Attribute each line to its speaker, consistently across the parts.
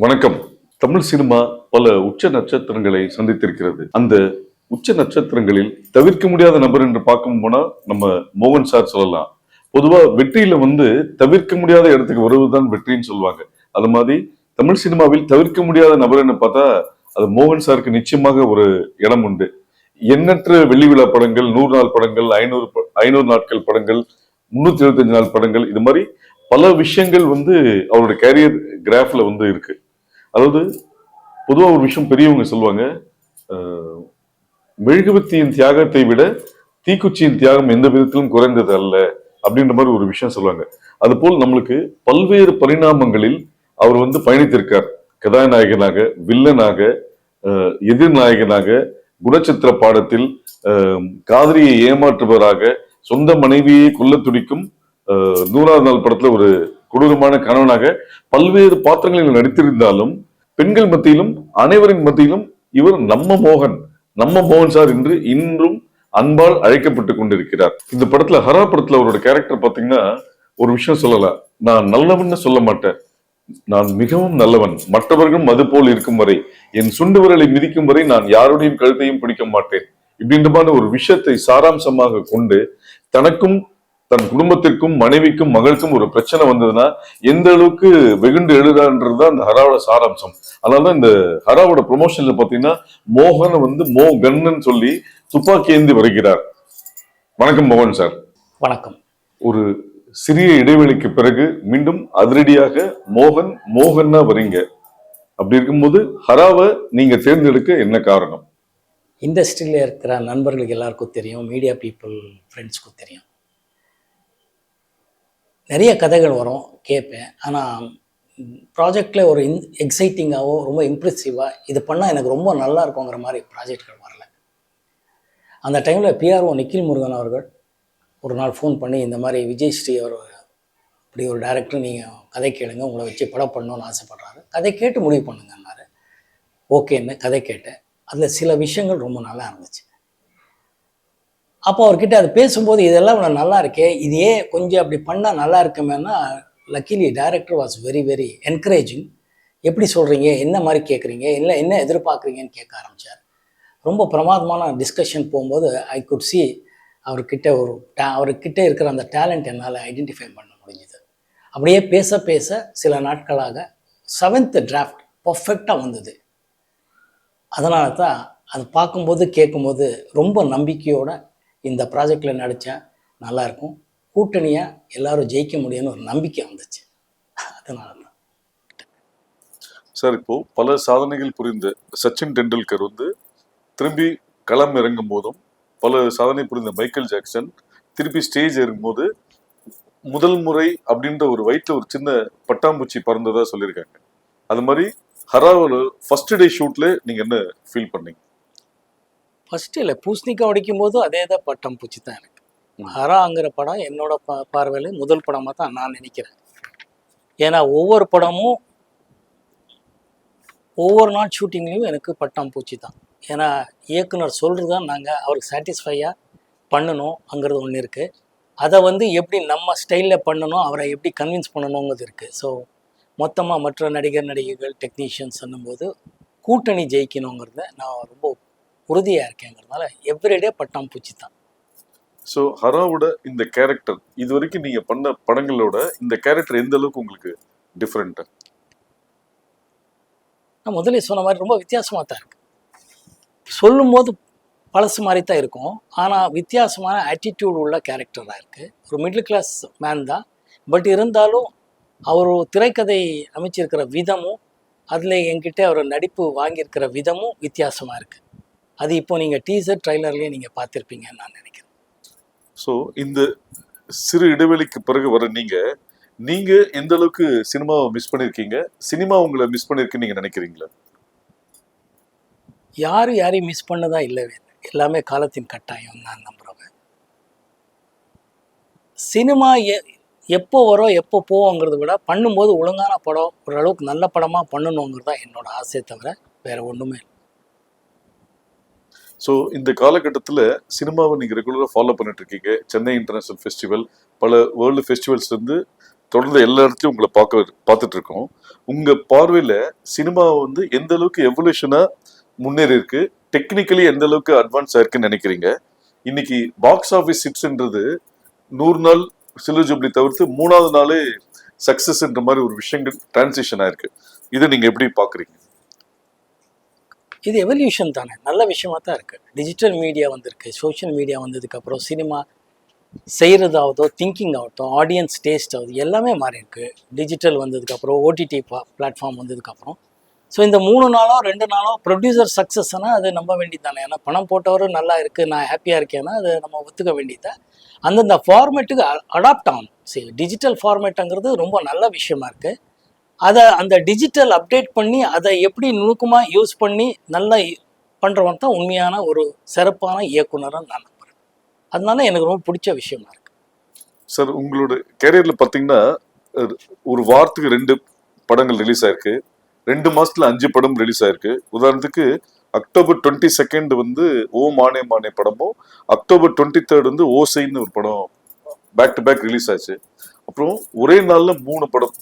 Speaker 1: வணக்கம். தமிழ் சினிமா பல உச்ச நட்சத்திரங்களை சந்தித்திருக்கிறது. அந்த உச்ச நட்சத்திரங்களில் தவிர்க்க முடியாத நபர் என்று பார்க்கும் போனா நம்ம மோகன் சார் சொல்லலாம். பொதுவா வெற்றியில தவிர்க்க முடியாத இடத்துக்கு வருவதுதான் வெற்றின்னு சொல்லுவாங்க. அது மாதிரி தமிழ் சினிமாவில் தவிர்க்க முடியாத நபர்ன்னு பார்த்தா அது மோகன் சாருக்கு நிச்சயமாக ஒரு இடம் உண்டு. எண்ணற்ற வெள்ளி விழா படங்கள், 100 நாள் படங்கள், 500 நாட்கள் படங்கள், 375 நாள் படங்கள், இது மாதிரி பல விஷயங்கள் அவருடைய கேரியர் கிராஃப்ல இருக்கு. அதாவது பொதுவா ஒரு விஷயம் பெரியவங்க சொல்லுவாங்க, அஹ், மெழுகுவர்த்தியின் தியாகத்தை விட தீக்குச்சியின் தியாகம் எந்த விதத்திலும் குறைந்தது அல்ல அப்படின்ற மாதிரி ஒரு விஷயம் சொல்லுவாங்க. அது போல் நம்மளுக்கு பல்வேறு பரிணாமங்களில் அவர் பயணித்திருக்கார். கதாநாயகனாக, வில்லனாக, எதிர்நாயகனாக, குணச்சித்திர பாடத்தில் காதலியை ஏமாற்றுபவராக, சொந்த மனைவியை கொல்ல துடிக்கும் 100வது நாள் படத்துல ஒரு கொடூரமான கணவனாக பல்வேறு பாத்திரங்களில் நடித்திருந்தாலும் பெண்கள் மத்தியிலும் அனைவரின் மத்தியிலும் இவர் நம்ம மோகன் சார் என்று இன்றும் அன்பால் அழைக்கப்பட்டு கொண்டிருக்கிறார். இந்த படத்துல ஹரா படத்துல அவரோட கேரக்டர் பாத்தீங்கன்னா ஒரு விஷயம் சொல்லலாம். நான் நல்லவன்னு சொல்ல மாட்டேன், நான் மிகவும் நல்லவன், மற்றவர்களும் அது போல் இருக்கும் வரை, என் சுண்டு விரலை மிதிக்கும் வரை நான் யாருடையும் கழுத்தையும் பிடிக்க மாட்டேன் இப்படின்ற மாதிரி ஒரு விஷயத்தை சாராம்சமாக கொண்டு தனக்கும் தன் குடும்பத்திற்கும் மனைவிக்கும் மகளுக்கும் ஒரு பிரச்சனை வந்ததுன்னா எந்த அளவுக்கு வெகுண்டு எழுதான்றதுதான் இந்த ஹராவோட சாராம்சம். அதனாலதான் இந்த ஹராவோட ப்ரொமோஷன்ல பாத்தீங்கன்னா மோகன் மோ கன்னு சொல்லி துப்பாக்கி ஏந்தி வருகிறார். வணக்கம் மோகன் சார்.
Speaker 2: வணக்கம்.
Speaker 1: ஒரு சிறிய இடைவெளிக்கு பிறகு மீண்டும் அதிரடியாக மோகன்னா வரீங்க. அப்படி இருக்கும்போது ஹராவை நீங்க தேர்ந்தெடுக்க என்ன காரணம்?
Speaker 2: இண்டஸ்ட்ரியில இருக்கிற நண்பர்களுக்கு எல்லாருக்கும் தெரியும், மீடியா பீப்புள் ஃப்ரெண்ட்ஸ்க்கும் தெரியும். நிறைய கதைகள் வரும், கேட்பேன். ஆனால் ப்ராஜெக்டில் ஒரு எக்ஸைட்டிங்காகவோ ரொம்ப இம்ப்ரெசிவாக இது பண்ணால் எனக்கு ரொம்ப நல்லா இருக்குங்கிற மாதிரி ப்ராஜெக்ட்கள் வரல. அந்த டைமில் பிஆர்ஓ நிக்கில் முருகன் அவர்கள் ஒரு நாள் ஃபோன் பண்ணி, இந்த மாதிரி விஜய் ஸ்ரீ அவர் அப்படி ஒரு டைரக்டர், நீங்கள் கதை கேளுங்க, உங்களை வச்சு படம் பண்ணணும்னு ஆசைப்பட்றாரு, கதை கேட்டு முடிவு பண்ணுங்கன்னாரு. ஓகேன்னு கதை கேட்டேன். அதில் சில விஷயங்கள் ரொம்ப நல்லா இருந்துச்சு. அப்போ அவர்கிட்ட அது பேசும்போது இதெல்லாம் நல்லா இருக்கே, இதையே கொஞ்சம் அப்படி பண்ணால் நல்லா இருக்குமேனா, luckily director was very very encouraging. எப்படி சொல்கிறீங்க, என்ன மாதிரி கேட்குறீங்க, இல்லை என்ன எதிர்பார்க்குறீங்கன்னு கேட்க ஆரம்பித்தார். ரொம்ப பிரமாதமான டிஸ்கஷன் போகும்போது ஐ குட் சி அவர்கிட்ட இருக்கிற அந்த டேலண்ட் என்னால் ஐடென்டிஃபை பண்ண முடிஞ்சுது. அப்படியே பேச பேச சில நாட்களாக 7th டிராஃப்ட் பர்ஃபெக்டாக வந்தது. அதனால தான் அது பார்க்கும்போது கேட்கும்போது ரொம்ப நம்பிக்கையோட இந்த ப்ராஜெக்டில் நடித்தேன், நல்லாயிருக்கும், கூட்டணியாக எல்லாரும் ஜெயிக்க முடியும்னு ஒரு நம்பிக்கை வந்துச்சு. அதனால தான்
Speaker 1: சார், இப்போ பல சாதனைகள் புரிந்த சச்சின் டெண்டுல்கர் திரும்பி களம் இறங்கும் போதும், பல சாதனை புரிந்த மைக்கேல் ஜாக்சன் திருப்பி ஸ்டேஜ் இறங்கும்போது முதல் முறை அப்படின்ற ஒரு வயிற்றுல ஒரு சின்ன பட்டாம்பூச்சி பறந்ததா சொல்லியிருக்காங்க. அது மாதிரி ஹராவோட ஃபர்ஸ்ட் டே ஷூட்ல நீங்க என்ன ஃபீல் பண்ணீங்க?
Speaker 2: ஃபஸ்ட்டு இல்லை, பூசணிக்காய் உடைக்கும் போதும் அதே தான் பட்டம் பூச்சி தான் எனக்கு. ஹராங்கிற படம் என்னோட பார்வையில் முதல் படமாக தான் நான் நினைக்கிறேன். ஏன்னா ஒவ்வொரு படமும் ஒவ்வொரு நாள் ஷூட்டிங்லேயும் எனக்கு பட்டம் பூச்சி தான். ஏன்னா இயக்குனர் சொல்கிறது தான் நாங்கள் அவருக்கு சாட்டிஸ்ஃபையாக பண்ணணுங்கிறது ஒன்று இருக்குது. அதை எப்படி நம்ம ஸ்டைலில் பண்ணணும், அவரை எப்படி கன்வின்ஸ் பண்ணணுங்கிறது இருக்குது. ஸோ மொத்தமாக மற்ற நடிகைகள் டெக்னீஷியன்ஸ் சொல்லும்போது கூட்டணி ஜெயிக்கணுங்கிறத நான் ரொம்ப உறுதியாக இருக்கேங்கிறதுனால எவ்ரிடே பட்டாம் பூச்சி தான்.
Speaker 1: ஸோ ஹராவோட இந்த கேரக்டர் இது வரைக்கும் நீங்கள் பண்ண படங்களோட இந்த கேரக்டர் எந்த அளவுக்கு உங்களுக்கு டிஃப்ரெண்ட்டு?
Speaker 2: நான் முதலே சொன்ன மாதிரி ரொம்ப வித்தியாசமாக தான் இருக்குது. சொல்லும்போது பழசு மாதிரி தான் இருக்கும், ஆனால் வித்தியாசமான ஆட்டிடியூட் உள்ள கேரக்டராக இருக்குது. ஒரு மிடில் கிளாஸ் மேன் தான், பட் இருந்தாலும் அவர் திரைக்கதை அமைச்சிருக்கிற விதமும் அதில் என்கிட்ட அவர் நடிப்பு வாங்கியிருக்கிற விதமும் வித்தியாசமாக இருக்குது. அது இப்போ நீங்கள் டீசர் ட்ரைலர்லேயே நீங்கள் பார்த்துருப்பீங்கன்னு நான் நினைக்கிறேன்.
Speaker 1: ஸோ இந்த சிறு இடைவெளிக்கு பிறகு வர நீங்கள் எந்த அளவுக்கு சினிமாவை மிஸ் பண்ணியிருக்கீங்க, சினிமா உங்களை மிஸ் பண்ணியிருக்குன்னு நீங்கள் நினைக்கிறீங்களா?
Speaker 2: யாரையும் மிஸ் பண்ணதா இல்லவே இல்லை, எல்லாமே காலத்தின் கட்டாயம் நான் நம்புகிறவன். சினிமா எப்போ வரும் எப்போ போவோங்கிறத விட பண்ணும்போது ஒழுங்கான படம், ஓரளவுக்கு நல்ல படமாக பண்ணணுங்கிறது தான் என்னோட ஆசையை தவிர வேறு ஒன்றுமே இல்லை.
Speaker 1: ஸோ இந்த காலகட்டத்தில் சினிமாவை நீங்கள் ரெகுலராக ஃபாலோ பண்ணிட்டு இருக்கீங்க. சென்னை இன்டர்நேஷ்னல் ஃபெஸ்டிவல், பல வேர்ல்டு ஃபெஸ்டிவல்ஸ்லேருந்து தொடர்ந்து எல்லா இடத்துலயும் உங்களை பார்த்துட்டு இருக்கோம். உங்க பார்வையில சினிமா வந்து எந்த அளவுக்கு எவல்யூஷனா முன்னேறி இருக்கு, டெக்னிக்கலி எந்த அளவுக்கு அட்வான்ஸ் ஆயிருக்குன்னு நினைக்கிறீங்க? இன்னைக்கு பாக்ஸ் ஆஃபீஸ் ஹிட்ஸ்ன்றது 100 நாள் சில்வர் ஜூப்ளி தவிர்த்து 3வது நாளே சக்சஸ்ன்ற மாதிரி ஒரு விஷயங்கள் டிரான்சிஷன் ஆயிருக்கு. இதை நீங்க எப்படி பாக்குறீங்க?
Speaker 2: இது எவல்யூஷன் தானே, நல்ல விஷயமா தான் இருக்கு. டிஜிட்டல் மீடியா வந்திருக்கு, சோஷியல் மீடியா வந்ததுக்கப்புறம் சினிமா செய்கிறதாகட்டும், திங்கிங் ஆகட்டும், ஆடியன்ஸ் டேஸ்ட் ஆகுது, எல்லாமே மாறி இருக்கு. டிஜிட்டல் வந்ததுக்கப்புறம், ஓடிடி பிளாட்ஃபார்ம் வந்ததுக்கப்புறம். ஸோ இந்த 3 நாளோ 2 நாளோ ப்ரொடியூசர் சக்ஸஸ்னா அது நம்ப வேண்டியது தானே. ஏன்னா பணம் போட்டவரும் நல்லா இருக்குது, நான் ஹாப்பியாக இருக்கேன்னா அது நம்ம ஒத்துக்க வேண்டியது. அந்தந்த ஃபார்மேட்டுக்கு அடாப்ட் ஆகணும். சரி, டிஜிட்டல் ஃபார்மேட்டுங்கிறது ரொம்ப நல்ல விஷயமா இருக்குது. அதை அந்த டிஜிட்டல் அப்டேட் பண்ணி அதை எப்படி நுணுக்கமாக யூஸ் பண்ணி நல்லா பண்ணுறவன் தான் உண்மையான ஒரு சிறப்பான இயக்குனர்னு நான் நம்புகிறேன். அதனால எனக்கு ரொம்ப பிடிச்ச விஷயமா இருக்கு.
Speaker 1: சார், உங்களோட கேரியர்ல பார்த்தீங்கன்னா ஒரு வாரத்துக்கு 2 படங்கள் ரிலீஸ் ஆயிருக்கு, 2 மாசத்துல 5 படம் ரிலீஸ் ஆயிருக்கு. உதாரணத்துக்கு அக்டோபர் 22 வந்து ஓ மானே மானே படமும், அக்டோபர் 23 வந்து ஓசைன்னு ஒரு படம் பேக் டு பேக் ரிலீஸ் ஆச்சு. அப்புறம் ஒரே நாள்ல 3 படம்,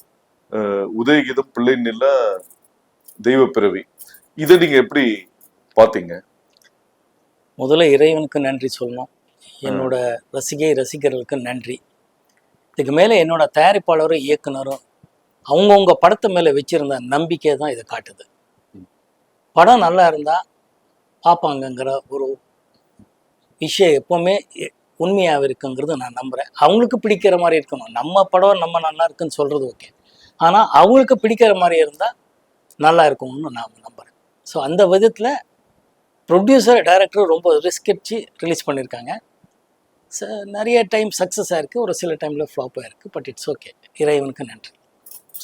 Speaker 1: உதயகீதம், பிள்ளை நிலா, தெய்வ பிறவி. இதை நீங்க எப்படி பாத்தீங்க?
Speaker 2: முதல்ல இறைவனுக்கு நன்றி சொல்லணும், என்னோட ரசிகர்களுக்கு நன்றி. இதுக்கு மேலே என்னோட தயாரிப்பாளரும் இயக்குனரும் அவங்கவுங்க படத்தை மேலே வச்சிருந்த நம்பிக்கை தான் இதை காட்டுது. படம் நல்லா இருந்தால் பார்ப்பாங்கங்கிற ஒரு விஷயம் எப்போவுமே உண்மையாக இருக்குங்கிறது நான் நம்புகிறேன். அவங்களுக்கு பிடிக்கிற மாதிரி இருக்கணும். நம்ம படம் நம்ம நல்லா இருக்குன்னு சொல்கிறது ஓகே, ஆனால் அவங்களுக்கு பிடிக்கிற மாதிரி இருந்தால் நல்லா இருக்கும்னு நான் நம்புகிறேன். ஸோ அந்த விதத்தில் ப்ரொடியூசர் டைரக்டர் ரொம்ப ரிஸ்க் எடுத்து ரிலீஸ் பண்ணியிருக்காங்க. நிறைய டைம் சக்ஸஸ் ஆயிருக்கு, ஒரு சில டைமில் ஃப்ளாப் ஆயிருக்கு. பட் இட்ஸ் ஓகே, இறைவனுக்கு நன்றி.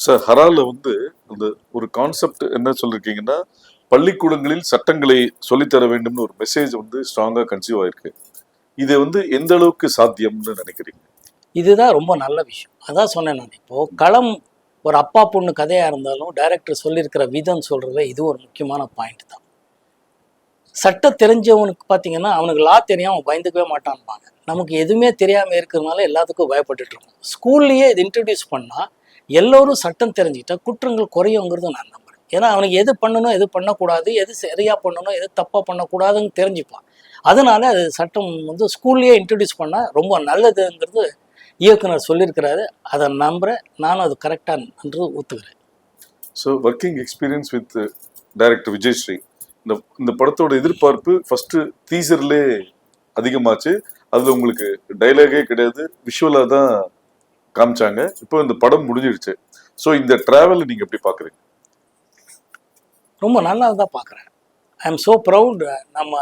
Speaker 1: சார், ஹரால வந்து அந்த ஒரு கான்செப்ட் என்ன சொல்லிருக்கீங்கன்னா, பள்ளிக்கூடங்களில் சட்டங்களை சொல்லித்தர வேண்டும்னு ஒரு மெசேஜ் வந்து ஸ்ட்ராங்கா கன்சீவ் ஆயிருக்கு. இது வந்து எந்த அளவுக்கு சாத்தியம்னு நினைக்கிறீங்க?
Speaker 2: இதுதான் ரொம்ப நல்ல விஷயம். அதான் சொன்னேன் நான். இப்போ களம் ஒரு அப்பா பொண்ணு கதையாக இருந்தாலும் டைரக்டர் சொல்லியிருக்கிற விதம் சொல்கிறத இது ஒரு முக்கியமான பாயிண்ட் தான். சட்டம் தெரிஞ்சவனுக்கு பார்த்தீங்கன்னா அவனுக்கு லா தெரியாமல் அவன் பயந்துக்கவே மாட்டான்பாங்க. நமக்கு எதுவுமே தெரியாமல் இருக்கிறதுனால எல்லாத்துக்கும் பயப்பட்டுட்டு இருக்கோம். ஸ்கூல்லையே இது இன்ட்ரடியூஸ் பண்ணால் எல்லோரும் சட்டம் தெரிஞ்சுக்கிட்டா குற்றங்கள் குறையுங்கிறது நான் நம்புறேன். ஏன்னா அவனுக்கு எது பண்ணணும், எது பண்ணக்கூடாது, எது சரியாக பண்ணணும், எது தப்பாக பண்ணக்கூடாதுன்னு தெரிஞ்சுப்பான். அதனால அது சட்டம் வந்து ஸ்கூல்லையே இன்ட்ரடியூஸ் பண்ணால் ரொம்ப நல்லதுங்கிறது இயக்குனர் சொல்லியிருக்கிறாரு. அதை நம்புகிறேன், நானும் அது கரெக்டாக ஒத்துக்கிறேன்.
Speaker 1: So working experience with director Vijayasri, இந்த படத்தோட எதிர்பார்ப்பு ஃபர்ஸ்ட் டீசர்லே அதிகமாச்சு. அதில் உங்களுக்கு டைலாகே கிடையாது, விஷுவலாக தான் காமிச்சாங்க. இப்போ இந்த படம் முடிஞ்சிடுச்சு. ஸோ இந்த டிராவல் நீங்க எப்படி பாக்குறீங்க?
Speaker 2: ரொம்ப நல்லா தான் பார்க்குறேன். ஐ எம் ஸோ ப்ரவுட். நம்ம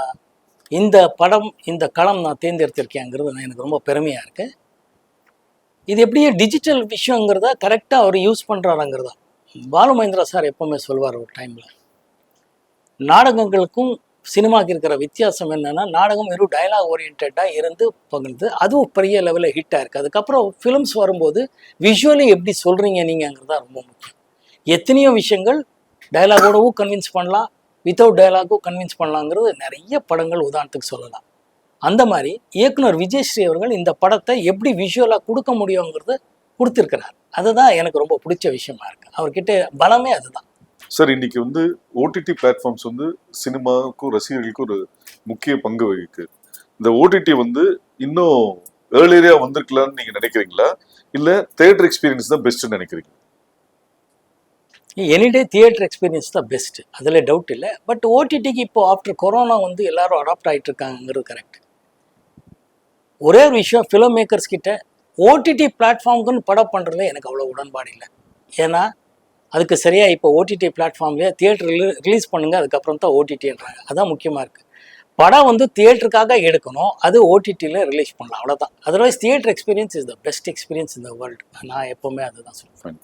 Speaker 2: இந்த படம், இந்த களம் நான் தேர்ந்தெடுத்திருக்கேங்கிறது எனக்கு ரொம்ப பெருமையாக இருக்குது. இது எப்படியே டிஜிட்டல் விஷயங்கிறத கரெக்டாக அவர் யூஸ் பண்ணுறாருங்கிறதா. பாலு மகேந்திரா சார் எப்போவுமே சொல்வார், ஒரு டைமில் நாடகங்களுக்கும் சினிமாவுக்கு இருக்கிற வித்தியாசம் என்னென்னா, நாடகம் வெறும் டைலாக் ஓரியன்டாக இருந்து பகிர்ந்து அதுவும் பெரிய லெவலில் ஹிட் ஆயிருக்கு. அதுக்கப்புறம் ஃபிலிம்ஸ் வரும்போது விஷுவலி எப்படி சொல்கிறீங்க நீங்கிறதா ரொம்ப முக்கியம். எத்தனையோ விஷயங்கள் டைலாகோடவும் கன்வின்ஸ் பண்ணலாம், வித்தவுட் டைலாகும் கன்வின்ஸ் பண்ணலாங்கிறது நிறைய படங்கள் உதாரணத்துக்கு சொல்லலாம். அந்த மாதிரி இயக்குனர் விஜயஸ்ரீ அவர்கள் இந்த படத்தை எப்படி விஷுவலாக கொடுக்க முடியுங்கிறத கொடுத்துருக்கிறார். அதுதான் எனக்கு ரொம்ப பிடிச்ச விஷயமா இருக்கு. அவர்கிட்ட பலமே அதுதான்.
Speaker 1: சார், இன்னைக்கு வந்து ஓடிடி பிளாட்ஃபார்ம்ஸ் வந்து சினிமாவுக்கும் ரசிகர்களுக்கும் ஒரு முக்கிய பங்கு வகிக்கு. இந்த ஓடிடி வந்து இன்னும் ஏர்லியரா வந்திருக்கலாம்னு நீங்க நினைக்கிறீங்களா, இல்ல தியேட்டர் எக்ஸ்பீரியன்ஸ் தான் பெஸ்ட்னு நினைக்கிறீங்க?
Speaker 2: எனிடே தியேட்டர் எக்ஸ்பீரியன்ஸ் தான் பெஸ்ட், அதில் டவுட் இல்லை. பட் ஓடிடிக்கு இப்போ ஆஃப்டர் கொரோனா வந்து எல்லாரும் அடாப்ட் ஆகிட்டு இருக்காங்கிறது கரெக்ட். ஒரே ஒரு விஷயம், ஃபிலிம் மேக்கர்ஸ் கிட்ட ஓடிடி பிளாட்ஃபார்முக்குன்னு படம் பண்ணுறதுல எனக்கு அவ்வளோ உடன்பாடு இல்லை. ஏன்னா அதுக்கு சரியாக இப்போ ஓடிடி பிளாட்ஃபார்ம்லேயே தியேட்டரில் ரிலீஸ் பண்ணுங்கள், அதுக்கப்புறம் தான் ஓடிடின்றாங்க. அதுதான் முக்கியமாக இருக்குது. படம் வந்து தியேட்டருக்காக எடுக்கணும், அது ஓடிடியில் ரிலீஸ் பண்ணலாம், அவ்வளோதான். Otherwise theatre experience is the best experience in the world. நான் எப்போவுமே அதுதான் சொல்லுவேன்.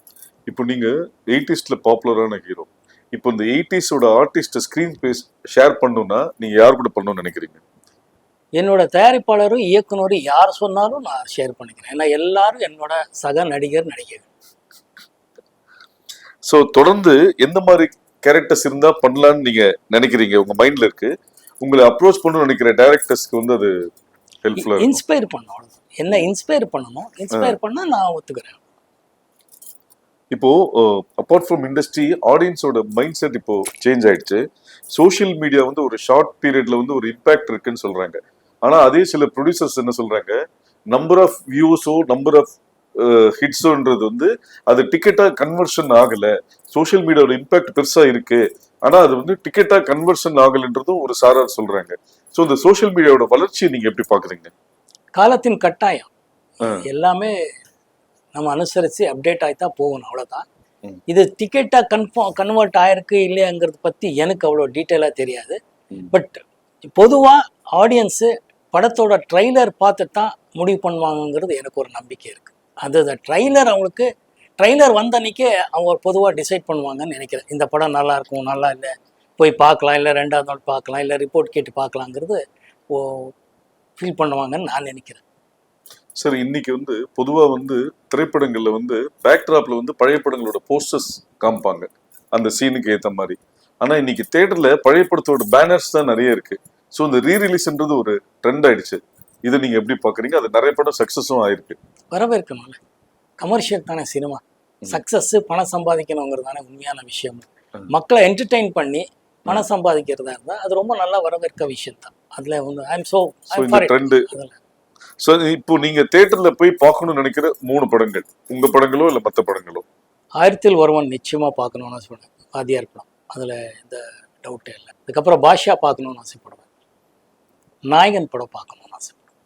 Speaker 1: இப்போ நீங்கள் 80s பாப்புலரான ஹீரோ, இப்போ இந்த 80s ஆர்டிஸ்ட்டை ஸ்க்ரீன் ஸ்பேஸ் ஷேர் பண்ணணும்னா நீங்கள் யார் கூட பண்ணணும்னு நினைக்கிறீங்க?
Speaker 2: என்னோட தயாரிப்பாளரும் இயக்குனரும் யார் சொன்னாலும் நான் ஷேர் பண்ணிக்கிறேன். ஏன்னா எல்லாரும் என்னோட சக நடிகர்கள்.
Speaker 1: ஸோ தொடர்ந்து எந்த மாதிரி கேரக்டர்ஸ் இருந்தால் பண்ணலான்னு நீங்கள் நினைக்கிறீங்க, உங்கள் மைண்டில் இருக்கு? உங்களை அப்ரோச் பண்ணணும்னு நினைக்கிற டைரக்டர்ஸ்க்கு வந்து அது ஹெல்ப்ஃபுல்லாக
Speaker 2: இன்ஸ்பயர் பண்ணணும். என்ன இன்ஸ்பயர் பண்ணணும், இன்ஸ்பயர் பண்ணால் நான் ஒத்துக்கிறேன்.
Speaker 1: இப்போ அப்பார்ட் ஃப்ரம் இண்டஸ்ட்ரி, ஆடியன்ஸோட மைண்ட் செட் இப்போ சேஞ்ச் ஆயிடுச்சு. சோஷியல் மீடியா வந்து ஒரு ஷார்ட் பீரியட்ல வந்து ஒரு இம்பாக்ட் இருக்குன்னு சொல்றாங்க. ஆனா அதே சில ப்ரொடியூசர்ஸ் என்ன சொல்றாங்க, நம்பர் ஆஃப் வியூஸோ நம்பர் ஆஃப் ஹிட்ஸோன்றது வந்து அது டிக்கெட்டா கன்வர்ஷன் ஆகல. சோஷியல் மீடியாவோட இம்பாக்ட் பெருசா இருக்கு, ஆனா அது வந்து டிக்கெட்டா கன்வர்ஷன் ஆகலன்றதும் ஒரு சாரார் சொல்றாங்க. ஸோ இந்த சோஷியல் மீடியாவோட வளர்ச்சியை நீங்க எப்படி பாக்குறீங்க?
Speaker 2: காலத்தின் கட்டாயம்.
Speaker 1: ஆ,
Speaker 2: எல்லாமே நம்ம அனுசரித்து அப்டேட் ஆகி தான் போகணும், அவ்வளோதான்.
Speaker 1: ம்.
Speaker 2: இது டிக்கெட்டாக கன்வெர்ட் ஆயிருக்கு இல்லையாங்கிறத பற்றி எனக்கு அவ்வளோ டீட்டெயிலாக தெரியாது.
Speaker 1: ம்.
Speaker 2: பட் பொதுவாக ஆடியன்ஸு படத்தோட ட்ரைலர் பார்த்துட்டு தான் முடிவு பண்ணுவாங்கங்கிறது எனக்கு ஒரு நம்பிக்கை இருக்குது. அது ட்ரைலர் அவங்களுக்கு ட்ரைலர் வந்த அன்னைக்கே அவங்க பொதுவாக டிசைட் பண்ணுவாங்கன்னு நினைக்கிறேன். இந்த படம் நல்லா இருக்கும், நல்லா இல்லை, போய் பார்க்கலாம், இல்லை ரெண்டாவது நாள் பார்க்கலாம், இல்லை ரிப்போர்ட் கேட்டு பார்க்கலாங்கிறது ஃபீல் பண்ணுவாங்கன்னு நான் நினைக்கிறேன்.
Speaker 1: சரி, இன்னைக்கு வந்து பொதுவா வந்து திரைப்படங்கள்ல வந்து பேக்ட்ராப்ல வந்து பழைய படங்களோட போஸ்டர்ஸ் காமிப்பாங்க அந்த சீனுக்கு ஏத்த மாதிரி. ஆனா இன்னைக்கு தியேட்டர்ல பழைய படத்தோட பேனர்ஸ் தான் நிறைய இருக்கு. ஸோ இந்த ரீ ரிலீஸ்ன்றது ஒரு ட்ரெண்ட் ஆயிடுச்சு. இதை நீங்க எப்படி பாக்குறீங்க? அது நிறைய படம் சக்சஸும் ஆயிருக்கு.
Speaker 2: வரவேற்கணும்ல, கமர்ஷியல் தானே சினிமா. சக்ஸஸ்ஸு பணம் சம்பாதிக்கணுங்கிறது தானே உண்மையான விஷயம். மக்களை என்டர்டெயின் பண்ணி பணம் சம்பாதிக்கிறதா இருந்தால் அது ரொம்ப நல்லா வரவேற்க விஷயம் தான். அதில் வந்து
Speaker 1: இந்த ட்ரெண்ட். ஸோ இப்போ நீங்க தியேட்டர்ல போய் பார்க்கணும்னு நினைக்கிற 3 படங்கள், உங்க படங்களோ இல்ல மற்ற படங்களோ?
Speaker 2: 1000ல் ஒருவன் நிச்சயமாக பார்க்கணும்னு சொன்னேன், வாத்தியார் படம், அதில் எந்த டவுட்டே இல்லை. அதுக்கப்புறம் பாஷா பார்க்கணும்னு ஆசைப்படுவேன். நாயகன் படம் பார்க்கணும்னு ஆசைப்படுவேன்,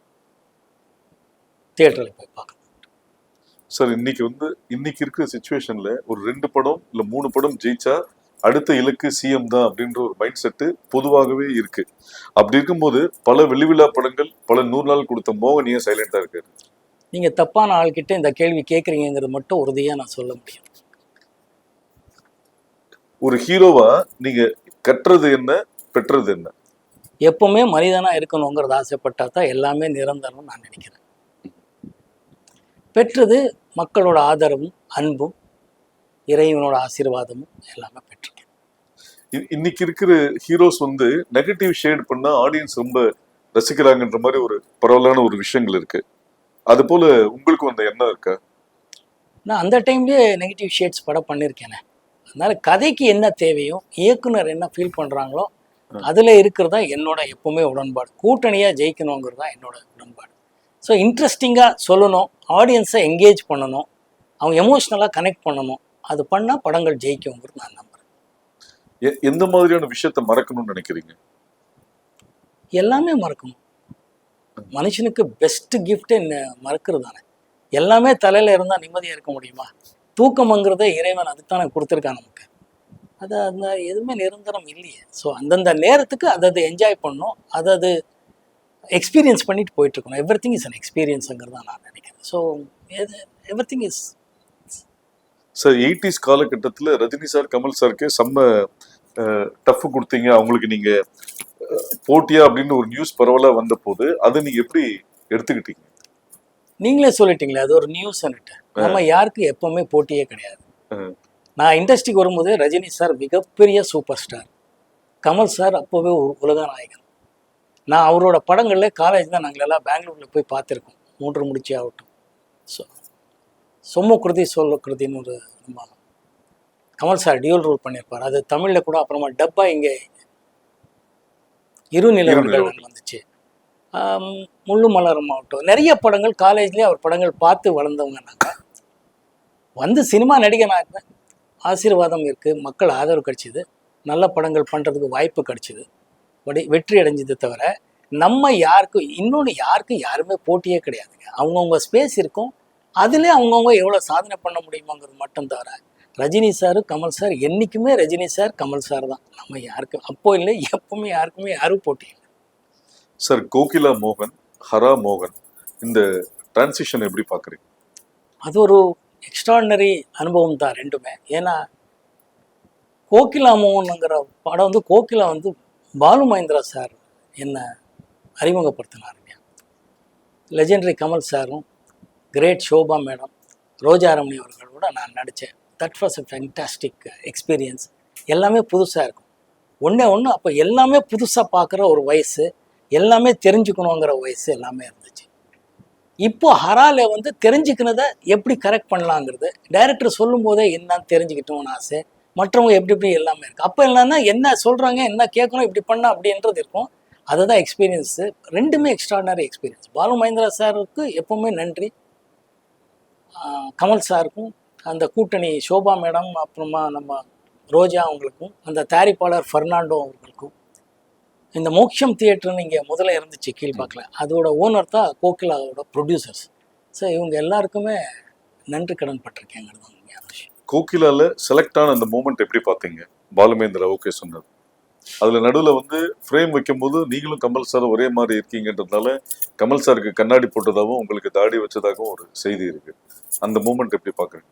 Speaker 2: தியேட்டரில் போய் பார்க்கணும்.
Speaker 1: சார், இன்னைக்கு இருக்கிற சுச்சுவேஷன்ல ஒரு 2 படம் இல்ல 3 படம் ஜெயிச்சா அடுத்த இலக்கு சிஎம் தான் அப்படின்ற ஒரு மைண்ட் செட்டு பொதுவாகவே இருக்கு. அப்படி இருக்கும்போது பல வெளிவிழா படங்கள், பல 100 நாள் கொடுத்த மோகன் ஏன் சைலண்டா இருக்காரு?
Speaker 2: நீங்கள் தப்பான ஆள்கிட்ட இந்த கேள்வி கேட்குறீங்கிறது மட்டும் உறுதியாக நான் சொல்ல முடியும்.
Speaker 1: ஒரு ஹீரோவா நீங்க கற்றது என்ன, பெற்றது என்ன?
Speaker 2: எப்பவுமே மனிதனாக இருக்கணுங்கிறது ஆசைப்பட்டா தான் எல்லாமே நிரந்தரம்னு நான் நினைக்கிறேன். பெற்றது மக்களோட ஆதரவும் அன்பும் இறைவனோட ஆசீர்வாதமும் எல்லாமே பெற்றிருக்கேன்.
Speaker 1: இன்னைக்கு இருக்கிற ஹீரோஸ் வந்து நெகட்டிவ் ஷேட் பண்ணா ஆடியன்ஸ் ரொம்ப ரசிக்கிறாங்கன்ற மாதிரி ஒரு பரவலான ஒரு விஷயங்கள் இருக்கு. அது போல உங்களுக்கு அந்த எண்ணம் இருக்கா?
Speaker 2: நான் அந்த டைம்லேயே நெகட்டிவ் ஷேட்ஸ் படம் பண்ணியிருக்கேனே. அதனால கதைக்கு என்ன தேவையோ, இயக்குனர் என்ன ஃபீல் பண்ணுறாங்களோ அதில் இருக்கிறதா என்னோட எப்பவுமே உடன்பாடு. கூட்டணியாக ஜெயிக்கணுங்கிறது தான் என்னோட உடன்பாடு. ஸோ இன்ட்ரெஸ்டிங்காக சொல்லணும், ஆடியன்ஸை என்கேஜ் பண்ணணும், அவங்க எமோஷ்னலாக கனெக்ட் பண்ணணும். அது பண்ணால் படங்கள் ஜெயிக்குங்கிறது நான் நம்புகிறேன்.
Speaker 1: எந்த மாதிரியான விஷயத்த மறக்கணும்னு நினைக்கிறீங்க?
Speaker 2: எல்லாமே மறக்கணும். மனுஷனுக்கு பெஸ்ட் கிஃப்டே மறக்கிறது தானே. எல்லாமே தலையில் இருந்தால் நிம்மதியாக இருக்க முடியுமா? தூக்கம்ங்கிறதே இறைவன் அதுதானே கொடுத்துருக்கான் நமக்கு. அந்த எதுவுமே நிரந்தரம் இல்லையே. ஸோ அந்தந்த நேரத்துக்கு அதை என்ஜாய் பண்ணணும், அதை எக்ஸ்பீரியன்ஸ் பண்ணிட்டு போயிட்டுருக்கணும். எவ்ரி திங் இஸ் அன் எக்ஸ்பீரியன்ஸுங்கிறது தான் நான் நினைக்கிறேன். So every thing is.
Speaker 1: Sir, 80s காலகட்டத்தில் ரஜினி சார், கமல் சாருக்கு செம்ம டஃப் கொடுத்தீங்க. அவங்களுக்கு நீங்க போட்டியா அப்படின்னு ஒரு நியூஸ் பரவலா வந்த போது அதை நீங்க எப்படி எடுத்துக்கிட்டீங்க?
Speaker 2: நீங்களே சொல்லிட்டீங்களே, அது ஒரு நியூஸ்ன்னுட்டு. நம்ம யாருக்கு எப்பவுமே போட்டியே கிடையாது. நான் இண்டஸ்ட்ரிக்கு வரும்போது ரஜினி சார் மிகப்பெரிய சூப்பர் ஸ்டார், கமல் சார் அப்போவே உலக நாயகன். நான் அவரோட படங்களில் காலேஜ் தான் நாங்கள் எல்லாம் பெங்களூரில் போய் பார்த்துருக்கோம். 3 முடிச்சு ஆகட்டும், சொம்மு கிருதி சொல்லு கிருதின்னு ஒரு நம்ம கமல் சார் டியூல் ரோல் பண்ணியிருப்பார். அது தமிழில் கூட அப்புறமா டப்பா இங்கே இருநிலவர்கள் வந்துச்சு. முள்ளு மலரும் ஆகட்டும், நிறைய படங்கள் காலேஜ்லேயே அவர் படங்கள் பார்த்து வளர்ந்தவங்க நாங்கள். வந்து சினிமா நடிகனாக இருந்தேன், ஆசீர்வாதம் இருக்குது, மக்கள் ஆதரவு கிடச்சிது, நல்ல படங்கள் பண்ணுறதுக்கு வாய்ப்பு கிடச்சிது, வெற்றி அடைஞ்சது. தவிர நம்ம யாருக்கும் யாருமே போட்டியே கிடையாதுங்க. அவங்கவுங்க ஸ்பேஸ் இருக்கும், அதிலே அவங்கவுங்க எவ்வளோ சாதனை பண்ண முடியுமாங்கிறது மட்டும். தவிர ரஜினி சார், கமல் சார் என்றைக்குமே ரஜினி சார், கமல் சார் தான். நம்ம யாருக்கும் அப்போ இல்லை, எப்பவுமே யாருக்குமே யாரும் போட்டி இல்லை.
Speaker 1: சார், கோகிலா மோகன், ஹரா மோகன், இந்த டிரான்சிஷன் எப்படி பார்க்குறீங்க?
Speaker 2: அது ஒரு எக்ஸ்ட்ராடினரி அனுபவம் தான் ரெண்டுமே. ஏன்னா கோகிலா மோகனுங்கிற படம் வந்து கோகிலா வந்து பாலு மகேந்திரா சார் என்ன அறிமுகப்படுத்தினாருங்க. லெஜெண்டரி கமல் சாரும், கிரேட் ஷோபா மேடம், ரோஜா ரமணி அவர்களோட நான் நடித்தேன். That was a fantastic experience. எல்லாமே புதுசாக இருக்கும். ஒன்று அப்போ எல்லாமே புதுசாக பார்க்குற ஒரு வயசு, எல்லாமே தெரிஞ்சுக்கணுங்கிற வயசு எல்லாமே இருந்துச்சு. இப்போ ஹரால வந்து தெரிஞ்சுக்கினதை எப்படி கரெக்ட் பண்ணலாங்கிறது டைரக்டர் சொல்லும் போதே என்னன்னு தெரிஞ்சுக்கிட்டோம்னு ஆசை. மற்றவங்க எப்படி எப்படி எல்லாமே இருக்கு. அப்போ என்னன்னா என்ன சொல்றாங்க, என்ன கேட்கணும், இப்படி பண்ண அப்படின்றது இருக்கும். அதுதான் எக்ஸ்பீரியன்ஸு. ரெண்டுமே எக்ஸ்ட்ராடனரி எக்ஸ்பீரியன்ஸ். பாலு மகேந்திரா சாருக்கு எப்பவுமே நன்றி. கமல் சாருக்கும், அந்த கூட்டணி சோபா மேடம், அப்புறமா நம்ம ரோஜா அவங்களுக்கும், அந்த தயாரிப்பாளர் ஃபெர்னாண்டோ அவர்களுக்கும், இந்த மோக்ஷம் தியேட்டர்னு இங்கே முதல்ல இருந்துச்சு கீழ்பாக்கில், அதோட ஓனர் தான் கோகிலாவோட ப்ரொடியூசர்ஸ். ஸோ இவங்க எல்லாருக்குமே நன்றி கடன் பட்டிருக்கேங்கிறது தான் உண்மையான விஷயம்.
Speaker 1: கோகிலால செலக்ட் ஆன அந்த மூமெண்ட் எப்படி பார்த்தீங்க? பாலுமேந்திரா ஓகே சொன்னது, அதுல நடுவுல வந்து ஃப்ரேம் வைக்கும் போது நீங்களும் கமல் சார் ஒரே மாதிரி இருக்கீங்கன்றதுனால கமல் சாருக்கு கண்ணாடி போட்டதாகவும் உங்களுக்கு தாடி வச்சதாகவும் ஒரு செய்தி இருக்கு. அந்த மூமெண்ட் எப்படி பாக்குறீங்க?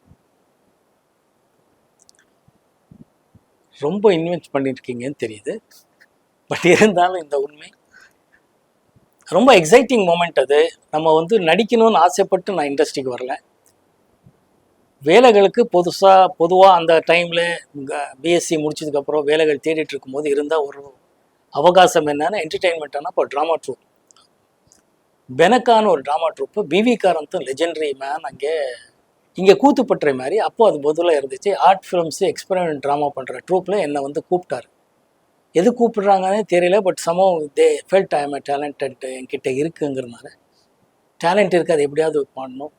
Speaker 2: ரொம்ப இன்வெஸ்ட் பண்ணியிருக்கீங்கன்னு தெரியுது. பட் இருந்தாலும் இந்த உண்மை ரொம்ப எக்ஸைட்டிங் மூமெண்ட். அது நம்ம வந்து நடிக்கணும்னு ஆசைப்பட்டு நான் இண்டஸ்ட்ரிக்கு வரல. வேலைகளுக்கு பொதுவாக அந்த டைமில் பிஎஸ்சி முடிச்சதுக்கப்புறம் வேலைகள் தேடிட்டு இருக்கும்போது இருந்தால் ஒரு அவகாசம் என்னன்னா என்டர்டெயின்மெண்ட்டானா இப்போ ட்ராமா ட்ரூப், பெனக்கான ஒரு ட்ராமா ட்ரூப்பு, பிவி காரந்தும் லெஜெண்டரி மேன் அங்கே இங்கே கூத்துப்பட்டுற மாதிரி அப்போது அது பொதுவாக இருந்துச்சு. ஆர்ட் ஃபிலிம்ஸு எக்ஸ்பெரிமெண்ட் ட்ராமா பண்ணுற ட்ரூப்பில் என்னை வந்து கூப்பிட்டாரு. எது கூப்பிடுறாங்கன்னே தெரியல. பட் சமம் they felt I am a talented, என்கிட்ட இருக்குங்கிறதுனால டேலண்ட் இருக்குது, அது எப்படியாவது பண்ணணும்.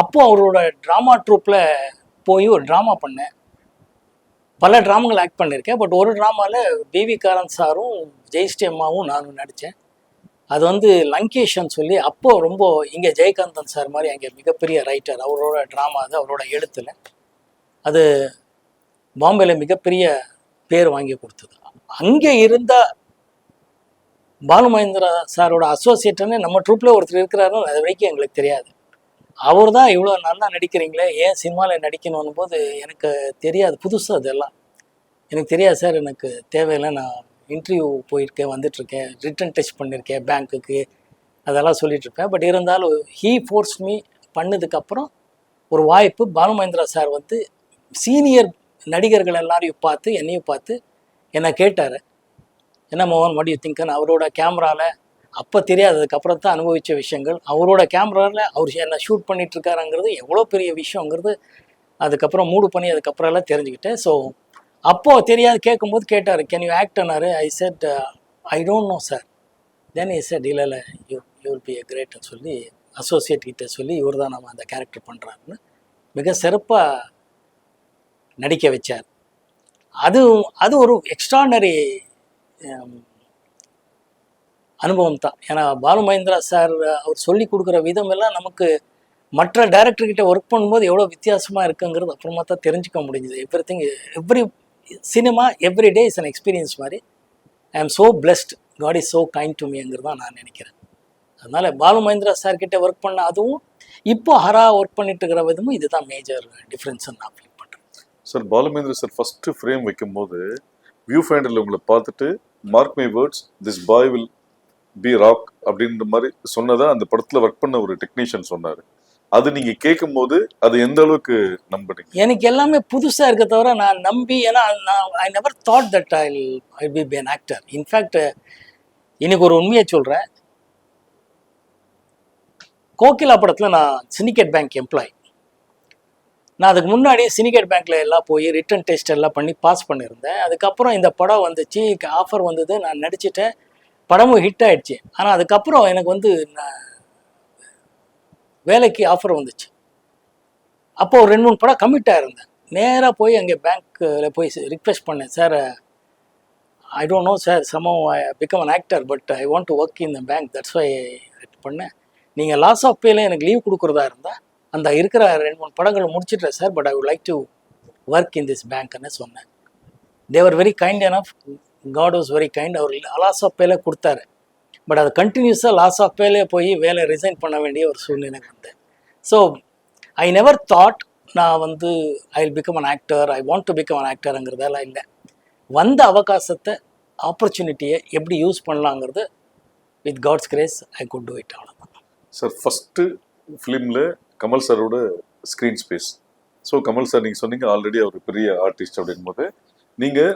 Speaker 2: அப்போது அவரோட ட்ராமா ட்ரூப்பில் போய் ஒரு ட்ராமா பண்ணேன். பல ட்ராமாங்கள் ஆக்ட் பண்ணியிருக்கேன். பட் ஒரு ட்ராமாவில் பிவி காரந்த் சாரும் ஜெயஸ்ரீ அம்மாவும் நானும் நடித்தேன். அது வந்து லங்கேஷன் சொல்லி அப்போது ரொம்ப இங்கே ஜெயகாந்தன் சார் மாதிரி அங்கே மிகப்பெரிய ரைட்டர், அவரோட ட்ராமா அது, அவரோட எழுத்துல அது பாம்பேல மிகப்பெரிய பேர் வாங்கி கொடுத்தது. அங்கே இருந்த பாலு மகேந்திரா சாரோட அசோசியேட்டுன்னு நம்ம ட்ரூப்பில் ஒருத்தர் இருக்கிறாருன்னு அது வரைக்கும் எங்களுக்கு தெரியாது. அவர் தான் இவ்வளோ நல்லா நடிக்கிறீங்களே, ஏன் சினிமாவில் நடிக்கணும் போது எனக்கு தெரியாது, புதுசு அதெல்லாம் எனக்கு தெரியாது சார், எனக்கு தேவையில்லை, நான் இன்டர்வியூ போயிருக்கேன், வந்துட்டுருக்கேன், ரிட்டன் டெஸ்ட் பண்ணியிருக்கேன் பேங்க்குக்கு, அதெல்லாம் சொல்லிகிட்ருப்பேன். பட் இருந்தாலும் ஹீ ஃபோர்ஸ் மீ பண்ணதுக்கப்புறம் ஒரு வாய்ப்பு. பாலு மகேந்திரா சார் வந்து சீனியர் நடிகர்கள் எல்லாரையும் பார்த்து என்னையும் பார்த்து என்னை கேட்டார், என்ன மோகன் வாட் யூ திங்க்னு. அவரோட கேமராவில் அப்போ தெரியாது, அதுக்கப்புறம் தான் அனுபவித்த விஷயங்கள். அவரோட கேமராவில் அவர் என்ன ஷூட் பண்ணிகிட்ருக்காருங்கிறது எவ்வளோ பெரிய விஷயங்கிறது அதுக்கப்புறம் மூடு பண்ணி அதுக்கப்புறம் எல்லாம் தெரிஞ்சுக்கிட்டேன். ஸோ அப்போது தெரியாது, கேட்கும்போது கேட்டார், கேன் யூ ஆக்ட்னாரு. I said I don't know sir. Then I said இல்லை யூ வில் பி எ கிரேட்னு சொல்லி அசோசியேட் கிட்ட சொல்லி இவர் தான் நம்ம அந்த கேரக்டர் பண்ணுறாருன்னு மிக சிறப்பாக நடிக்க வச்சார். அது ஒரு எக்ஸ்ட்ராடனரி அனுபவம் தான். ஏன்னா பாலு மகேந்திரா சார் அவர் சொல்லி கொடுக்குற விதம் எல்லாம் நமக்கு மற்ற டைரக்டர்கிட்ட ஒர்க் பண்ணும்போது எவ்வளோ வித்தியாசமாக இருக்குங்கிறது அப்புறமா தான் தெரிஞ்சுக்க முடிஞ்சுது. Every cinema every day is an experience மாதிரி. I am so blessed, God is so kind to மீங்கிறது தான் நான் நினைக்கிறேன். அதனால் பாலு மகேந்திரா சார்கிட்ட ஒர்க் பண்ண அதுவும் இப்போ ஹரா ஒர்க் பண்ணிட்டு இருக்கிற விதமும் இதுதான் மேஜர் டிஃப்ரென்ஸ்ன்னு நான் ஃபீல் பண்ணுறேன்.
Speaker 1: Sir Balu Mahendra sir first frame வைக்கும்போது வியூ ஃபைண்டரில் உங்களை பார்த்துட்டு mark my words this boy will be rock அப்படின்ற மாதிரி சொன்னதா அந்த படத்தில் ஒர்க் பண்ண ஒரு டெக்னீஷியன் சொன்னார். அது நீங்கள் கேட்கும் போது அது எந்த அளவுக்கு நம்பினீங்க?
Speaker 2: எனக்கு எல்லாமே புதுசாக இருக்க தவிர நான் நம்பி, ஏன்னா I never thought that I be an actor. In fact இன்னைக்கு ஒரு உண்மையை சொல்கிறேன். கோகிலா படத்தில் நான் சிண்டிகேட் பேங்க் எம்ப்ளாய். நான் அதுக்கு முன்னாடி சிண்டிகேட் பேங்க்கில் எல்லாம் போய் ரிட்டன் டெஸ்ட் எல்லாம் பண்ணி பாஸ் பண்ணியிருந்தேன். அதுக்கப்புறம் இந்த படம் வந்துச்சு, ஆஃபர் வந்தது, நான் நடிச்சிட்டேன், படமும் ஹிட் ஆகிடுச்சு. ஆனால் அதுக்கப்புறம் எனக்கு வந்து வேலைக்கு ஆஃபர் வந்துச்சு. அப்போ ஒரு 2-3 படம் கமிட் ஆகிருந்தேன். நேராக போய் அங்கே பேங்க்கில் போய் ரிக்வெஸ்ட் பண்ணேன், sir I don't know sir, சமம் I become an actor but I want to work in the bank, that's why பண்ணேன். நீங்கள் லாஸ் ஆஃப் பேல எனக்கு லீவ் கொடுக்குறதா இருந்தால் அந்த இருக்கிற 2-3 படங்களை முடிச்சிட்டேன் sir, but I would like to work in this பேங்க்னு சொன்னேன். They were very kind enough, God was very kind. அவர் லாஸ் ஆஃப் பேல கொடுத்தாரு. பட் அது கண்டினியூஸாக லாஸ் ஆஃப் பேலே போய் வேலை ரிசைன் பண்ண வேண்டிய ஒரு சூழ்நிலை வந்தேன். ஸோ ஐ நெவர் தாட் நான் வந்து I will become an actor, I want to become an ஆக்டருங்கிறதெல்லாம் இல்லை. வந்த அவகாசத்தை, ஆப்பர்ச்சுனிட்டியை எப்படி யூஸ் பண்ணலாங்கிறது with God's grace I could do it. அவ்வளோதான்
Speaker 1: சார். ஃபஸ்ட்டு ஃபிலிமில் கமல் சாரோட screen space. So Kamal sir நீங்கள் சொன்னீங்க ஆல்ரெடி அவர் பெரிய ஆர்டிஸ்ட் அப்படின் போது நீங்கள்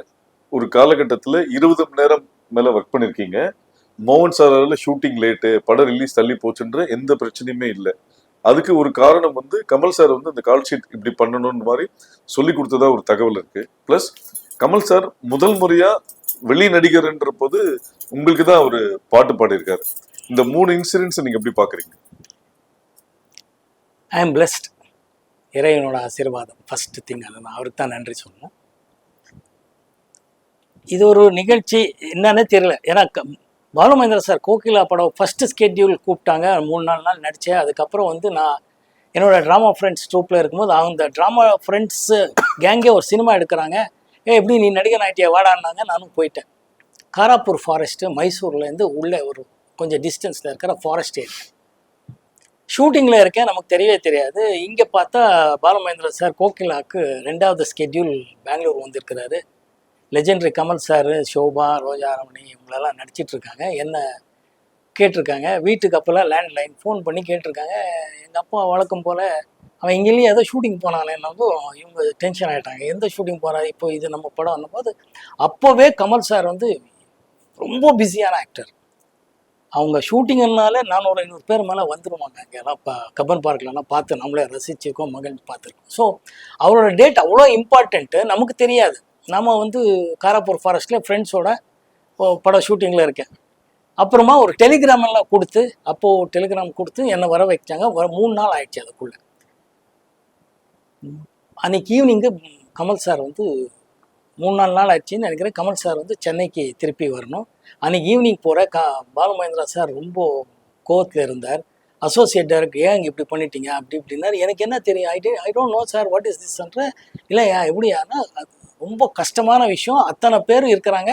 Speaker 1: ஒரு காலகட்டத்தில் 20 மணி நேரம் மேலே ஒர்க் பண்ணியிருக்கீங்க. மோகன் சாரால ஷூட்டிங் லேட்டு, படம் ரிலீஸ் தள்ளி போச்சுன்ற எந்த பிரச்சனையுமே இல்லை. அதுக்கு ஒரு காரணம் வந்து கமல் சார் வந்து அந்த கால் ஷீட் இப்படி பண்ணணும்னு மாதிரி சொல்லி கொடுத்ததா ஒரு தகவல் இருக்கு. பிளஸ் கமல் சார் முதல் முறையா வெளி நடிகர்ன்ற போது உங்களுக்கு தான் ஒரு பாட்டு பாடியிருக்காரு. இந்த 3 இன்சிடென்ட்ஸ் நீங்க எப்படி பாக்குறீங்க?
Speaker 2: I am blessed. இறைவனோட ஆசீர்வாதம் ஃபர்ஸ்ட் திங். அதை நான் அவருக்கு தான் நன்றி சொல்லணும். இது ஒரு நிகழ்ச்சி என்னன்னே தெரியல. ஏன்னா பாலுமகேந்திரா சார் கோகிலா படம் ஃபர்ஸ்ட் ஸ்கெட்யூல் கூப்பிட்டாங்க. 3-4 நாள் நடித்தேன். அதுக்கப்புறம் வந்து நான் என்னோட ட்ராமா ஃப்ரெண்ட்ஸ் ட்ரூப்பில் இருக்கும்போது அந்த ட்ராமா ஃப்ரெண்ட்ஸு கேங்கே ஒரு சினிமா எடுக்கிறாங்க. எப்படி நீ நடிகர் ஆகிட்டியா வாடான்னாங்க. நானும் போயிட்டேன். காராப்பூர் ஃபாரஸ்ட்டு மைசூர்லேருந்து உள்ளே ஒரு கொஞ்சம் டிஸ்டன்ஸில் இருக்கிற ஃபாரஸ்ட் ஏரியா ஷூட்டிங்கில் இருக்கேன். நமக்கு தெரியவே தெரியாது. இங்கே பார்த்தா பாலுமகேந்திரா சார் கோகிலாவுக்கு 2வது ஸ்கெட்யூல் பெங்களூர் வந்திருக்கிறாரு. லெஜெண்டரி கமல் சார், ஷோபா, ரோஜா ரமணி இவங்களெல்லாம் நடிச்சிட்ருக்காங்க. என்ன கேட்டிருக்காங்க. வீட்டுக்கு அப்போல்லாம் லேண்ட்லைன் ஃபோன் பண்ணி கேட்டிருக்காங்க. எங்கள் அப்பா வழக்கம் போல் அவன் இங்கேயும் ஏதோ ஷூட்டிங் போனானேன்னு இவங்க டென்ஷன் ஆகிட்டாங்க. எந்த ஷூட்டிங் போகிறா இப்போ இது நம்ம படம் போது அப்போவே கமல் சார் வந்து ரொம்ப பிஸியான ஆக்டர். அவங்க ஷூட்டிங்னால 400-500 பேர் மேலே வந்துடுவாங்க. அங்கெல்லாம் இப்போ கப்பன் பார்க்லலாம் பார்த்து நம்மளே ரசிச்சிருக்கோம், மகிழ்ச்சி பார்த்துருக்கோம். ஸோ அவரோட டேட் அவ்வளோ இம்பார்ட்டண்ட்டு. நமக்கு தெரியாது. நம்ம வந்து காராப்பூர் ஃபாரஸ்ட்டில் ஃப்ரெண்ட்ஸோட படம் ஷூட்டிங்கில் இருக்கேன். அப்புறமா ஒரு டெலிகிராம் எல்லாம் கொடுத்து, அப்போது டெலிகிராம் கொடுத்து என்னை வர வச்சாங்க. 3 நாள் ஆயிடுச்சு. அதுக்குள்ளே அன்றைக்கி ஈவினிங்கு கமல் சார் வந்து 3-4 நாள் ஆயிடுச்சின்னு நினைக்கிறேன். கமல் சார் வந்து சென்னைக்கு திருப்பி வரணும். அன்றைக்கி ஈவினிங் போகிற பாலுமகேந்திரா சார் ரொம்ப கோவத்தில் இருந்தார். அசோசியேட் டைரக்டர் ஏன் இங்கே இப்படி பண்ணிட்டீங்க அப்படி இப்படின்னாரு. எனக்கு என்ன தெரியும், I don't know sir what is திஸ்ன்ற. இல்லையா எப்படியானா ரொம்ப கஷ்டமான விஷயம். அத்தனை பேர் இருக்கிறாங்க.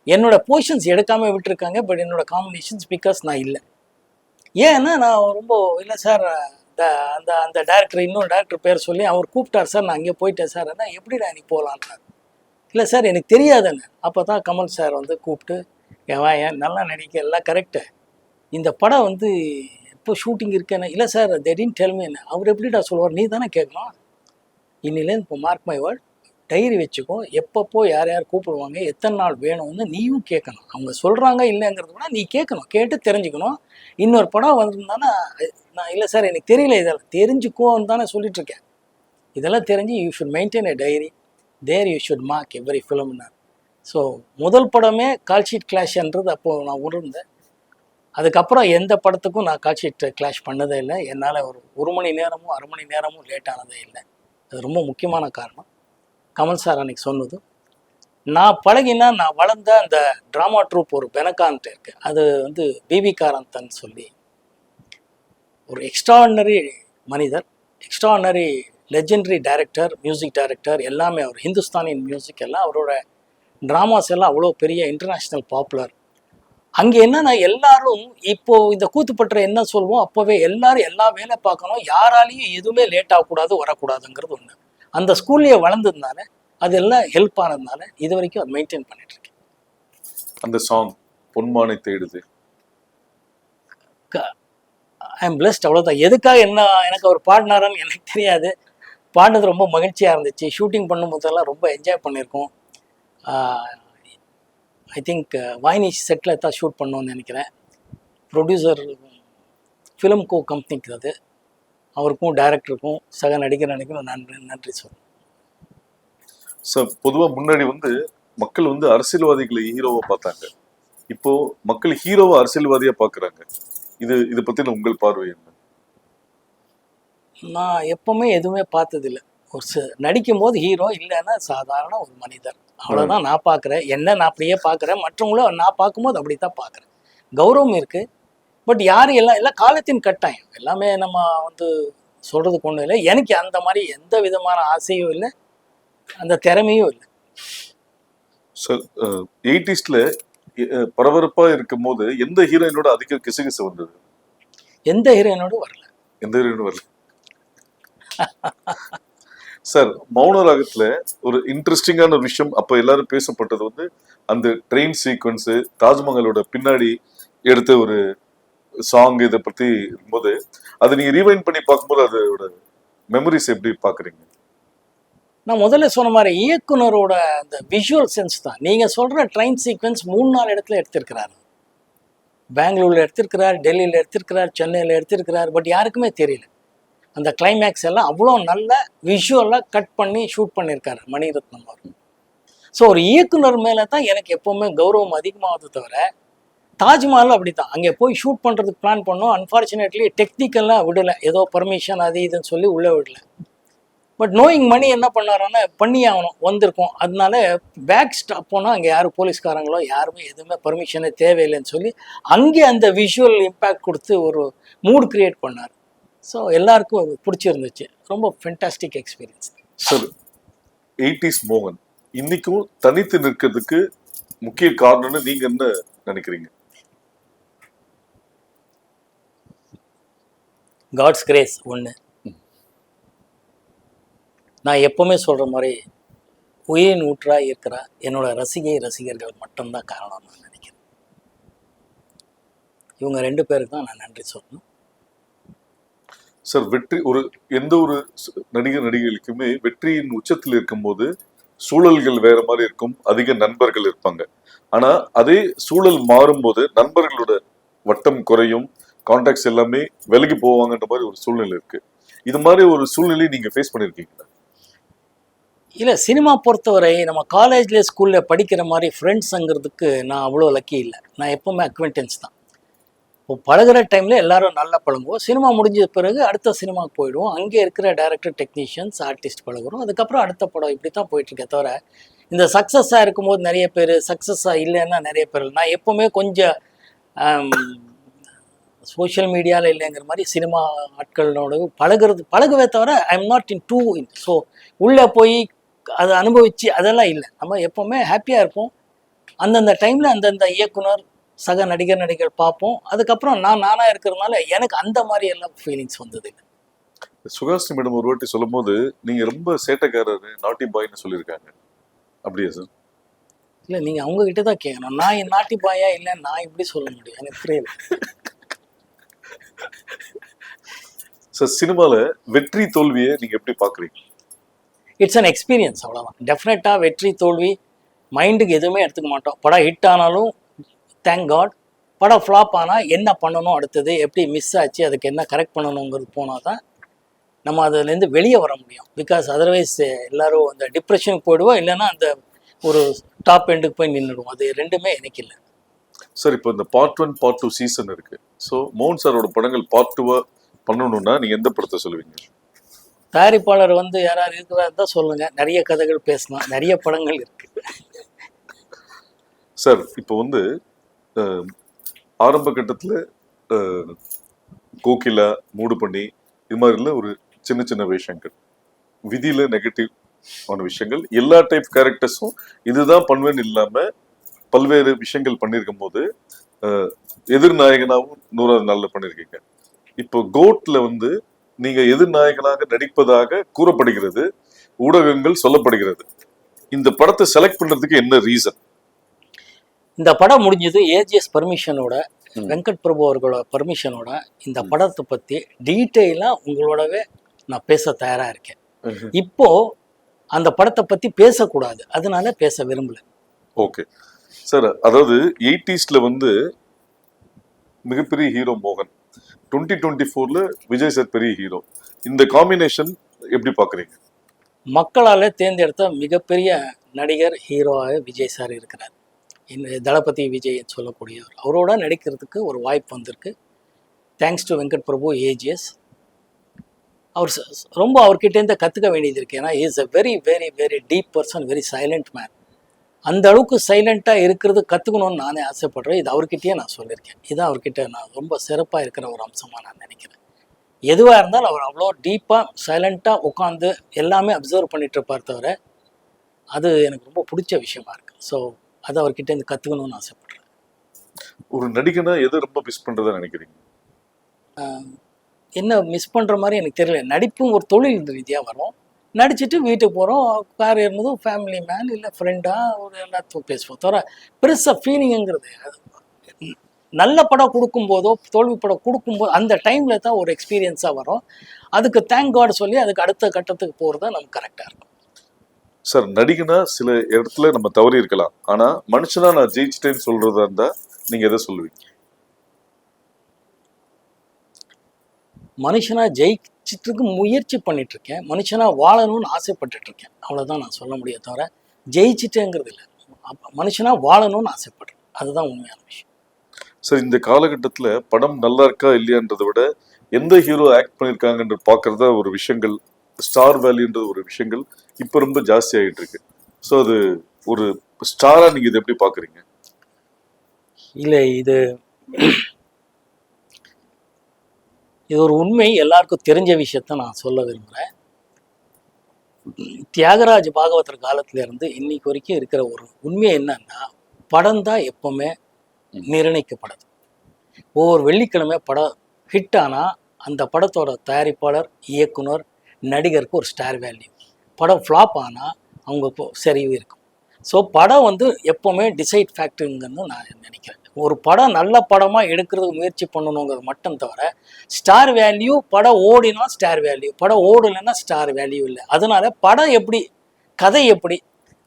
Speaker 2: என்னோட பொசிஷன்ஸ் எடுக்காமல் விட்டுருக்காங்க. பட் என்னோட காம்பினேஷன்ஸ் பிகாஸ் நான் இல்லை. ஏன்னா நான் ரொம்ப இல்லை சார். அந்த அந்த டேரக்டர் இன்னொரு டேரக்டர் பேர் சொல்லி அவர் கூப்பிட்டார் சார். நான் அங்கே போயிட்டேன் சார். ஆனால் எப்படிடா நீ போகலான்றார். இல்லை சார் எனக்கு தெரியாதுன்னு. அப்போ தான் கமல் சார் வந்து கூப்பிட்டு ஏன் நல்லா நடிக்க எல்லாம் கரெக்டு. இந்த படம் வந்து எப்போ ஷூட்டிங் இருக்கேன்னு. இல்லை sir they didn't tell me. என்ன அவர் எப்படிடா சொல்லுவார், நீ தானே கேட்கணும். இன்னிலேருந்து இப்போ மார்க் மை வேர்ட், டைரி வச்சுக்கோ. எப்பப்போ யார் யார் கூப்பிடுவாங்க, எத்தனை நாள் வேணும்னு நீயும் கேட்கணும். அவங்க சொல்கிறாங்க இல்லைங்கிறது கூட நீ கேட்கணும். கேட்டு தெரிஞ்சுக்கணும். இன்னொரு படம் வந்திருந்தானா நான் இல்லை சார் எனக்கு தெரியல, இதெல்லாம் தெரிஞ்சுக்கோன்னு தானே சொல்லிட்டுருக்கேன். இதெல்லாம் தெரிஞ்சு you should maintain a diary, there you should mark every ஃபிலிம்னார். ஸோ முதல் படமே கால்ஷீட் கிளாஷ்ன்றது அப்போது நான் உணர்ந்தேன். அதுக்கப்புறம் எந்த படத்துக்கும் நான் கால்ஷீட் கிளாஷ் பண்ணதே இல்லை. என்னால் ஒரு மணி நேரமும் 1/2 மணி நேரமும் லேட் ஆனதே இல்லை. அது ரொம்ப முக்கியமான காரணம். கமல் சார் அன்றைக்கி சொன்னது. நான் பழகினா நான் வளர்ந்த அந்த ட்ராமா ட்ரூப் ஒரு பெனகான்ட்டு இருக்குது. அது வந்து பிவி காரந்தன் சொல்லி ஒரு எக்ஸ்ட்ராடினரி மனிதர், extraordinary legendary director, music director எல்லாமே. அவர் ஹிந்துஸ்தானின் மியூசிக் எல்லாம் அவரோட ட்ராமாஸ் எல்லாம் அவ்வளோ பெரிய இன்டர்நேஷ்னல் பாப்புலர். அங்கே என்னன்னா எல்லாரும் இப்போது இந்த கூத்துப்பற்ற என்ன சொல்லுவோம், அப்போவே எல்லாரும் எல்லா வேலை பார்க்கணும், யாராலையும் எதுவுமே லேட் ஆகக்கூடாது வரக்கூடாதுங்கிறது ஒன்று. அந்த ஸ்கூல்லையே வளர்ந்ததுனால அதெல்லாம் ஹெல்ப் ஆனதுனால இது வரைக்கும் அது மெயின்டைன் பண்ணிட்டு இருக்கேன்.
Speaker 1: அந்த சாங் பொன்மானை தேடுது,
Speaker 2: ஐ எம் பிளஸ்ட். அவ்வளோதான். எதுக்காக என்ன எனக்கு அவர் பாடினாரான்னு எனக்கு தெரியாது. பாடினது ரொம்ப மகிழ்ச்சியாக இருந்துச்சு. ஷூட்டிங் பண்ணும்போதெல்லாம் ரொம்ப என்ஜாய் பண்ணியிருக்கோம். ஐ திங்க் வாய்னிஷ் செட்டில் தான் ஷூட் பண்ணோன்னு நினைக்கிறேன். ப்ரொடியூசர் ஃபிலிம் கோ கம்பெனிக்கு அது. அவருக்கும் டைரக்டருக்கும் சக நடிகரும் நன்றி சொல்லுங்கள்
Speaker 1: சார். பொதுவாக முன்னாடி வந்து மக்கள் வந்து அரசியல்வாதிகளை ஹீரோவை பார்த்தாங்க. இப்போ மக்கள் ஹீரோவை அரசியல்வாதியாக பார்க்குறாங்க. இதை பற்றின உங்கள் பார்வை என்ன?
Speaker 2: நான் எப்பவுமே எதுவுமே பார்த்ததில்லை. நடிக்கும் போது ஹீரோ, இல்லைன்னா சாதாரண ஒரு மனிதர், அவ்வளோதான் நான் பார்க்குறேன். என்ன நான் அப்படியே பார்க்குறேன். மற்றவங்களும் நான் பார்க்கும்போது அப்படி தான் பார்க்குறேன். கௌரவம் இருக்குது. பட் யாரும் எல்லாம் காலத்தின் கட்டாயம். எல்லாமே நம்ம வந்து சொல்கிறதுக்கு ஒன்றும் இல்லை. எனக்கு அந்த மாதிரி எந்த விதமான ஆசையும் இல்லை, அந்த திறமையும் இல்லை.
Speaker 1: சார் 80ஸ்ல பரபரப்பாக இருக்கும் போது எந்த ஹீரோயினோட அதிக கிசுகிசு வந்தது?
Speaker 2: எந்த ஹீரோயினோடு வரல.
Speaker 1: எந்த ஹீரோயினோட வரல சார். மௌன ராகத்துல ஒரு இன்ட்ரெஸ்டிங்கான ஒரு விஷயம் அப்ப எல்லாரும் பேசப்பட்டது வந்து அந்த ட்ரெயின் சீக்வன்ஸ், தாஜ்மஹாலோட பின்னாடி எடுத்த ஒரு சாங். இதை பத்தி இருக்கும்போது அதை நீங்க ரீவைண்ட் பண்ணி பார்க்கும்போது அதோட மெமரிஸ் எப்படி பாக்குறீங்க?
Speaker 2: நான் முதல்ல சொன்ன மாதிரி இயக்குனரோட அந்த விஷுவல் சென்ஸ் தான். நீங்கள் சொல்கிற ட்ரெயின் சீக்வன்ஸ் 3-4 இடத்துல எடுத்திருக்கிறாரு. பெங்களூரில் எடுத்திருக்கிறார், டெல்லியில் எடுத்திருக்கிறார், சென்னையில் எடுத்திருக்கிறார். பட் யாருக்குமே தெரியல. அந்த கிளைமேக்ஸ் எல்லாம் அவ்வளோ நல்ல விஷுவலாக கட் பண்ணி ஷூட் பண்ணியிருக்காரு மணிரத்னம் அவர். ஸோ ஒரு இயக்குனர் மேலே தான் எனக்கு எப்போவுமே கௌரவம் அதிகமாகுது தவிர, தாஜ்மஹால் அப்படி தான். அங்கே போய் ஷூட் பண்ணுறதுக்கு பிளான் பண்ணோம். அன்ஃபார்ச்சுனேட்லி டெக்னிக்கெல்லாம் விடலை, ஏதோ பர்மிஷன் அது இதுன்னு சொல்லி உள்ளே விடல. பட் நோயிங் மணி என்ன பண்ணாரோன்னா பண்ணி ஆகணும், வந்திருக்கோம். அதனால பேக் ஸ்டாப் போனால் அங்கே யாரும் போலீஸ்காரங்களோ யாருமே எதுவுமே பர்மிஷனே தேவையில்லைன்னு சொல்லி அங்கே அந்த விஷுவல் இம்பேக்ட் கொடுத்து ஒரு மூட் கிரியேட் பண்ணார். ஸோ எல்லாருக்கும் பிடிச்சிருந்துச்சு. ரொம்ப ஃபென்டாஸ்டிக் எக்ஸ்பீரியன்ஸ்.
Speaker 1: சார், 80s மோகன் இன்னைக்கும் தனித்து நிற்கிறதுக்கு முக்கிய காரணம்னு நீங்க என்ன நினைக்கிறீங்க?
Speaker 2: காட்ஸ் கிரேஸ் ஒன்று. நான் எப்போவுமே சொல்கிற மாதிரி உயிரின் ஊற்றாக இருக்கிற என்னோட ரசிகர்கள் மட்டும்தான் காரணம் நான் நினைக்கிறேன். இவங்க 2 பேருக்கு தான் நான் நன்றி சொல்லணும்.
Speaker 1: சார், வெற்றி ஒரு எந்த ஒரு நடிகைகளுக்குமே வெற்றியின் உச்சத்தில் இருக்கும்போது சூழல்கள் வேற மாதிரி இருக்கும், அதிக நண்பர்கள் இருப்பாங்க. ஆனா அதே சூழல் மாறும்போது நண்பர்களோட வட்டம் குறையும், கான்டாக்ட்ஸ் எல்லாமே விலகி போவாங்கன்ற மாதிரி ஒரு சூழ்நிலை இருக்கு. இது மாதிரி ஒரு சூழ்நிலையை நீங்க ஃபேஸ் பண்ணிருக்கீங்களா?
Speaker 2: இல்லை, சினிமா பொறுத்தவரை நம்ம காலேஜில் ஸ்கூலில் படிக்கிற மாதிரி ஃப்ரெண்ட்ஸுங்கிறதுக்கு நான் அவ்வளோ லக்கி இல்லை. நான் எப்போவுமே அக்வென்டன்ஸ் தான். இப்போ பழகிற டைமில் எல்லாரும் நல்லா பழகுவோம். சினிமா முடிஞ்ச பிறகு அடுத்த சினிமாவுக்கு போயிடுவோம். அங்கே இருக்கிற டைரக்டர், டெக்னீஷியன்ஸ், ஆர்டிஸ்ட் பழகுறோம். அதுக்கப்புறம் அடுத்த படம் இப்படி தான் போயிட்டுருக்கே தவிர, இந்த சக்ஸஸாக இருக்கும்போது நிறைய பேர், சக்ஸஸாக இல்லைன்னா நிறைய பேர். நான் எப்போவுமே கொஞ்சம் சோஷியல் மீடியாவில் இல்லைங்கிற மாதிரி சினிமா ஆட்களோட பழகுவே தவிர I am not into in. So உள்ளே போய் அதை அனுபவித்து அதெல்லாம் இல்லை. நம்ம எப்போவுமே ஹாப்பியாக இருப்போம். அந்தந்த டைமில் அந்தந்த இயக்குனர், சக நடிகர்கள் பார்ப்போம். அதுக்கப்புறம் நானாக இருக்கிறதுனால எனக்கு அந்த மாதிரி எல்லாம் ஃபீலிங்ஸ் வந்தது இல்லை.
Speaker 1: சுகாசினி மேடம் ஒரு வாட்டி சொல்லும் போது நீங்க ரொம்ப சேட்டைக்காரரு, நாட்டி பாய்னு சொல்லியிருக்காங்க. அப்படியா சார்?
Speaker 2: இல்லை, நீங்கள் அவங்ககிட்ட தான் கேட்கணும். நான் என் நாட்டி பாயா இல்லை, நான் இப்படி சொல்ல முடியும், எனக்கு புரியல.
Speaker 1: சார், சினிமாவில் வெற்றி தோல்வியை நீங்க எப்படி பாக்குறீங்க?
Speaker 2: இட்ஸ் அன் எக்ஸ்பீரியன்ஸ், அவ்வளோதான். டெஃபினட்டாக வெற்றி தோல்வி மைண்டுக்கு எதுவுமே எடுத்துக்க மாட்டோம். படம் ஹிட் ஆனாலும் தேங்க் காட். படம் ஃப்ளாப் ஆனால் என்ன பண்ணணும், அடுத்தது எப்படி மிஸ் ஆச்சு, அதுக்கு என்ன கரெக்ட் பண்ணணுங்கிறது போனால் தான் நம்ம அதுலேருந்து வெளியே வர முடியும். பிகாஸ் அதர்வைஸ் எல்லோரும் அந்த டிப்ரெஷனுக்கு போயிடுவோம், இல்லைன்னா அந்த ஒரு டாப் எண்டுக்கு போய் நின்றுடுவோம். அது ரெண்டுமே எனக்கு இல்லை.
Speaker 1: சார், இப்போ இந்த பார்ட் 1 பார்ட் 2 சீசன் இருக்கு. ஸோ மோகன் சாரோட படங்கள் பார்ட் 2 பண்ணணும்னா நீங்க எந்த படத்தை சொல்லுவீங்க?
Speaker 2: தயாரிப்பாளர் யாராவது இருக்கிறதா தான் சொல்லுங்க. நிறைய கதைகள் பேசலாம், நிறைய படங்கள் இருக்கு.
Speaker 1: சார், இப்போ ஆரம்ப கட்டத்தில் கோகிலா, மூடு பண்ணி இது மாதிரில ஒரு சின்ன சின்ன விஷயங்கள், விதியில நெகட்டிவ் ஆன விஷயங்கள், எல்லா டைப் கேரக்டர்ஸும் இதுதான் பண்ணுவேன்னு இல்லாம பல்வேறு விஷயங்கள் பண்ணியிருக்கும் போது எதிர்நாயகனாகவும் 100வது நாள்ல பண்ணியிருக்கீங்க. இப்போ கோட்ல நீங்க எதிர்நாயகனாக நடிப்பதாக கூறப்படுகிறது, ஊடகங்கள் சொல்லப்படுகிறது. இந்த படத்தை செலக்ட் பண்றதுக்கு என்ன ரீசன்?
Speaker 2: இந்த படம் முடிஞ்சது ஏஜிஎஸ் பர்மிஷனோட, வெங்கட் பிரபு அவர்களோட பர்மிஷனோட இந்த படத்தை பற்றி டீட்டெயிலாக உங்களோடவே நான் பேச தயாராக இருக்கேன். இப்போ அந்த படத்தை பற்றி பேசக்கூடாது, அதனால பேச விரும்பல.
Speaker 1: ஓகே சார், அதாவது 80ஸ்ல மிகப்பெரிய ஹீரோ மோகன், 2024ல விஜய் சார் பெரிய ஹீரோ. இந்த காம்பினேஷன் எப்படி பார்க்குறீங்க?
Speaker 2: மக்களால் தேர்ந்தெடுத்த மிகப்பெரிய நடிகர், ஹீரோவாக விஜய் சார் இருக்கிறார். தளபதி விஜய் சொல்லக்கூடியவர். அவரோட நடிக்கிறதுக்கு ஒரு வாய்ப்பு வந்திருக்கு. Thanks to Venkat Prabhu, AGS. அவர் ரொம்ப அவர்கிட்டேருந்து கற்றுக்க வேண்டியது இருக்குது. ஏன்னா is a very very very deep person, very silent man. அந்த அளவுக்கு சைலண்ட்டாக இருக்கிறது கற்றுக்கணும்னு நானே ஆசைப்படுறேன். இது அவர்கிட்டயே நான் சொல்லியிருக்கேன். இதுதான் அவர்கிட்ட நான் ரொம்ப சிறப்பாக இருக்கிற ஒரு அம்சமாக நான் நினைக்கிறேன். எதுவாக இருந்தாலும் அவர் அவ்வளோ டீப்பாக சைலண்ட்டாக உட்காந்து எல்லாமே அப்சர்வ் பண்ணிட்டு இருப்பார் தவிர, அது எனக்கு ரொம்ப பிடிச்ச விஷயமா இருக்குது. ஸோ அது அவர்கிட்ட இருந்து கற்றுக்கணும்னு ஆசைப்படுறேன்.
Speaker 1: ஒரு நடிகனா எதை ரொம்ப மிஸ் பண்ணுறதா நினைக்கிறீங்க?
Speaker 2: என்ன மிஸ் பண்ணுற மாதிரி எனக்கு தெரியல. நடிப்பும் ஒரு தொழில் ரீதியாக வரும். நடிச்சுட்டு வீட்டுக்கு போகிறோம், கார் ஏறினதும் ஃபேமிலி மேன் இல்லை ஃப்ரெண்டாக ஒரு எல்லாத்தையும் பேசுவோம் தவிர பெருசாக ஃபீலிங்குங்கிறது நல்ல படம் கொடுக்கும்போதோ தோல்வி படம் கொடுக்கும்போது அந்த டைமில் தான் ஒரு எக்ஸ்பீரியன்ஸாக வரும். அதுக்கு தேங்க் காட் சொல்லி அதுக்கு அடுத்த கட்டத்துக்கு போகிறது தான் நமக்கு கரெக்டாக இருக்கும்.
Speaker 1: சார், நடிகனா சில இடத்துல நம்ம தவறி இருக்கலாம், ஆனால் மனுஷனா நான் ஜெயிச்சிட்டேன்னு சொல்கிறதா இருந்தால் நீங்கள் எதை சொல்லுவீங்க?
Speaker 2: மனுஷனா ஜெயிச்சிட்டு முயற்சி பண்ணிட்டு இருக்கேன், மனுஷனா வாழணும்னு ஆசைப்பட்டுட்டு இருக்கேன். அவ்வளவுதான் நான் சொல்ல முடியும், தவிர ஜெயிச்சிட்டேங்கிறது இல்லை. மனுஷனா வாழணும்னு ஆசைப்படுறேன், அதுதான் உண்மையான விஷயம்.
Speaker 1: சார், இந்த காலகட்டத்துல படம் நல்லா இருக்கா இல்லையான்றதை விட எந்த ஹீரோ ஆக்ட் பண்ணியிருக்காங்கன்ற பாக்குறதா ஒரு விஷயங்கள், ஸ்டார் வேல்யூன்றது ஒரு விஷயங்கள் இப்ப ரொம்ப ஜாஸ்தி ஆகிட்டு இருக்கு. ஸோ அது ஒரு ஸ்டாரா நீங்க இதை எப்படி பாக்குறீங்க?
Speaker 2: இல்லை, இது ஒரு உண்மை, எல்லாருக்கும் தெரிஞ்ச விஷயத்த நான் சொல்ல விரும்புகிறேன். தியாகராஜ பாகவதர் காலத்துல இருந்து இன்னைக்கு வரைக்கும் இருக்கிற ஒரு உண்மை என்னன்னா, படம் தான் எப்பவுமே நிர்ணயிக்கப்படுது. ஒவ்வொரு வெள்ளிக்கிழமை படம் ஹிட் ஆனால் அந்த படத்தோட தயாரிப்பாளர், இயக்குனர், நடிகருக்கு ஒரு ஸ்டார் வேல்யூ. படம் ஃப்ளாப் ஆனால் அவங்க சரிவு இருக்கும். ஸோ படம் எப்போவுமே டிசைட் ஃபேக்டருங்கன்னு நான் நினைக்கிறேன். ஒரு படம் நல்ல படமாக எடுக்கிறதுக்கு முயற்சி பண்ணணுங்கிறது மட்டும் தவிர, ஸ்டார் வேல்யூ படம் ஓடினா ஸ்டார் வேல்யூ, படம் ஓடலைன்னா ஸ்டார் வேல்யூ இல்லை. அதனால படம் எப்படி, கதை எப்படி,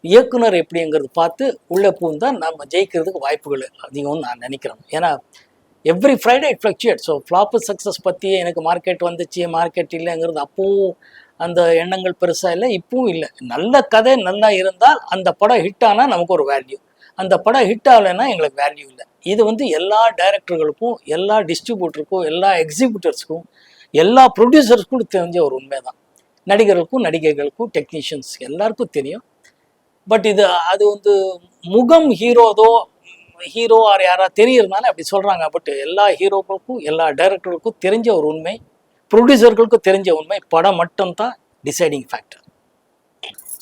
Speaker 2: இயக்குனர் எப்படிங்கிறது பார்த்து உள்ளே பூந்தால் நம்ம ஜெயிக்கிறதுக்கு வாய்ப்புகள் அதிகம்னு நான் நினைக்கிறேன். ஏன்னா every Friday it fluctuate. So flop success பற்றி எனக்கு மார்க்கெட் வந்துச்சு, மார்க்கெட் இல்லைங்கிறது அப்போவும் அந்த எண்ணங்கள் பெருசாக இல்லை, இப்பவும் இல்லை. நல்ல கதை நல்லா இருந்தால் அந்த படம் ஹிட் ஆனால் நமக்கு ஒரு வேல்யூ, அந்த படம் ஹிட் ஆகலைன்னா எங்களுக்கு வேல்யூ இல்லை. இது எல்லா டைரக்டர்களுக்கும், எல்லா டிஸ்ட்ரிபியூட்டருக்கும், எல்லா எக்ஸிபியூட்டர்ஸ்க்கும், எல்லா ப்ரொடியூசர்ஸ்க்கும் தெரிஞ்ச ஒரு உண்மை தான். நடிகர்களுக்கும், நடிகைகளுக்கும், டெக்னீஷியன்ஸ் எல்லாருக்கும் தெரியும். பட் அது முகம் ஹீரோ ஆர் யாராவது தெரியறதுனால அப்படி சொல்கிறாங்க. பட் எல்லா ஹீரோக்களுக்கும், எல்லா டைரக்டர்களுக்கும் தெரிஞ்ச ஒரு உண்மை, ப்ரொடியூசர்களுக்கும் தெரிஞ்ச உண்மை, படம் மட்டும்தான் deciding factor.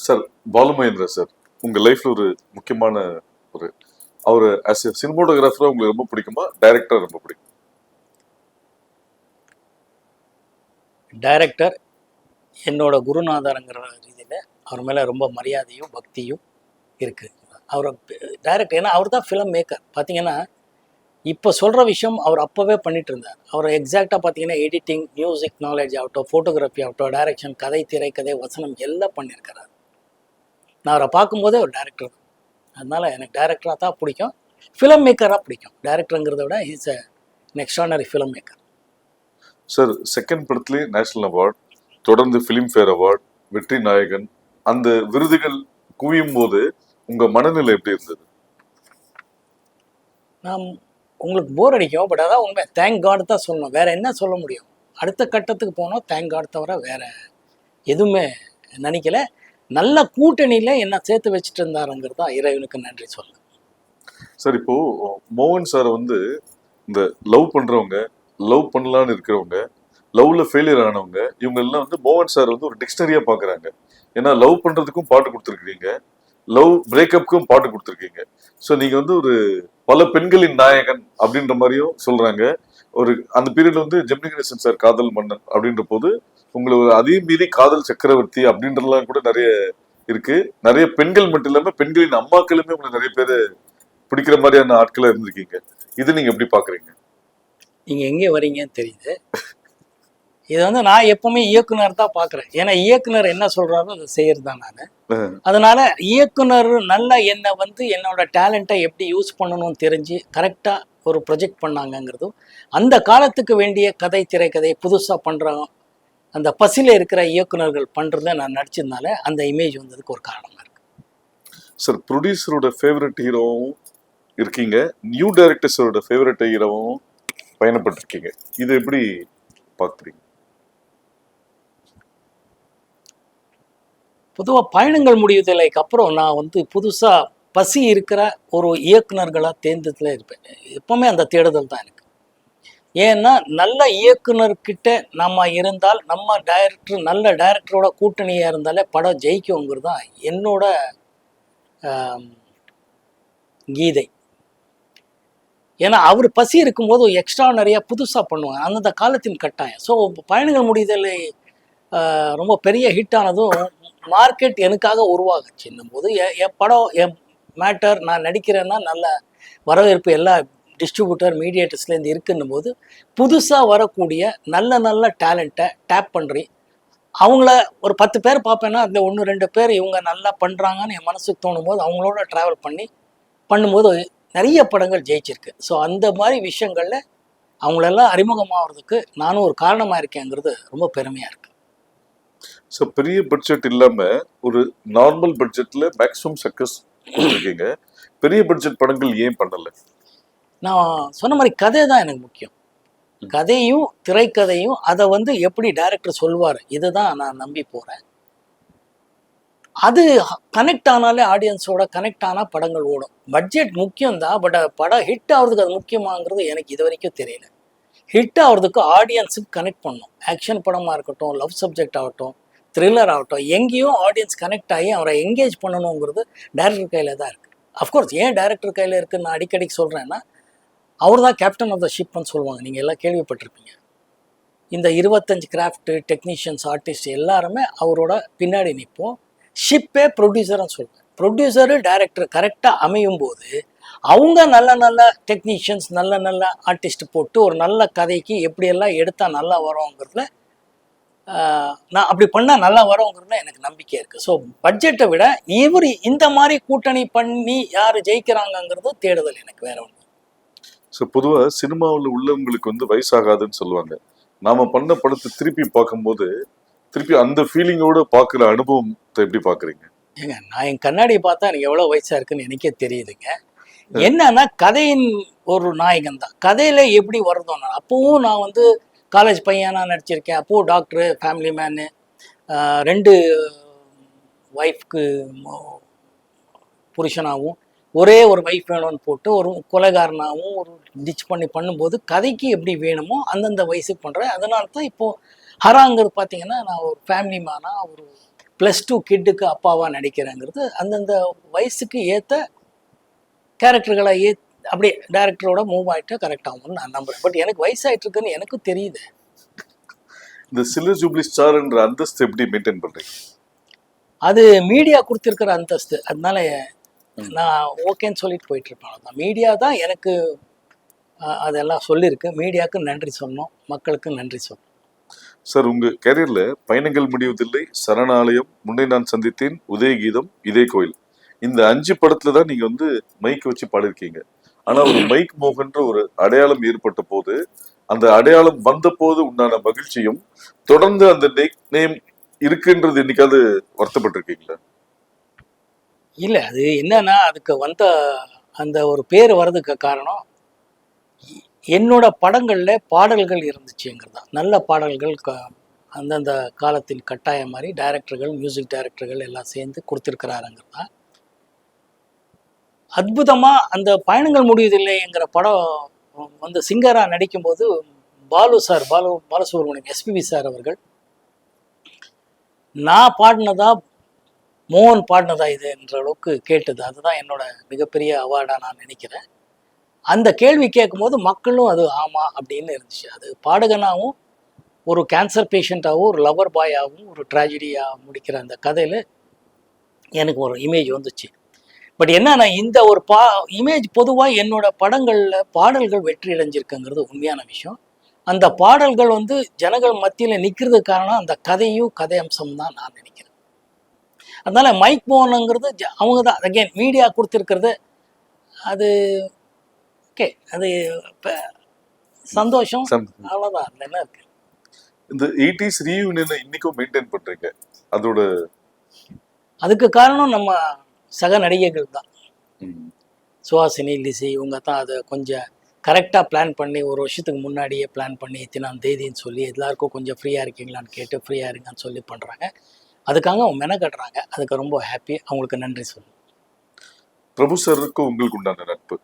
Speaker 1: Sir, Balu Mahendra sir உங்க லைஃப்ல ஒரு முக்கியமான ஒரு அவர் ஆஸ் எ சினிமோட்டோகிராஃபரா உங்களுக்கு ரொம்ப பிடிக்குமா, டைரக்டர் ரொம்ப பிடிக்கும்?
Speaker 2: டைரக்டர் என்னோட குருநாதருங்கிற ரீதியில் அவர் மேலே ரொம்ப மரியாதையும் பக்தியும் இருக்குது. அவர் டைரக்டர், ஏன்னா அவர் தான் ஃபிலிம் மேக்கர். பார்த்தீங்கன்னா இப்போ சொல்கிற விஷயம் அவர் அப்போவே பண்ணிட்டு இருந்தார். அவர் எக்ஸாக்டாக பார்த்தீங்கன்னா எடிட்டிங், மியூசிக் நாலேஜ் ஆகட்டும், ஃபோட்டோகிராஃபி ஆகட்டும், டைரக்ஷன், கதை, திரைக்கதை, வசனம் எல்லாம் பண்ணியிருக்கிறார். நான் அவரை பார்க்கும்போதே ஒரு டைரக்டர். அதனால் எனக்கு டைரக்டராக தான் பிடிக்கும், ஃபிலிம் மேக்கராக பிடிக்கும். டைரக்டருங்கிறத விட is an extraordinary film maker.
Speaker 1: Sir, second படத்துலேயே நேஷனல் அவார்ட், தொடர்ந்து ஃபிலிம்ஃபேர் அவார்ட், வெற்றி நாயகன், அந்த விருதுகள் குவியும் போது உங்க மனநிலை எப்படி இருந்தது?
Speaker 2: நான் உங்களுக்கு போர் அடிக்கும், பட் அதான் உண்மை. தேங்க் காட் தான் சொல்லணும், வேற என்ன சொல்ல முடியும்? அடுத்த கட்டத்துக்கு போனோம், தேங்க் காட் தவிர வேற எதுவுமே நினைக்கல. நல்ல கூட்டணியில் என்ன சேர்த்து வச்சுட்டு இருந்தாருங்கிறது தான் இறைவனுக்கு நன்றி சொல்ல.
Speaker 1: சார், இப்போ மோகன் சாரை இந்த லவ் பண்றவங்க, லவ் பண்ணலான்னு இருக்கிறவங்க, லவ்ல ஃபெயிலியர் ஆனவங்க, இவங்க எல்லாம் மோகன் சார் ஒரு டிக்ஷனரியா பாக்குறாங்க. ஏன்னா லவ் பண்றதுக்கும் பாட்டு கொடுத்துருக்கீங்க, லவ் பிரேக்கப்புக்கும் பாட்டு கொடுத்துருக்கீங்க. ஸோ நீங்க ஒரு பல பெண்களின் நாயகன் அப்படின்ற மாதிரியும் சொல்றாங்க. ஒரு அந்த பீரியட்ல ஜெமினி கணேசன் சார் காதல் மன்னன் அப்படின்ற போது உங்களுக்கு அதையும் மீறி காதல் சக்கரவர்த்தி அப்படின்றலாம் கூட நிறைய இருக்கு. நிறைய பெண்கள் மட்டும் இல்லாம பெண்களின் அம்மாக்களுமே உங்களுக்கு நிறைய பேர் பிடிக்கிற மாதிரியான ஆட்களா இருந்திருக்கீங்க. இது நீங்க எப்படி பாக்குறீங்க?
Speaker 2: நீங்க எங்கே வரீங்கன்னு தெரியுது. இது நான் எப்பவுமே இயக்குனர் தான் பார்க்குறேன். ஏன்னா இயக்குனர் என்ன சொல்றாரோ அதை செய்யறது தான் நான். அதனால இயக்குனர் நல்லா என்னை என்னோட டேலண்ட்டை எப்படி யூஸ் பண்ணணும்னு தெரிஞ்சு கரெக்டாக ஒரு ப்ரொஜெக்ட் பண்ணாங்கங்கிறதும், அந்த காலத்துக்கு வேண்டிய கதை, திரைக்கதை புதுசாக பண்ணுறாங்க அந்த பசியில் இருக்கிற இயக்குனர்கள் பண்ணுறத நான் நடிச்சதுனால அந்த இமேஜ் வந்ததுக்கு ஒரு காரணமாக இருக்கு.
Speaker 1: சார், ப்ரொடியூசரோட ஃபேவரட் ஹீரோவும் இருக்கீங்க, நியூ டைரக்டர்ஸோட ஃபேவரட் ஹீரோவும் பயணப்பட்டிருக்கீங்க. இது எப்படி பார்க்குறீங்க?
Speaker 2: பொதுவாக பயணங்கள் முடிவதில்லைக்கு அப்புறம் நான் புதுசாக பசி இருக்கிற ஒரு இயக்குனர்களாக தேர்ந்ததில் இருப்பேன். எப்பவுமே அந்த தேடுதல் தான் எனக்கு. ஏன்னா நல்ல இயக்குனர்கிட்ட நம்ம இருந்தால், நம்ம நல்ல டைரக்டரோட கூட்டணியாக இருந்தாலே படம் ஜெயிக்குங்கிறது தான் என்னோட கீதை. ஏன்னா அவர் பசி இருக்கும்போது எக்ஸ்ட்ரா நிறையா புதுசாக பண்ணுவாங்க, அந்தந்த காலத்தின் கட்டாயம். ஸோ பயணங்கள் முடிதலை ரொம்ப பெரிய ஹிட் ஆனதும் மார்க்கெட் எனக்காக உருவாகுச்சுன்னும் போது என் படம், என் மேட்டர், நான் நடிக்கிறேன்னா நல்ல வரவேற்பு எல்லா டிஸ்ட்ரிபியூட்டர், மீடியேட்டர்ஸ்லேருந்து இருக்குன்னும் போது புதுசாக வரக்கூடிய நல்ல நல்ல டேலண்ட்டை டேப் பண்ணுறி அவங்கள ஒரு 10 பேர் பார்ப்பேன்னா அதில் 1-2 பேர் இவங்க நல்லா பண்ணுறாங்கன்னு என் மனசுக்கு தோணும் போது அவங்களோட ட்ராவல் பண்ணும்போது நிறைய படங்கள் ஜெயிச்சிருக்கு. ஸோ அந்த மாதிரி விஷயங்களில் அவங்களெல்லாம் அறிமுகமாகிறதுக்கு நானும் ஒரு காரணமாக இருக்கேங்கிறது ரொம்ப பெருமையாக இருக்குது.
Speaker 1: ஸோ பெரிய பட்ஜெட் இல்லாம ஒரு நார்மல் பட்ஜெட்ல மேக்ஸிமம் சக்சஸ் கொடுத்துருக்கீங்க. பெரிய பட்ஜெட் படங்கள் ஏன் பண்ணல?
Speaker 2: நான் சொன்ன மாதிரி கதை தான் எனக்கு முக்கியம். கதையும் திரைக்கதையும் அதை வந்து எப்படி டைரக்டர் சொல்வார், இதுதான் நான் நம்பி போகிறேன். அது கனெக்ட் ஆனாலே ஆடியன்ஸோட கனெக்ட் ஆனால் படங்கள் ஓடும். பட்ஜெட் முக்கியம்தான், பட் படம் ஹிட் ஆகிறதுக்கு அது முக்கியமாங்கிறது எனக்கு இது வரைக்கும் தெரியல. ஹிட் ஆகிறதுக்கு ஆடியன்ஸுக்கு கனெக்ட் பண்ணணும். ஆக்ஷன் படமாக இருக்கட்டும், லவ் சப்ஜெக்ட் ஆகட்டும், த்ரில்லர் ஆகட்டும், எங்கேயும் ஆடியன்ஸ் கனெக்ட் ஆகி அவரை என்கேஜ் பண்ணணுங்கிறது டைரக்டர் கையில் தான் இருக்குது. அஃப்கோர்ஸ் ஏன் டைரக்டர் கையில் இருக்குன்னு நான் அடிக்கடிக்கு சொல்கிறேன்னா, அவர் தான் கேப்டன் ஆஃப் த ஷிப்னு சொல்லுவாங்க. நீங்கள் எல்லாம் கேள்விப்பட்டிருப்பீங்க. இந்த 25 கிராஃப்ட்டு டெக்னீஷியன்ஸ் ஆர்டிஸ்ட் எல்லாருமே அவரோட பின்னாடி நிற்போம். ஷிப்பே ப்ரொடியூசர்னு சொல்லுவேன். ப்ரொடியூசரு டைரக்டர் கரெக்டாக அமையும் போது அவங்க நல்ல நல்ல டெக்னீஷியன்ஸ் நல்ல நல்ல ஆர்டிஸ்ட் போட்டு ஒரு நல்ல கதைக்கு எப்படியெல்லாம் எடுத்தால் நல்லா வரோங்கிறதுல நான் அப்படி பண்ணால் நல்லா வரோங்கிறதுல எனக்கு நம்பிக்கை இருக்குது. ஸோ பட்ஜெட்டை விட இவர் இந்த மாதிரி கூட்டணி பண்ணி யார் ஜெயிக்கிறாங்கங்கிறது தேடுதல் எனக்கு வேற ஒன்று.
Speaker 1: ஸோ பொதுவாக சினிமாவில் உள்ளவங்களுக்கு வந்து வயசாகாதுன்னு சொல்லுவாங்க. நாம பண்ண படத்தை திருப்பி பார்க்கும்போது திருப்பி அந்த ஃபீலிங்கோட பார்க்குற அனுபவத்தை எப்படி பார்க்குறீங்க?
Speaker 2: ஏங்க, நான் என் கண்ணாடியை பார்த்தா எனக்கு எவ்வளோ வயசாக இருக்குன்னு எனக்கே தெரியுதுங்க. என்னன்னா கதையின் ஒரு நாயகன் தான். கதையில் எப்படி வருதோ நான் அப்போவும் நான் வந்து காலேஜ் பையனா நடிச்சிருக்கேன். அப்போது டாக்டரு, ஃபேமிலி மேனு, 2 ஒய்ஃப்க்கு புருஷனாகவும் ஒரே ஒரு ஒய்ஃப் வேணும்னு போட்டு ஒரு கொலைகாரனாகவும் ஒரு டிச் பண்ணி பண்ணும்போது கதைக்கு எப்படி வேணுமோ அந்தந்த வயசுக்கு பண்ணுறேன். அதனால தான் இப்போது ஹராங்கிறது பார்த்தீங்கன்னா நான் ஒரு ஃபேமிலி மேனாக ஒரு +2 கிட்டுக்கு அப்பாவாக நடிக்கிறேங்கிறது அந்தந்த வயசுக்கு ஏற்ற கேரக்டர்களை அப்படியே டைரக்டரோட மூவ் ஆகிட்டு கரெக்ட் ஆகும்னு நான் நம்புகிறேன். பட் எனக்கு வயசாகிட்டு இருக்குன்னு எனக்கும் தெரியுது.
Speaker 1: இந்த சில்வர் ஜூப்ளி ஸ்டார்ன்ற அந்தஸ்து எப்படி மெயின்டைன் பண்ணுறீங்க?
Speaker 2: அது மீடியா கொடுத்துருக்கிற அந்தஸ்து. அதனால நான் ஓகேன்னு சொல்லிட்டு போயிட்டு இருப்பேன். அதான் மீடியா தான் எனக்கு அதெல்லாம் சொல்லியிருக்கு. மீடியாவுக்கு நன்றி சொல்லணும், மக்களுக்கு நன்றி சொல்லணும்.
Speaker 1: சார், உங்க கேரியர்ல பயணங்கள் முடிவதில்லை, சரணாலயம், முன்னே நான் சந்தித்தேன், உதயகீதம், இதே கோயில், இந்த 5 படத்துல தான் நீங்க வந்து மைக் வச்சு பாடிருக்கீங்க. ஆனா ஒரு மைக் மோகன்ற ஒரு அடையாளம் ஏற்பட்ட போது, அந்த அடையாளம் வந்த போது உண்டான மகிழ்ச்சியும் தொடர்ந்து அந்த நேம் இருக்குன்றது என்னைக்காவது வருத்தப்பட்டிருக்கீங்களா?
Speaker 2: இல்லை, அது என்னன்னா அதுக்கு வந்த அந்த ஒரு பேர் வர்றதுக்கு காரணம் என்னோட படங்களில் பாடல்கள் இருந்துச்சுங்கிறது தான். நல்ல பாடல்கள் அந்தந்த காலத்தின் கட்டாயம் மாதிரி டைரக்டர்கள், மியூசிக் டைரக்டர்கள் எல்லாம் சேர்ந்து கொடுத்துருக்கிறாருங்கிறது தான். அற்புதமாக அந்த பயணங்கள் முடிவதில்லைங்கிற படம் வந்து சிங்கராக நடிக்கும்போது பாலசுப்ரமணியம் எஸ்பிபி சார் அவர்கள் நான் பாடினதா மோகன் பாடினதா இது என்ற அளவுக்கு கேட்டது. அதுதான் என்னோட மிகப்பெரிய அவார்டாக நான் நினைக்கிறேன். அந்த கேள்வி கேட்கும்போது மக்களும் அது ஆமாம் அப்படின்னு இருந்துச்சு. அது பாடகனாகவும் ஒரு கேன்சர் பேஷண்ட்டாகவும் ஒரு லவர் பாயாகவும் ஒரு ட்ராஜடியாக முடிக்கிற அந்த கதையில் எனக்கு ஒரு இமேஜ் வந்துச்சு. பட் என்னன்னா இந்த ஒரு இமேஜ் பொதுவாக என்னோட படங்களில் பாடல்கள் வெற்றி அடைஞ்சிருக்குங்கிறது உண்மையான விஷயம். அந்த பாடல்கள் வந்து ஜனங்கள் மத்தியில் நிற்கிறதுக்கு காரணம் அந்த கதையும் கதை அம்சம் தான் நான் நினைக்கிறேன். அதனால மைக் மோகனுங்கிறது அவங்க தான் அகெயின் மீடியா கொடுத்துருக்கிறது. அது ஓகே, அது சந்தோஷம், அவ்வளோதான். அதில் என்ன இருக்கு?
Speaker 1: இந்த 80s ரீயூனியனை இன்னைக்கும் மெயின்டைன் பண்றீங்க, அதோட
Speaker 2: அதுக்கு காரணம் நம்ம சக நடிகைகள் தான். சுஹாசினி, லிசி, இவங்க தான் அதை கொஞ்சம் கரெக்டாக பிளான் பண்ணி ஒரு வருஷத்துக்கு முன்னாடியே பிளான் பண்ணி இத்தனாம் தேதின்னு சொல்லி எல்லாருக்கும் கொஞ்சம் ஃப்ரீயாக இருக்கீங்களான்னு கேட்டு ஃப்ரீயாக இருங்கன்னு சொல்லி பண்ணுறாங்க. அதுக்காக அவங்க மெனக்கட்டுறாங்க. அதுக்கு ரொம்ப ஹாப்பி, அவங்களுக்கு நன்றி சொல்லணும்.
Speaker 1: பிரபு சாருக்கு உங்களுக்கு உண்டான நட்பு?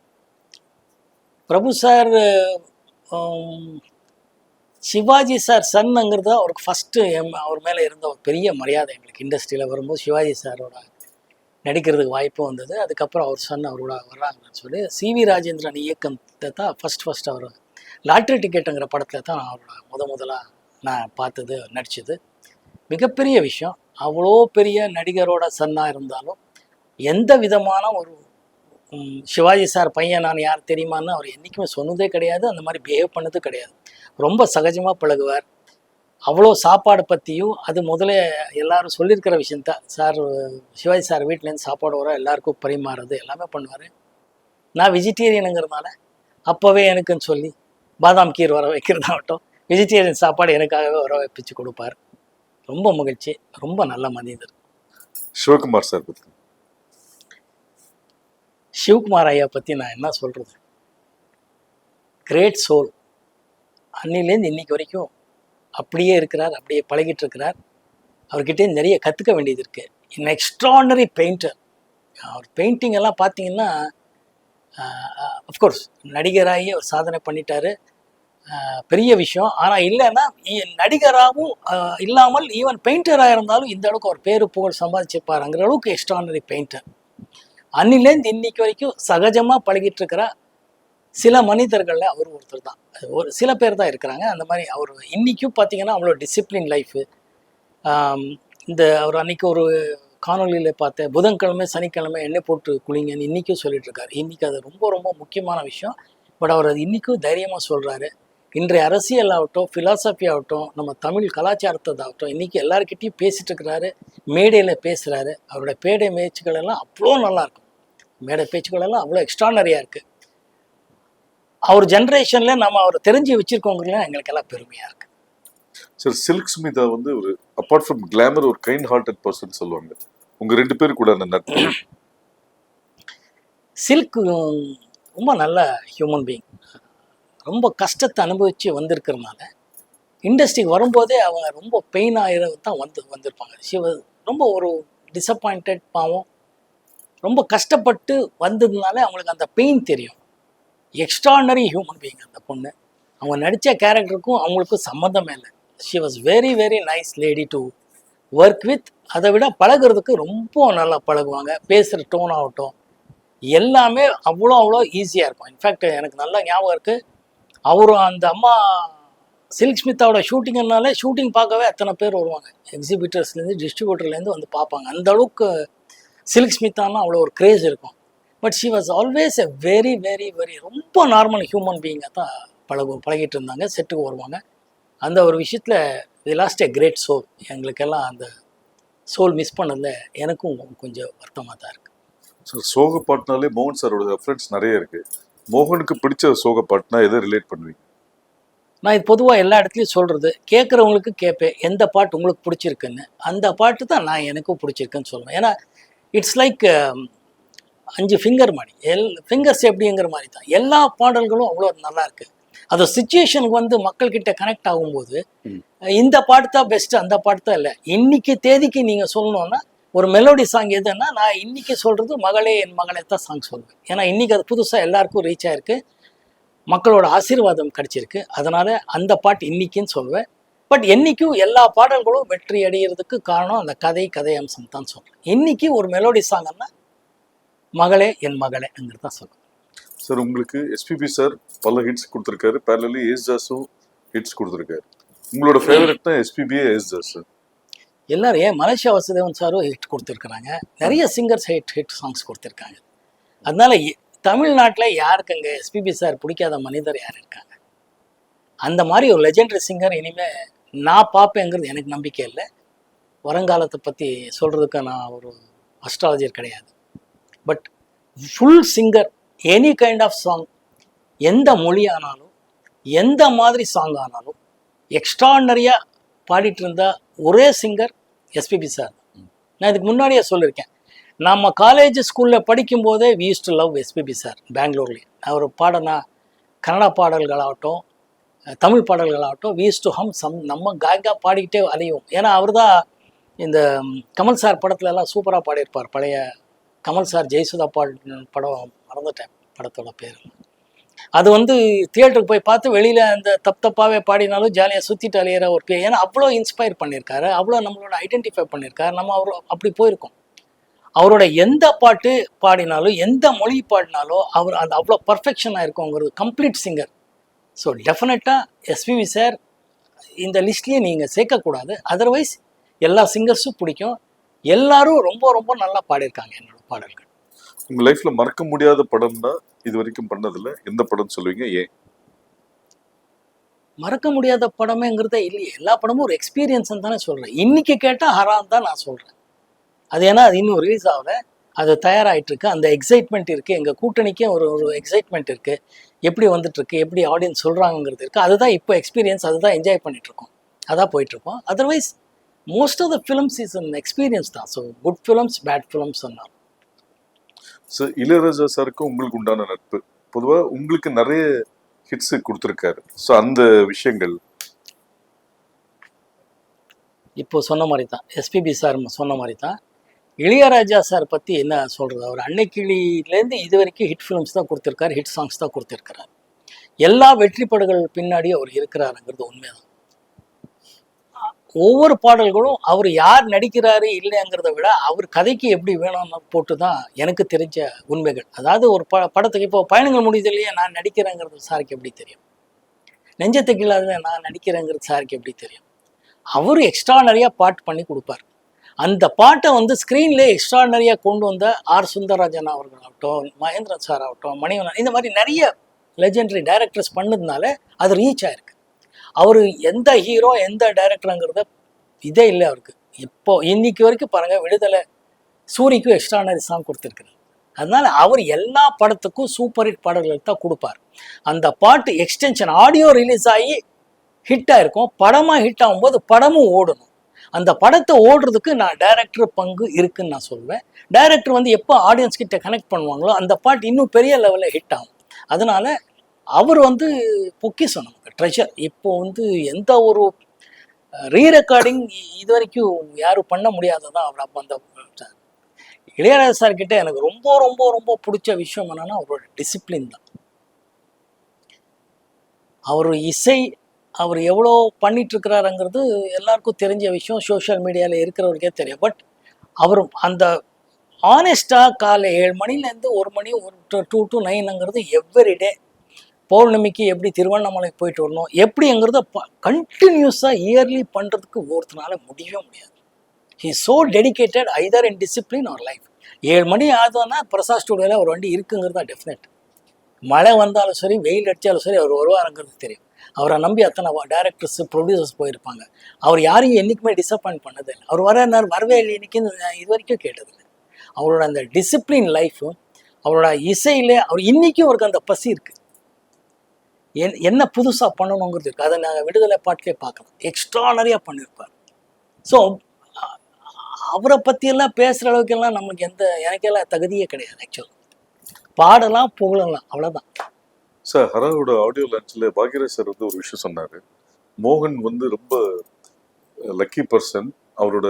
Speaker 2: பிரபு சார் சிவாஜி சார் சன்னுங்கிறது அவருக்கு ஃபஸ்ட்டு அவர் மேலே இருந்த ஒரு பெரிய மரியாதை. எங்களுக்கு இண்டஸ்ட்ரியில் வரும்போது சிவாஜி சாரோட நடிக்கிறதுக்கு வாய்ப்பு வந்தது. அதுக்கப்புறம் அவர் சன் அவரோட வர்றாங்கன்னு சொல்லி சிவி ராஜேந்திரன் இயக்கத்தை தான் ஃபஸ்ட் அவர் லாட்ரி டிக்கெட்டுங்கிற படத்தில் தான் அவரோட முதலாக நான் பார்த்தது, நடித்தது. மிகப்பெரிய விஷயம். அவ்வளோ பெரிய நடிகரோட சன்னாக இருந்தாலும் எந்த விதமான ஒரு சிவாஜி சார் பையன் நான் யார் தெரியுமான்னு அவர் என்றைக்குமே சொன்னதே கிடையாது. அந்த மாதிரி பிஹேவ் பண்ணது கிடையாது. ரொம்ப சகஜமாக பழகுவார். அவ்வளோ சாப்பாடு பற்றியும் அது முதல்ல எல்லாரும் சொல்லியிருக்கிற விஷயந்தான். சார் சிவாஜி சார் வீட்டிலேருந்து சாப்பாடு வர எல்லாருக்கும் பரிமாறுறது எல்லாமே பண்ணுவார். நான் வெஜிடேரியனுங்கிறதுனால அப்போவே எனக்குன்னு சொல்லி பாதாம் கீர் வர வைக்கிறதாகட்டும், வெஜிடேரியன் சாப்பாடு எனக்காகவே வர வைப்பிச்சு கொடுப்பார். ரொம்ப மகிழ்ச்சி. ரொம்ப நல்ல மனிதர்.
Speaker 1: சிவகுமார் சார் பத்தி?
Speaker 2: சிவகுமார் ஐயா பற்றி நான் என்ன சொல்கிறது, கிரேட் சோல். அன்னிலேருந்து இன்னைக்கு வரைக்கும் அப்படியே இருக்கிறார், அப்படியே பழகிட்டு இருக்கிறார். அவர்கிட்டே நிறைய கற்றுக்க வேண்டியது இருக்குது. இன் எக்ஸ்ட்ராடனரி பெயிண்டர். அவர் பெயிண்டிங் எல்லாம் பார்த்தீங்கன்னா, அஃப்கோர்ஸ் நடிகராகி அவர் சாதனை பண்ணிட்டாரு, பெரிய விஷயம். ஆனால் இல்லைன்னா நடிகராகவும் இல்லாமல் ஈவன் பெயிண்டராக இருந்தாலும் இந்த அளவுக்கு அவர் பேரு புகழ் சம்பாதிச்சிருப்பாருங்கிற அளவுக்கு எக்ஸ்ட்ராடனரி பெயிண்டர். அன்னிலேருந்து இன்னைக்கு வரைக்கும் சகஜமாக பழகிட்டு இருக்கிற சில மனிதர்களில் அவர் ஒருத்தர் தான். ஒரு சில பேர் தான் இருக்கிறாங்க அந்த மாதிரி. அவர் இன்றைக்கும் பார்த்தீங்கன்னா அவ்வளோ டிசிப்ளின் லைஃபு. அவர் அன்றைக்கி ஒரு காணொலியில் பார்த்தேன், புதன்கிழமை சனிக்கிழமை எண்ணெய் போட்டு குளிங்கன்னு இன்றைக்கும் சொல்லிட்டு இருக்காரு. இன்றைக்கி அது ரொம்ப ரொம்ப முக்கியமான விஷயம். பட் அவர் அது இன்றைக்கும் தைரியமாக சொல்கிறாரு. இன்றைய அரசியல் ஆகட்டும், ஃபிலாசபி ஆகட்டும், நம்ம தமிழ் கலாச்சாரத்தாகட்டும், இன்றைக்கி எல்லாருக்கிட்டையும் பேசிகிட்டு இருக்கிறாரு, மேடையில் பேசுகிறாரு. அவரோட பேடை பேச்சுக்கள் எல்லாம் அவ்வளோ நல்லாயிருக்கும். மேடை பேச்சுக்கள் எல்லாம் அவ்வளோ எக்ஸ்ட்ரானரியாக இருக்குது. அவர் ஜென்ரேஷனில் நம்ம அவர் தெரிஞ்சு வச்சுருக்கோங்கிறதுலாம் எங்களுக்கெல்லாம் பெருமையாக இருக்குது.
Speaker 1: சார், சில்க் ஸ்மிதா வந்து ஒரு அப்பார்ட் ஃப்ரம் கிளாமர் ஒரு கைண்ட் ஹார்ட்டட் பர்சன் சொல்லுவாங்க. உங்கள் 2 பேர் கூட அந்த நட்பு?
Speaker 2: சில்க் ரொம்ப நல்ல ஹியூமன் பீயிங். ரொம்ப கஷ்டத்தை அனுபவித்து வந்திருக்கிறதுனால இண்டஸ்ட்ரிக்கு வரும்போதே அவங்க ரொம்ப பெயின் ஆகிற தான் வந்திருப்பாங்க. ரொம்ப ஒரு டிசப்பாயிண்டட் பாவம், ரொம்ப கஷ்டப்பட்டு வந்ததுனால அவங்களுக்கு அந்த பெயின் தெரியும். எக்ஸ்ட்ராடனரி ஹியூமன் பீயிங் அந்த பொண்ணு. அவங்க நடித்த கேரக்டருக்கும் அவங்களுக்கும் சம்மந்தமே இல்லை. She was very very nice lady to work with. அதை விட பழகிறதுக்கு ரொம்ப நல்லா பழகுவாங்க. பேசுகிற டோன் ஆகட்டும் எல்லாமே அவ்வளோ ஈஸியாக இருக்கும். இன்ஃபேக்ட் எனக்கு நல்லா ஞாபகம் இருக்குது, அவரும் அந்த அம்மா சில்க் ஸ்மித்தாவோட ஷூட்டிங்னாலே ஷூட்டிங் பார்க்கவே அத்தனை பேர் வருவாங்க. எக்ஸிபிட்டர்ஸ்லேருந்து டிஸ்ட்ரிபியூட்டர்லேருந்து வந்து பார்ப்பாங்க. அந்த அளவுக்கு சில்க் ஸ்மித்தான்னா அவ்வளோ ஒரு கிரேஸ் இருக்கும். But she was always a very very very ரொம்ப நார்மல் ஹியூமன் பீயிங்காக தான் பழகிட்டு இருந்தாங்க. செட்டுக்கு வருவாங்க. அந்த ஒரு விஷயத்தில் we lost a great soul. எங்களுக்கெல்லாம் அந்த சோல் மிஸ் பண்ணதில் எனக்கும் கொஞ்சம் வருத்தமாக தான் இருக்குது.
Speaker 1: சார், சோக பாட்டுனாலே மோகன் சாரோட ரெஃபரன்ஸ் நிறைய இருக்குது. மோகனுக்கு பிடிச்ச சோக பாட்டுனா எதை ரிலேட் பண்ணுவீங்க?
Speaker 2: நான் இது பொதுவாக எல்லா இடத்துலையும் சொல்கிறது, கேட்குறவங்களுக்கு கேட்பேன் எந்த பாட்டு உங்களுக்கு பிடிச்சிருக்குன்னு. அந்த பாட்டு தான் நான் எனக்கும் பிடிச்சிருக்குன்னு சொல்லுவேன். ஏன்னா இட்ஸ் லைக் 5 ஃபிங்கர் மாதிரி, ஃபிங்கர்ஸ் எப்படிங்கிற மாதிரி தான். எல்லா பாடல்களும் அவ்வளோ நல்லா இருக்குது. அது சுச்சுவேஷனுக்கு வந்து மக்கள்கிட்ட கனெக்ட் ஆகும்போது இந்த பாட்டு தான் பெஸ்ட்டு, அந்த பாட்டு தான் இல்லை. இன்னைக்கு தேதிக்கு நீங்கள் சொல்லணுன்னா ஒரு மெலோடி சாங் எதுன்னா, நான் இன்னைக்கு சொல்கிறது மகளே என் மகளே தான் சாங் சொல்லுவேன். ஏன்னா இன்றைக்கி அது புதுசாக எல்லாருக்கும் ரீச் ஆகிருக்கு, மக்களோட ஆசீர்வாதம் கிடச்சிருக்கு. அதனால் அந்த பாட்டு இன்னைக்குன்னு சொல்லுவேன். பட் என்றைக்கும் எல்லா பாடல்களும் வெற்றி அடைகிறதுக்கு காரணம் அந்த கதை அம்சம் தான் சொல்கிறேன். இன்றைக்கி ஒரு மெலோடி சாங்கன்னா மகளே என் மகளேங்கிறது தான் சொல்லுவேன்.
Speaker 1: சார், உங்களுக்கு எஸ்பிபி சார் பல ஹிட்ஸ் கொடுத்துருக்காரு, பேரலி யேசுதாஸும் ஹிட்ஸ் கொடுத்துருக்காரு. உங்களோட ஃபேவரட்னா எஸ்பிபியே யேசுதாஸ் சார்?
Speaker 2: எல்லாரும் ஏன் மலேசியா வாசுதேவன் சாரும் ஹிட் கொடுத்துருக்குறாங்க, நிறைய சிங்கர்ஸ் ஹிட் சாங்ஸ் கொடுத்துருக்காங்க. அதனால தமிழ்நாட்டில் யாருக்குங்க எஸ்பிபி சார் பிடிக்காத மனிதர் யார் இருக்காங்க? அந்த மாதிரி ஒரு லெஜெண்டரி சிங்கர் இனிமேல் நான் பார்ப்பேங்கிறது எனக்கு நம்பிக்கை இல்லை. வருங்காலத்தை பற்றி சொல்கிறதுக்கு நான் ஒரு அஸ்ட்ராலஜர் கிடையாது. But full singer, any kind of song, எந்த மொழி ஆனாலும் எந்த மாதிரி சாங் ஆனாலும் எக்ஸ்ட்ராடனரியாக பாடிட்டு இருந்த ஒரே சிங்கர் எஸ்பிபி சார். நான் இதுக்கு முன்னாடியே சொல்லியிருக்கேன், நம்ம காலேஜ் ஸ்கூலில் படிக்கும்போதே we use to love SPB sir. பெங்களூர்லேயே அவர் பாடினா கன்னடா பாடல்களாகட்டும் தமிழ் பாடல்களாகட்டும் வி யூஸ் டு ஹம் நம்ம காய்கா பாடிக்கிட்டே அலையும். ஏன்னா அவர் தான் இந்த கமல் சார் படத்துலலாம் சூப்பராக பாடியிருப்பார். பழைய கமல் சார் ஜெயசுதா படம் மறந்துட்டேன் படத்தோட பேர். அது வந்து தியேட்டருக்கு போய் பார்த்து வெளியில் அந்த தப்பாகவே பாடினாலும் ஜாலியாக சுற்றிட்டு அலையிற ஒரு பேர். ஏன்னா அவ்வளோ இன்ஸ்பயர் பண்ணியிருக்காரு, அவ்வளோ நம்மளோட ஐடென்டிஃபை பண்ணியிருக்காரு. நம்ம அப்படி போயிருக்கோம். அவரோட எந்த பாட்டு பாடினாலும் எந்த மொழி பாடினாலும் அவர் அது அவ்வளோ பர்ஃபெக்ஷனாக இருக்குங்கிறது. Complete singer. ஸோ டெஃபினட்டாக எஸ்பிபி சார் இந்த லிஸ்ட்லேயே நீங்கள் சேர்க்கக்கூடாது. அதர்வைஸ் எல்லா சிங்கர்ஸும் பிடிக்கும். எல்லாரும் ரொம்ப ரொம்ப நல்லா பாடியிருக்காங்க என்னோட பாடல்கள்.
Speaker 1: உங்கள் லைஃப்பில் மறக்க முடியாத படம்னா இது வரைக்கும் பண்ணதில்ல, எந்த படம் சொல்லுவீங்க, ஏன்?
Speaker 2: மறக்க முடியாத படமேங்கிறதே இல்லையே. எல்லா படமும் ஒரு எக்ஸ்பீரியன்ஸ்ன்னு தானே சொல்கிறேன். இன்றைக்கி கேட்டால் ஹரான் தான் நான் சொல்கிறேன். அது ஏன்னா அது இன்னும் ரிலீஸ் ஆகலை. அது தயாராகிட்டு இருக்கு. அந்த எக்ஸைட்மெண்ட் இருக்குது. எங்கள் கூட்டணிக்கே ஒரு ஒரு எக்ஸைட்மெண்ட் இருக்குது. எப்படி வந்துட்டுருக்கு, எப்படி ஆடியன்ஸ் சொல்கிறாங்கிறது இருக்குது. அதுதான் இப்போ எக்ஸ்பீரியன்ஸ், அதுதான் என்ஜாய் பண்ணிகிட்ருக்கோம், அதான் போயிட்டுருக்கோம். Otherwise most of the films is an experience தான். So good films, bad films சொன்னால்.
Speaker 1: ஸோ இளையராஜா சாருக்கும் உங்களுக்கு உண்டான நட்பு, பொதுவாக உங்களுக்கு நிறைய ஹிட்ஸு கொடுத்துருக்காரு. ஸோ அந்த விஷயங்கள்
Speaker 2: இப்போ சொன்ன மாதிரி தான், எஸ்பிபி சார் சொன்ன மாதிரி தான். இளையராஜா சார் பற்றி என்ன சொல்கிறது, அவர் அன்னைக்கிளியிலேருந்து இது வரைக்கும் ஹிட் ஃபிலிம்ஸ் தான் கொடுத்துருக்காரு, ஹிட் சாங்ஸ் தான் கொடுத்துருக்கிறார். எல்லா வெற்றி படங்கள் பின்னாடியும் அவர் இருக்கிறாருங்கிறது உண்மைதான். ஒவ்வொரு பாடல்களும் அவர் யார் நடிக்கிறாரு இல்லைங்கிறத விட அவர் கதைக்கு எப்படி வேணும்னு போட்டு தான் எனக்கு தெரிஞ்ச உண்மைகள். அதாவது ஒரு படத்துக்கு இப்போ பயணங்கள் முடியுது இல்லையா, நான் நடிக்கிறேங்கிறது சாருக்கு எப்படி தெரியும், நெஞ்சத்தை கீழாத நான் நடிக்கிறேங்கிறது சாருக்கு எப்படி தெரியும். அவர் எக்ஸ்ட்ரானரியாக பாட்டு பண்ணி கொடுப்பார். அந்த பாட்டை வந்து ஸ்க்ரீன்லேயே எக்ஸ்ட்ரானரியாக கொண்டு வந்த ஆர் சுந்தரராஜன் அவர்களாகட்டும், மகேந்திரன் சார் ஆகட்டும், மணிவண்ணன், இந்த மாதிரி நிறைய லெஜெண்டரி டைரக்டர்ஸ் பண்ணதுனால அது ரீச் ஆயிருக்கு. அவர் எந்த ஹீரோ எந்த டைரக்டருங்கிறத இதே இல்லை அவருக்கு. இப்போ இன்னைக்கு வரைக்கும் பாருங்கள், விடுதலை சூரிக்கும் எக்ஸ்ட்ரானரி சாங் கொடுத்துருக்குறாரு. அதனால அவர் எல்லா படத்துக்கும் சூப்பர் ஹிட் பாடல்கள் தான் கொடுப்பார். அந்த பாட்டு எக்ஸ்டென்ஷன் ஆடியோ ரிலீஸ் ஆகி ஹிட்டாக இருக்கும், படமாக ஹிட் ஆகும்போது படமும் ஓடணும். அந்த படத்தை ஓடுறதுக்கு நான் டைரக்டர் பங்கு இருக்குன்னு நான் சொல்வேன். டைரக்டர் வந்து எப்போ ஆடியன்ஸ் கிட்ட கனெக்ட் பண்ணுவாங்களோ அந்த பாட்டு இன்னும் பெரிய லெவலில் ஹிட் ஆகும். அதனால அவர் வந்து பொக்கிஷம், நமக்கு ட்ரெஷர். இப்போ வந்து எந்த ஒரு ரீ ரெக்கார்டிங் இது வரைக்கும் யாரும் பண்ண முடியாததான் அவர். அப்போ அந்த இளையராஜா சார் கிட்ட எனக்கு ரொம்ப ரொம்ப ரொம்ப பிடிச்ச விஷயம் என்னன்னா அவரோட டிசிப்ளின் தான். அவர் இசை அவர் எவ்வளோ பண்ணிட்டு இருக்கிறாருங்கிறது எல்லாருக்கும் தெரிஞ்ச விஷயம், சோஷியல் மீடியாவில் இருக்கிறவருக்கே தெரியும். பட் அவர் அந்த ஆனஸ்டாக காலை 7 மணிலேருந்து 1 மணி, ஒரு 2 to 9ங்கிறது எவ்ரிடே. பௌர்ணமிக்கு எப்படி திருவண்ணாமலை போயிட்டு வரணும் எப்படிங்கிறத கண்டினியூஸாக இயர்லி பண்ணுறதுக்கு ஒருத்தனால முடியவே முடியாது. He so dedicated either in discipline or life. 7 மணி ஆகுதுன்னா பிரசாத் ஸ்டுடியோவில் ஒரு வண்டி இருக்குங்கிறது தான் டெஃபினட். மழை வந்தாலும் சரி, வெயில் அடித்தாலும் சரி, அவர் வருவாருங்கிறது தெரியும். அவரை நம்பி அத்தனை டைரக்டர்ஸ், ப்ரொடியூசர்ஸ் போயிருப்பாங்க. அவர் யாரையும் என்றைக்குமே டிசப்பாயிண்ட் பண்ணதே இல்லை. அவர் வரவே இல்லை இன்னைக்கு இது வரைக்கும் கேட்டதில்லை. அவரோட அந்த டிசிப்ளின் லைஃப்பும் அவரோட இசையிலே அவர் இன்றைக்கும் அவருக்கு அந்த பசி இருக்குது. என்ன புதுசாக பண்ணணுங்கிறது இருக்குது. அதை நாங்கள் விடுதலை பாட்டிலே பார்க்கலாம். எக்ஸ்ட்ரானரியாக பண்ணியிருப்பார். ஸோ அவரை பற்றியெல்லாம் பேசுகிற அளவுக்கெல்லாம் நமக்கு எனக்கெல்லாம் தகுதியே கிடையாது. ஆக்சுவலாக பாடலாம், புகழலாம், அவ்வளோதான்.
Speaker 1: சார், ஹராவோட ஆடியோ லான்ச்சில் பாக்யராஜ் சார் வந்து ஒரு விஷயம் சொன்னார். மோகன் வந்து ரொம்ப லக்கி பர்சன். அவரோட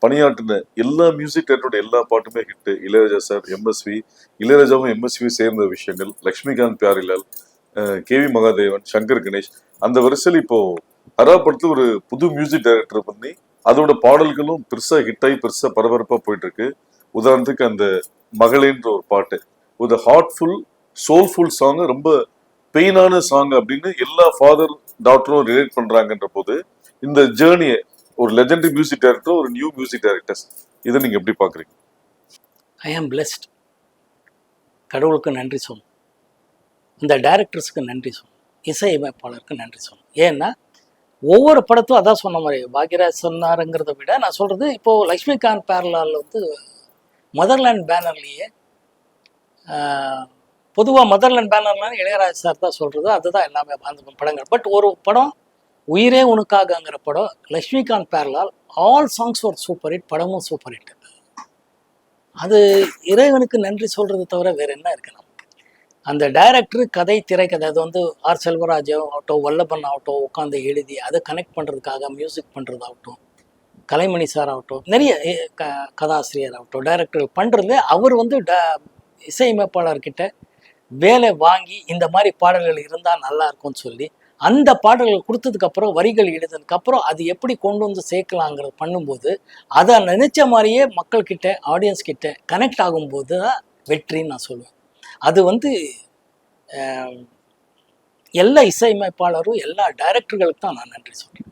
Speaker 1: பணியாற்றின எல்லா மியூசிக் டைரக்டரோட எல்லா பாட்டுமே ஹிட்டு. இளையராஜா சார், எம்எஸ்வி, இளையராஜாவும் எம்எஸ்வி சேர்ந்த விஷயங்கள், லக்ஷ்மிகாந்த் பியாரிலால், கேவி மகாதேவன், சங்கர் கணேஷ், அந்த வரிசையில் இப்போ ஹரா படத்துல ஒரு புது மியூசிக் டைரக்டர் பண்ணி அதோட பாடல்களும் பெருசா ஹிட் ஆகி பெருசா பரபரப்பா போயிட்டு இருக்கு. உதாரணத்துக்கு அந்த மகளேன்ற ஒரு பாட்டு, ஒரு ஹார்ட்ஃபுல் சோல்ஃபுல் சாங், ரொம்ப பெயினான சாங் அப்படின்னு எல்லா ஃபாதர் டாக்டரும் ரிலேட் பண்றாங்கன்ற போது இந்த ஜேர்னியை ஒரு லெஜெண்டரி மியூசிக் டைரக்டர், ஒரு நியூ மியூசிக் டைரக்டர்ஸ், இதை நீங்க எப்படி பாக்குறீங்க?
Speaker 2: ஐ ஆம் பிளெஸ்ட். கடவுளுக்கு நன்றி சொல்லணும், இந்த டைரக்டர்ஸுக்கு நன்றி சொல்லணும், இசையமைப்பாளருக்கு நன்றி சொல்லணும். ஏன்னா ஒவ்வொரு படத்தும் அதான் சொன்ன மாதிரி பாக்யராஜ் சொன்னாருங்கிறத விட நான் சொல்றது, இப்போ லக்ஷ்மிகாந்த் பேரலால் வந்து மதர்லேண்ட் பேனர்லேயே, பொதுவாக மதர்லேண்ட் பேனர்லாம் இளையராஜா சார் தான் சொல்கிறது, அதுதான் எல்லாமே அந்த படங்கள். பட் ஒரு படம் உயிரே உனக்காகங்கிற படம் லக்ஷ்மிகாந்த் பேரலால், ஆல் சாங்ஸ் ஒரு சூப்பர் ஹிட், படமும் சூப்பர் ஹிட். அது இறைவனுக்கு நன்றி சொல்கிறது தவிர வேறு என்ன இருக்கு நமக்கு? அந்த டைரக்டரு கதை, திரைக்கதை, அது வந்து ஆர் செல்வராஜ் ஆகட்டும், வல்லபன் ஆகட்டும், உட்காந்து எழுதி அதை கனெக்ட் பண்ணுறதுக்காக மியூசிக் பண்ணுறதாகட்டும், கலைமணி சார் ஆகட்டும், நிறைய கதாசிரியர் ஆகட்டும், டைரக்டர் பண்ணுறதுல அவர் வந்து இசையமைப்பாளர்கிட்ட வேலை வாங்கி இந்த மாதிரி பாடல்கள் இருந்தால் நல்லா இருக்கும்னு சொல்லி அந்த பாடல்கள் கொடுத்ததுக்கப்புறம், வரிகள் எழுதுனதுக்கப்புறம் அது எப்படி கொண்டு வந்து சேர்க்கலாங்கிறது பண்ணும்போது, அதை நினைச்ச மாதிரியே மக்கள்கிட்ட, ஆடியன்ஸ் கிட்ட கனெக்ட் ஆகும்போது தான் வெற்றின்னு நான் சொல்லுவேன். அது வந்து எல்லா இசையமைப்பாளரும், எல்லா டைரக்டர்களுக்கு தான் நான் நன்றி சொல்றேன்.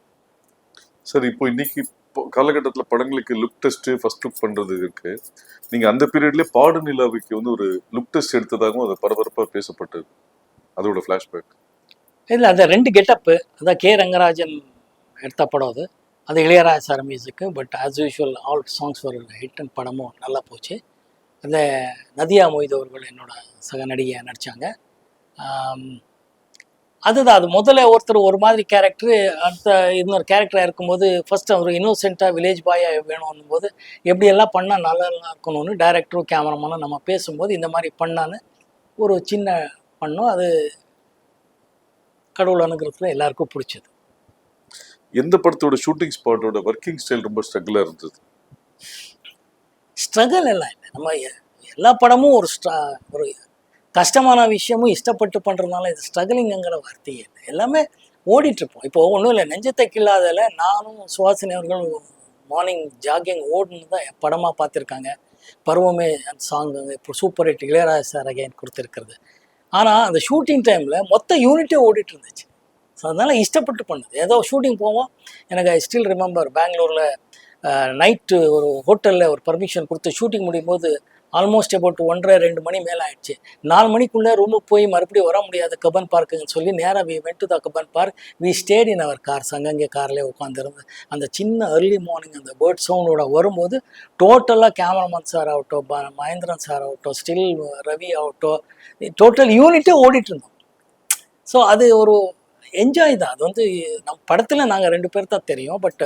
Speaker 1: சார், இப்போ இன்னைக்கு காலகட்டத்தில் படங்களுக்கு லுக் டெஸ்ட், ஃபர்ஸ்ட் லுக் பண்றது இருக்கு. நீங்க அந்த பீரியட்லேயே பாடு நிலாவுக்கு வந்து ஒரு லுக் டெஸ்ட் எடுத்ததாகவும் அது பரபரப்பாக பேசப்பட்டது. அதோட ஃப்ளாஷ்பேக்
Speaker 2: இல்லை, அது 2 கெட்டப்பு. அதான் கே ரங்கராஜன் எடுத்த படம் அது Ilaiyaraaja sir music. But as usual all songs ஒரு ஹிட் அண்ட் படமும் நல்லா போச்சு. அந்த நதியா மொய்து அவர்கள் என்னோட சக நடிகையாக நடித்தாங்க. அதுதான், அது முதல்ல ஒருத்தர் ஒரு மாதிரி கேரக்டரு, அடுத்த இன்னொரு கேரக்டராக இருக்கும்போது ஃபர்ஸ்ட் அவர் இன்னோசென்ட்டாக வில்லேஜ் பாயாக வேணும் போது எப்படியெல்லாம் பண்ணால் நல்லா இருக்கணும்னு டைரக்டரும் கேமராமேனும் நம்ம பேசும்போது இந்த மாதிரி பண்ணான்னு ஒரு சின்ன பண்ணோம். அது கடவுள் அனுகிரகத்தில் எல்லாருக்கும் பிடிச்சது.
Speaker 1: எந்த படத்தோட ஷூட்டிங் ஸ்பாட்டோட ஒர்க்கிங் ஸ்டைல் ரொம்ப ஸ்ட்ரகிளாக இருந்தது?
Speaker 2: ஸ்ட்ரகிள் எல்லாம் இல்லை, நம்ம எல்லா படமும் ஒரு கஷ்டமான விஷயமும் இஷ்டப்பட்டு பண்ணுறதுனால இது ஸ்ட்ரகிளிங்கிற வார்த்தையே இல்லை, எல்லாமே ஓடிட்டுருப்போம். இப்போ ஒன்றும் இல்லை, நெஞ்சத்தை கில்லாதல நானும் சுஹாசினி அவர்கள் மார்னிங் ஜாகிங் ஓடுன்னு தான் படமாக பார்த்துருக்காங்க. பருவமே அந்த சாங் இப்போ super hit Ilaiyaraaja sir again கொடுத்துருக்கிறது. ஆனால் அந்த ஷூட்டிங் டைமில் மொத்த யூனிட்டே ஓடிட்டு இருந்துச்சு. ஸோ அதனால் இஷ்டப்பட்டு பண்ணுது. ஏதோ ஷூட்டிங் போவோம், எனக்கு ஐ ஸ்டில் ரிமெம்பர் பெங்களூரில் நைட்டு ஒரு ஹோட்டலில் ஒரு பர்மிஷன் கொடுத்து ஷூட்டிங் முடியும் போது ஆல்மோஸ்ட் அபவுட் 1:30-2 மணி மேலே ஆயிடுச்சு. 4 மணிக்குள்ளே ரூமுக்கு போய் மறுபடியும் வர முடியாது கப்பன் பார்க்குன்னு சொல்லி நேராக we went to the Cubbon park. We stayed in our cars. அங்கங்கே கார்லேயே உட்காந்துருந்து அந்த சின்ன ஏர்லி மார்னிங் அந்த பேர்ட் சவுண்டோட வரும்போது டோட்டலாக கேமராமேன் சார் ஆகட்டும், மகேந்திரன் சார் ஆகட்டும், ஸ்டில் ரவி ஆகட்டும், டோட்டல் யூனிட்டே ஓடிட்டு இருந்தோம். ஸோ அது ஒரு என்ஜாய் தான். அது வந்து நம்ம படத்தில் நாங்கள் 2 பேர் தான் தெரியும், பட்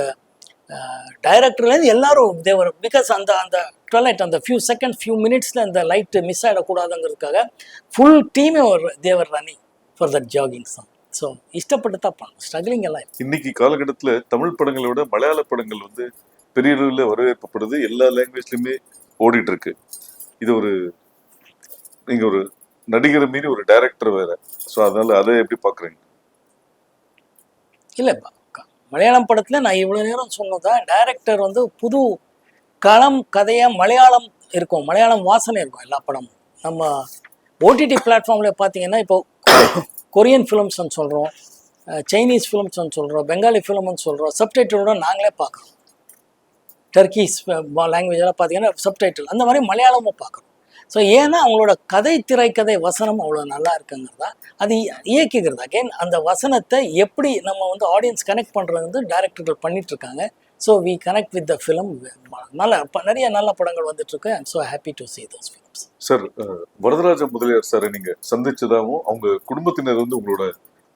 Speaker 2: டைரக்டர்லேருந்து எல்லாரும் தேவர் பிகாஸ் அந்த அந்த ட்வெலைட் அந்த ஃபியூ செகண்ட் ஃபியூ மினிட்ஸில் அந்த லைட்டு மிஸ் ஆகிடக்கூடாதுங்கிறதுக்காக ஃபுல் டீமே ஒரு they were running for that jogging song. So இஷ்டப்பட்டு தான் பண்ணணும், ஸ்ட்ரகிளிங் எல்லாம்.
Speaker 1: இன்னைக்கு காலகட்டத்தில் தமிழ் படங்களை விட மலையாள படங்கள் வந்து பெரிய அளவில் வரவேற்பப்படுது, எல்லா லாங்குவேஜ்லையுமே ஓடிட்டு இருக்கு. இது ஒரு நீங்கள் ஒரு நடிகரை மீறி ஒரு டைரக்டர் வேற, ஸோ அதனால அதை எப்படி பார்க்குறீங்க?
Speaker 2: இல்லைப்பா, மலையாளம் படத்தில் நான் இவ்வளோ நேரம் சொன்னதான் டைரக்டர் வந்து புது களம் கதையாக மலையாளம் இருக்கும், மலையாளம் வாசனை இருக்கும் எல்லா படமும். நம்ம ஓடிடி பிளாட்ஃபார்மில் பார்த்தீங்கன்னா இப்போ கொரியன் ஃபிலிம்ஸ்ன்னு சொல்கிறோம், சைனீஸ் ஃபிலிம்ஸ்ன்னு சொல்கிறோம், பெங்காலி ஃபிலிம்னு சொல்கிறோம், சப்டைட்டிலோட நாங்களே பார்க்குறோம். டர்க்கிஸ் லாங்குவேஜெல்லாம் பார்த்தீங்கன்னா சப்டைட்டில், அந்த மாதிரி மலையாளமும் பார்க்குறோம். ஸோ ஏன்னா அவங்களோட கதை திரைக்கதை வசனம் அவ்வளோ நல்லா இருக்குங்கிறதா, அது இயக்கிக்கிறதா. அகெயின் அந்த வசனத்தை எப்படி நம்ம வந்து ஆடியன்ஸ் கனெக்ட் பண்ணுறது வந்து டைரக்டர்கள் பண்ணிகிட்ருக்காங்க. So we connect with the film. நிறைய நல்ல படங்கள் வந்துட்டுருக்கு. I'm so happy to see those films.
Speaker 1: Sir, Varadaraja Mudaliar சாரை நீங்கள் சந்திச்சதாகவும் அவங்க குடும்பத்தினர் வந்து உங்களோட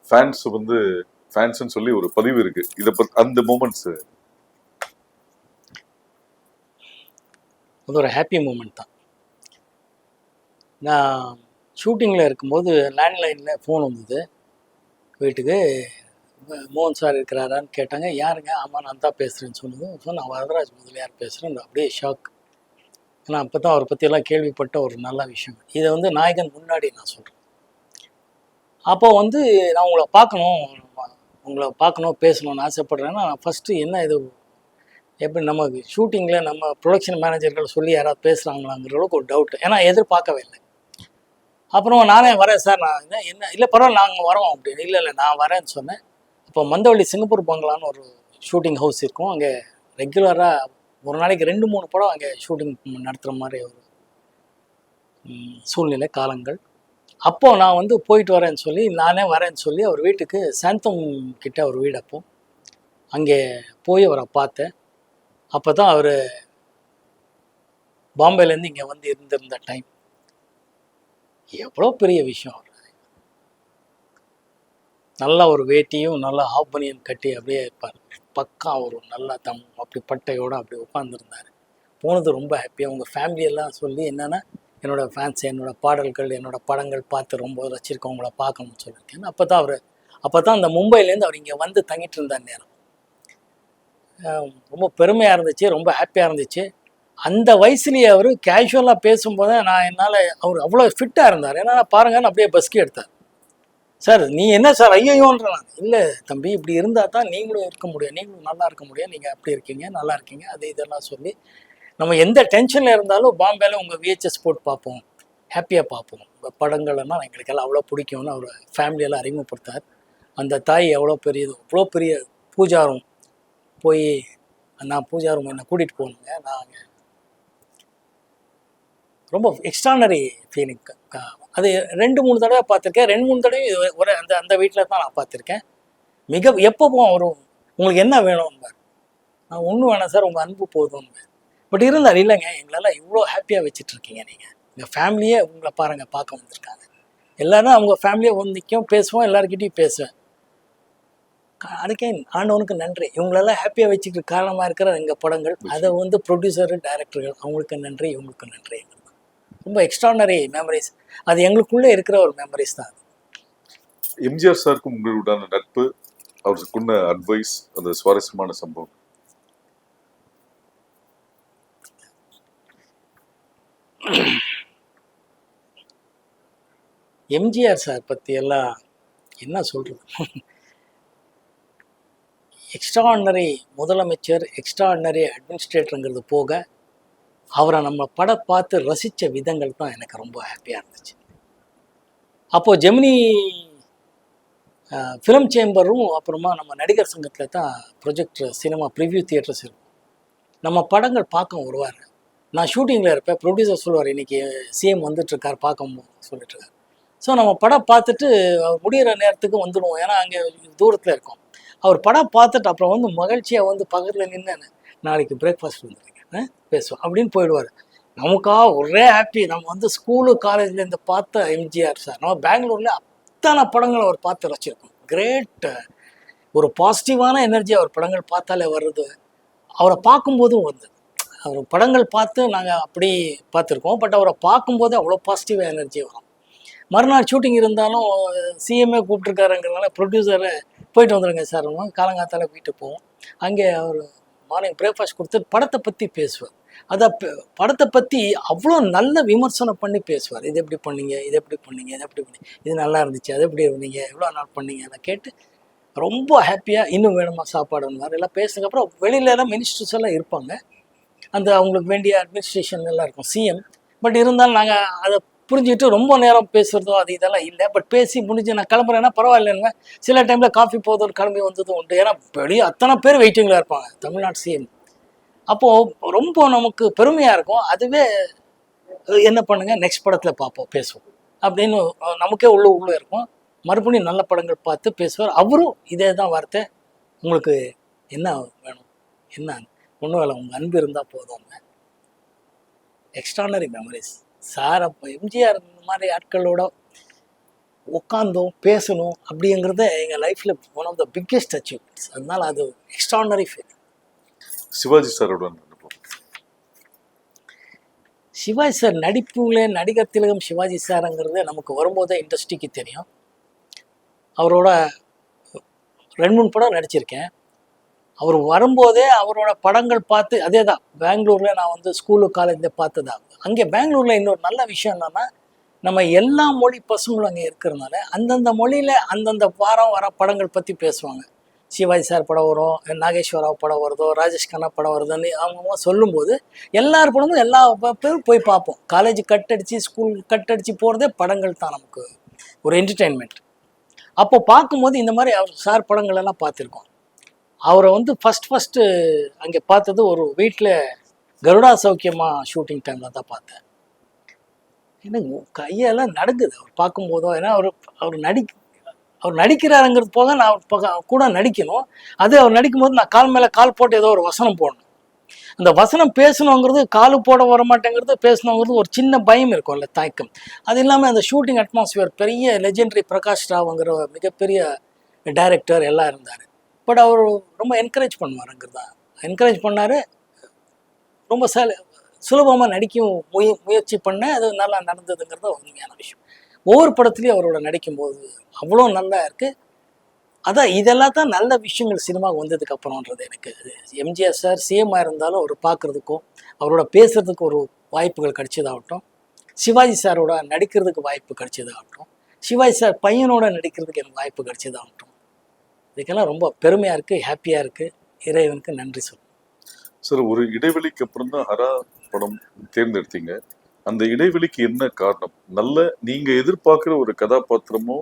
Speaker 1: ஃபேன்ஸ் வந்து ஃபேன்ஸ்ன்னு சொல்லி ஒரு பதிவு இருக்குது, இதை அந்த மூமெண்ட்ஸ்?
Speaker 2: அது ஒரு ஹாப்பி மூமெண்ட் தான். நான் ஷூட்டிங்கில் இருக்கும்போது லேண்ட்லைனில் ஃபோன் வந்தது வீட்டுக்கு. மோகன் சார் இருக்கிறாரான்னு கேட்டாங்க. யாருங்க? ஆமாம் நான் தான் பேசுகிறேன்னு சொன்னதும், ஸோ நான் வரதராஜ் முதலியார் பேசுகிறேன். அப்படியே ஷாக். ஏன்னா அப்போ தான் அவரை பற்றியெல்லாம் கேள்விப்பட்ட ஒரு நல்ல விஷயம். இதை வந்து நாயகன் முன்னாடி நான் சொல்கிறேன். அப்போ வந்து நான் உங்களை பார்க்கணும் பேசணும்னு ஆசைப்பட்றேன்னா, நான் ஃபஸ்ட்டு என்ன இது எப்படி நம்ம ஷூட்டிங்கில் நம்ம ப்ரொடக்ஷன் மேனேஜர்கள் சொல்லி யாராவது பேசுகிறாங்களாங்கிற அளவுக்கு ஒரு டவுட். ஏன்னா எதிர்பார்க்கவே இல்லை. அப்புறம் நானே வரேன் சார், நான் என்ன இல்லை பரவாயில்ல நாங்கள் வரோம் அப்படின்னு. இல்லை நான் வரேன்னு சொன்னேன். இப்போ மந்தவள்ளி சிங்கப்பூர் பங்களான்னு ஒரு ஷூட்டிங் ஹவுஸ் இருக்கும், அங்கே ரெகுலராக ஒரு நாளைக்கு 2-3 படம் அங்கே ஷூட்டிங் நடத்துகிற மாதிரி ஒரு சூழ்நிலை காலங்கள். அப்போது நான் வந்து போயிட்டு வரேன்னு சொல்லி, நானே வரேன்னு சொல்லி அவர் வீட்டுக்கு சாந்தம் கிட்ட ஒரு வீடு, அப்போ அங்கே போய் அவரை பார்த்தேன். அப்போ தான் அவர் பாம்பேலேருந்து இங்கே வந்து இருந்திருந்த டைம். எவ்வளோ பெரிய விஷயம். அவர் நல்லா ஒரு வேட்டியும் நல்லா ஹாஃப் பனியன் கட்டி அப்படியே இருப்பார், பக்கா ஒரு நல்லா அப்படி பட்டையோடு அப்படி உட்காந்துருந்தார். போனது ரொம்ப ஹாப்பியாக. உங்கள் ஃபேமிலியெல்லாம் சொல்லி என்னென்னா என்னோடய ஃபேன்ஸ் என்னோடய பாடல்கள் என்னோடய படங்கள் பார்த்து ரொம்ப ரசிச்சிருக்கோம், உங்களை பார்க்கணும்னு சொல்லியிருக்கேன். அப்போ தான் அந்த மும்பைலேருந்து அவர் இங்கே வந்து தங்கிட்டு இருந்தார் நேரம். ரொம்ப பெருமையாக இருந்துச்சு, ரொம்ப ஹாப்பியாக இருந்துச்சு. அந்த வயசுலேயே அவர் கேஷுவலாக பேசும்போது என்னால் அவர் அவ்வளோ ஃபிட்டாக இருந்தார். ஏன்னா பாருங்கன்னு அப்படியே பஸ்கி எடுத்தார். சார் நீ என்ன சார் ஐயோன்ற? நான் இல்லை தம்பி, இப்படி இருந்தால் தான் நீங்களும் இருக்க முடியும், நீங்களும் நல்லா இருக்க முடியும், நீங்கள் அப்படி இருக்கீங்க, நல்லா இருக்கீங்க, அது இதெல்லாம் சொல்லி நம்ம எந்த டென்ஷனில் இருந்தாலும் பாம்பேல உங்கள் VHS போட்டு பார்ப்போம், ஹாப்பியாக பார்ப்போம், உங்கள் படங்கள்லாம் எங்களுக்கெல்லாம் அவ்வளோ பிடிக்கும்னு அவர் ஃபேமிலியெல்லாம் அறிமுகப்படுத்தார். அந்த தாய் எவ்வளோ பெரியது, அவ்வளோ பெரிய பூஜாரம் போய் நான் பூஜாரம் என்னை கூட்டிகிட்டு போகணுங்க. நாங்கள் ரொம்ப எக்ஸ்ட்ரானரி ஃபீலிங். அது 2-3 தடவை பார்த்துருக்கேன். 2-3 தடவை ஒரு அந்த வீட்டில் தான் நான் பார்த்துருக்கேன். எப்போ வரும் உங்களுக்கு என்ன வேணும்பார். நான் ஒன்றும் வேணாம் சார், உங்கள் அன்பு போதும்பார். பட் இருந்தால் இல்லைங்க, எங்களெல்லாம் இவ்வளோ ஹாப்பியாக வச்சுட்டு இருக்கீங்க நீங்கள். எங்கள் ஃபேமிலியே உங்களை பாருங்கள் பார்க்க வந்திருக்காங்க. எல்லாரும் அவங்க ஃபேமிலியை வந்து நிற்கும், பேசுவோம், எல்லாருக்கிட்டையும் பேசுவேன். அதுக்கே ஆண்டவனுக்கு நன்றி. இவங்களெல்லாம் ஹாப்பியாக வச்சுக்கிட்டு காரணமாக இருக்கிற எங்கள் படங்கள். அதை வந்து ப்ரொடியூசரு, டைரக்டர்கள் அவங்களுக்கு நன்றி, இவங்களுக்கு நன்றி. ரொம்ப எக்ஸ்ட்ரானரி மெமரிஸ். அது எங்களுக்குள்ளே இருக்கிற ஒரு மெமரிஸ் தான்.
Speaker 1: எம்ஜிஆர் சாருக்கும் உங்களுடான நட்பு, அவருக்குள்ள அட்வைஸ், அந்த சுவாரஸ்யமான சம்பவம்.
Speaker 2: எம்ஜிஆர் சார் பற்றி எல்லாம் என்ன சொல்கிறது, எக்ஸ்ட்ரானரி முதலமைச்சர், எக்ஸ்ட்ரானரி அட்மினிஸ்ட்ரேட்டருங்கிறது போக அவரை நம்ம படம் பார்த்து ரசித்த விதங்கள் தான் எனக்கு ரொம்ப ஹாப்பியாக இருந்துச்சு. அப்போது ஜெமினி ஃபிலிம் சேம்பரும் அப்புறமா நம்ம நடிகர் சங்கத்தில் தான் ப்ரொஜெக்டர் சினிமா ப்ரிவ்யூ தியேட்டர்ஸ் இருக்கும். நம்ம படங்கள் பார்க்க வருவார். நான் ஷூட்டிங்கில் இருப்பேன், ப்ரொடியூசர் சொல்லுவார் இன்றைக்கி சிஎம் வந்துட்டுருக்கார் பார்க்க சொல்லிட்டுருக்கார். ஸோ நம்ம படம் பார்த்துட்டு அவர் முடிகிற நேரத்துக்கு வந்துடுவோம், ஏன்னா அங்கே தூரத்தில் இருக்கோம். அவர் படம் பார்த்துட்டு அப்புறம் வந்து மகிழ்ச்சியாக வந்து பக்கத்தில் நின்று நாளைக்கு பிரேக்ஃபாஸ்ட் வந்துருங்க பேசுவோம் அப்படின்னு போயிடுவார். நமக்கா ஒரே ஹாப்பி. நம்ம வந்து ஸ்கூலு காலேஜ்லேருந்து பார்த்த எம்ஜிஆர் சார், நம்ம பெங்களூரில் அத்தனை படங்கள் அவர் பார்த்து ரசிச்சிருக்கோம். கிரேட், ஒரு பாசிட்டிவான எனர்ஜி அவர் படங்கள் பார்த்தாலே வருது. அவரை பார்க்கும்போதும் வந்து அவர் படங்கள் பார்த்து நாங்கள் அப்படி பார்த்துருக்கோம். பட் அவரை பார்க்கும்போது அவ்வளோ பாசிட்டிவாக எனர்ஜி வரும். மறுநாள் ஷூட்டிங் இருந்தாலும் சிஎம்ஏ கூப்பிட்ருக்காருங்கிறதுனால ப்ரொடியூசரை போயிட்டு வந்துடுங்க சார், காலங்காத்தால் வீட்டுக்கு போவோம். அங்கே அவர் மார்னிங் பிரேக்ஃபாஸ்ட் கொடுத்து படத்தை பற்றி பேசுவார். அதை படத்தை பற்றி அவ்வளோ நல்ல விமர்சனம் பண்ணி பேசுவார். இது எப்படி பண்ணீங்க, இது எப்படி பண்ணீங்க, இது எப்படி பண்ணீங்க, இது நல்லா இருந்துச்சு, அது எப்படி இருந்தீங்க, எவ்வளோ நாள் பண்ணீங்க, அதை கேட்டு ரொம்ப ஹாப்பியாக இன்னும் வேணுமா சாப்பாடுன்னு எல்லாம் பேசுனதுக்கப்புறம் வெளியிலலாம் மினிஸ்டர்ஸ் எல்லாம் இருப்பாங்க. அந்த அவங்களுக்கு வேண்டிய அட்மினிஸ்ட்ரேஷன் எல்லாம் இருக்கும், சிஎம். பட் இருந்தாலும் நாங்கள் அதை புரிஞ்சுக்கிட்டு ரொம்ப நேரம் பேசுகிறதோ அது இதெல்லாம் இல்லை. பட் பேசி முடிஞ்சு நான் கிளம்புறேன்னா பரவாயில்லைங்க. சில டைமில் காஃபி போதும் கிளம்பி வந்ததும் உண்டு. ஏன்னா வெளியே அத்தனை பேர் வெயிட்டிங்கில் இருப்பாங்க, தமிழ்நாடு சிஎம். அப்போது ரொம்ப நமக்கு பெருமையாக இருக்கும். அதுவே என்ன பண்ணுங்க நெக்ஸ்ட் படத்தில் பார்ப்போம் பேசுவோம் அப்படின்னு நமக்கே உள்ளே இருக்கும். மறுபடியும் நல்ல படங்கள் பார்த்து பேசுவார். அவரும் இதே தான் வார்த்தை, உங்களுக்கு என்ன வேணும், என்ன ஒன்றும் வேலை, உங்கள் அன்பு இருந்தால் போதும். Extraordinary memories sir. அப்போ எம்ஜிஆர் இந்த மாதிரி ஆட்களோட உட்காந்தோம் பேசணும் அப்படிங்கிறத எங்கள் லைஃப்பில் one of the biggest achievements. அதனால அது எக்ஸ்ட்ரானரி ஃபீல்.
Speaker 1: சிவாஜி சாரோட
Speaker 2: சிவாஜி சார் நடிப்புல நடிகர் திலகம் சிவாஜி சாருங்கிறது நமக்கு வரும்போதே இண்டஸ்ட்ரிக்கு தெரியும். அவரோட 2-3 படம் நடிச்சிருக்கேன். அவர் வரும்போதே அவரோட படங்கள் பார்த்து அதே தான் பெங்களூரில் நான் வந்து ஸ்கூலு காலேஜில் பார்த்ததா. அங்கே பெங்களூரில் இன்னொரு நல்ல விஷயம் என்னென்னா, நம்ம எல்லா மொழி பசங்களும் அங்கே இருக்கிறதுனால அந்தந்த மொழியில் அந்தந்த வாரம் வர படங்கள் பற்றி பேசுவாங்க. சிவாஜி சார் படம் வரும், நாகேஸ்வராவ் படம் வருதோ, ராஜேஷ் கண்ணா படம் வருதுன்னு அவங்க சொல்லும்போது எல்லார் படமும் எல்லா பேரும் போய் பார்ப்போம். காலேஜ் கட்டடிச்சு ஸ்கூல் கட்டடிச்சு போகிறதே படங்கள் தான் நமக்கு ஒரு என்டர்டெயின்மெண்ட். அப்போ பார்க்கும்போது இந்த மாதிரி அவர் சார் படங்கள் எல்லாம் பார்த்துருக்கோம். அவரை வந்து ஃபஸ்ட்டு அங்கே பார்த்தது ஒரு வீட்டில் கருடா சௌக்கியமா ஷூட்டிங் டைமில் தான் பார்த்தேன். எனக்கு கையெல்லாம் நடுங்குது அவர் பார்க்கும்போதோ. ஏன்னா அவர் நடிக்கிறாருங்கிறது போக நான் அவர் கூட நடிக்கணும். அது அவர் நடிக்கும்போது நான் கால் மேலே கால் போட்டு ஏதோ ஒரு வசனம் போடணும். அந்த வசனம் பேசணுங்கிறது காலு போட வர மாட்டேங்கிறது, பேசணுங்கிறது ஒரு சின்ன பயம் இருக்கும்ல, தயக்கம். அது இல்லாமல் அந்த ஷூட்டிங் அட்மாஸ்பியர் பெரிய லெஜெண்டரி பிரகாஷ் ராவ்ங்கிற மிகப்பெரிய டைரக்டர் எல்லாம் இருந்தார். பட் அவர் ரொம்ப என்கரேஜ் பண்ணுவாருங்கிறதா என்கரேஜ் பண்ணார். ரொம்ப சுலபமாக நடிக்கும் முயற்சி பண்ணேன். அது நல்லா நடந்ததுங்கிறது உண்மையான விஷயம். ஒவ்வொரு படத்துலையும் அவரோட நடிக்கும்போது அவ்வளோ நல்லா இருக்குது. அதான் இதெல்லாம் தான் நல்ல விஷயங்கள் சினிமாவுக்கு வந்ததுக்கு அப்புறம்ன்றது. எனக்கு எம்ஜிஆர் சார் சிஎம்மாக இருந்தாலும் அவர் பார்க்குறதுக்கும் அவரோட பேசுகிறதுக்கு ஒரு வாய்ப்புகள் கிடைச்சதாகட்டும், சிவாஜி சாரோட நடிக்கிறதுக்கு வாய்ப்பு கிடைச்சதாகட்டும், சிவாஜி சார் பையனோட நடிக்கிறதுக்கு எனக்கு வாய்ப்பு கிடைச்சதாகட்டும், இதுக்கெல்லாம் ரொம்ப பெருமையாக இருக்குது, ஹாப்பியாக இருக்குது. இறைவனுக்கு நன்றி சொல்லுங்கள்.
Speaker 1: சார், ஒரு இடைவெளிக்கு அப்புறம் தான் ஹரா படம் தேர்ந்தெடுத்தீங்க. அந்த இடைவெளிக்கு என்ன காரணம்? நல்ல நீங்க எதிர்பார்க்குற ஒரு கதாபாத்திரமோ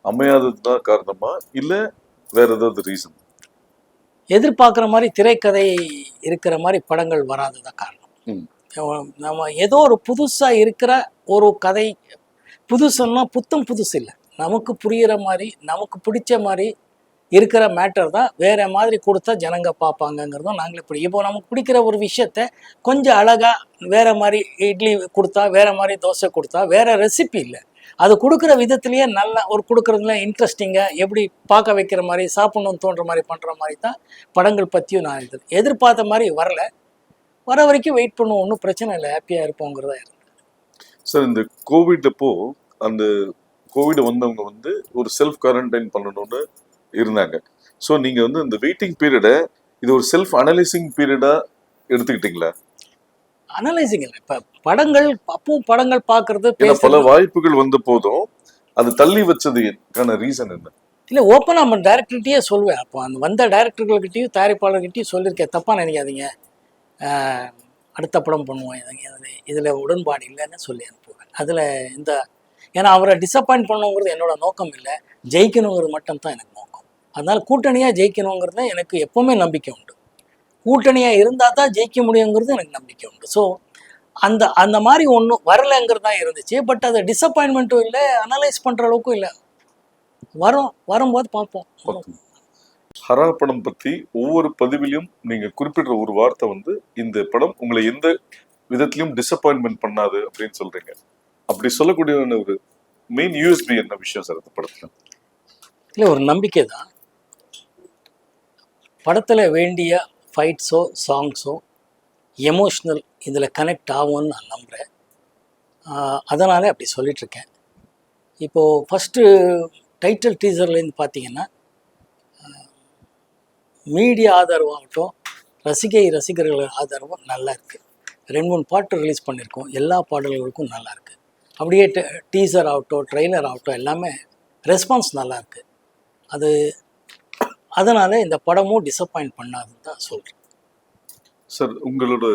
Speaker 1: அமையாதது தான் காரணமா, இல்லை வேற ஏதாவது ரீசன்?
Speaker 2: எதிர்பார்க்குற மாதிரி திரைக்கதை இருக்கிற மாதிரி படங்கள் வராததான் காரணம். நம்ம ஏதோ ஒரு புதுசாக இருக்கிற ஒரு கதை, புதுசுன்னா புத்தம் புதுசு இல்லை, நமக்கு புரிகிற மாதிரி நமக்கு பிடிச்ச மாதிரி இருக்கிற மேட்டர் தான் வேற மாதிரி கொடுத்தா ஜனங்க பார்ப்பாங்கங்கிறதும் நாங்களே இப்போ நமக்கு பிடிக்கிற ஒரு விஷயத்த கொஞ்சம் அழகா வேற மாதிரி இட்லி கொடுத்தா வேற மாதிரி தோசை கொடுத்தா வேற ரெசிபி இல்லை, அது கொடுக்குற விதத்துலேயே நல்லா ஒரு கொடுக்குறதுல இன்ட்ரெஸ்டிங்காக எப்படி பார்க்க வைக்கிற மாதிரி சாப்பிடணும்னு தோன்ற மாதிரி பண்ணுற மாதிரி தான் படங்கள் பற்றியும் நான் எதிர்பார்த்த மாதிரி வரல. வர வரைக்கும் வெயிட் பண்ணுவோம், ஒன்றும் பிரச்சனை இல்லை, ஹாப்பியாக இருப்போங்கிறதா இருந்தது.
Speaker 1: சார் இந்த கோவிட் அப்போ அந்த கோவிட் வந்தவங்க வந்து ஒரு செல்ஃப் குவாரண்டைன் பண்ணணும்னு இருந்தாங்க. ஸோ நீங்க வந்து இந்த வெயிட்டிங் பீரியடை இது ஒரு செல்ஃப் அனலைசிங் பீரியடா எடுத்துக்கிட்டீங்களா?
Speaker 2: அனலைசிங் இல்லை, இப்போ படங்கள் அப்பவும் படங்கள் பார்க்கறது
Speaker 1: பல வாய்ப்புகள் வந்த போதும் அது தள்ளி வச்சதுக்கான ரீசன் என்ன?
Speaker 2: இல்லை, ஓப்பனாக நம்ம டேரக்டர்கிட்டயே சொல்லுவேன். அப்போ அந்த வந்த டேரக்டர்கள்கிட்டையும் தயாரிப்பாளர்கிட்டையும் சொல்லியிருக்கேன், தப்பாக நினைக்காதீங்க, அடுத்த படம் பண்ணுவோம், இதில் உடன்பாடு இல்லைன்னு சொல்லி அனுப்புவேன். அதில் இந்த ஏன்னா அவரை டிசப்பாயிண்ட் பண்ணுங்கிறது என்னோட நோக்கம் இல்லை, ஜெயிக்கணுங்கிறது மட்டும்தான் எனக்கு நோக்கம். அதனால் கூட்டணியாக ஜெயிக்கணுங்கிறது எனக்கு எப்போவுமே நம்பிக்கை உண்டு. கூட்டணியாக இருந்தால் தான் ஜெயிக்க முடியுங்கிறது எனக்கு நம்பிக்கை உண்டு. ஸோ அந்த அந்த மாதிரி ஒன்றும் வரலைங்கிறது தான் இருந்துச்சு. பட் அது டிசப்பாயின்மெண்ட்டும் இல்லை, அனலைஸ் பண்ணுற அளவுக்கும் இல்லை. வரும்போது பார்ப்போம்.
Speaker 1: ஹரா படம் பற்றி ஒவ்வொரு பதிவிலையும் நீங்கள் குறிப்பிடுற ஒரு வார்த்தை வந்து இந்த படம் உங்களை எந்த விதத்திலையும் டிசப்பாயின்மெண்ட் பண்ணாது அப்படின்னு சொல்றீங்க. அப்படி சொல்லக்கூடிய ஒரு மெயின் யூஎஸ்பி என்ன விஷயம் சார் அந்த படத்தில்?
Speaker 2: இல்லை, ஒரு நம்பிக்கை தான். படத்தில் வேண்டிய ஃபைட்ஸோ சாங்ஸோ எமோஷ்னல் இதில் கனெக்ட் ஆகும்னு நான் நம்புகிறேன். அதனாலே அப்படி சொல்லிகிட்ருக்கேன். இப்போது ஃபஸ்ட்டு டைட்டில் டீசர்லேருந்து பார்த்தீங்கன்னா மீடியா ஆதரவாகட்டும், ரசிகர்கள் ஆதரவும் நல்லா இருக்குது. 2-3 பாட்டு ரிலீஸ் பண்ணியிருக்கோம், எல்லா பாடல்களுக்கும் நல்லா இருக்குது. அப்படியே டீசர் ஆகட்டும், ட்ரெய்லர் ஆகட்டும், எல்லாமே ரெஸ்பான்ஸ் நல்லா இருக்குது. அதனால இந்த படமும் டிசப்பாயிண்ட் பண்ணாதுன்னு தான் சொல்கிறேன்.
Speaker 1: சார், உங்களோட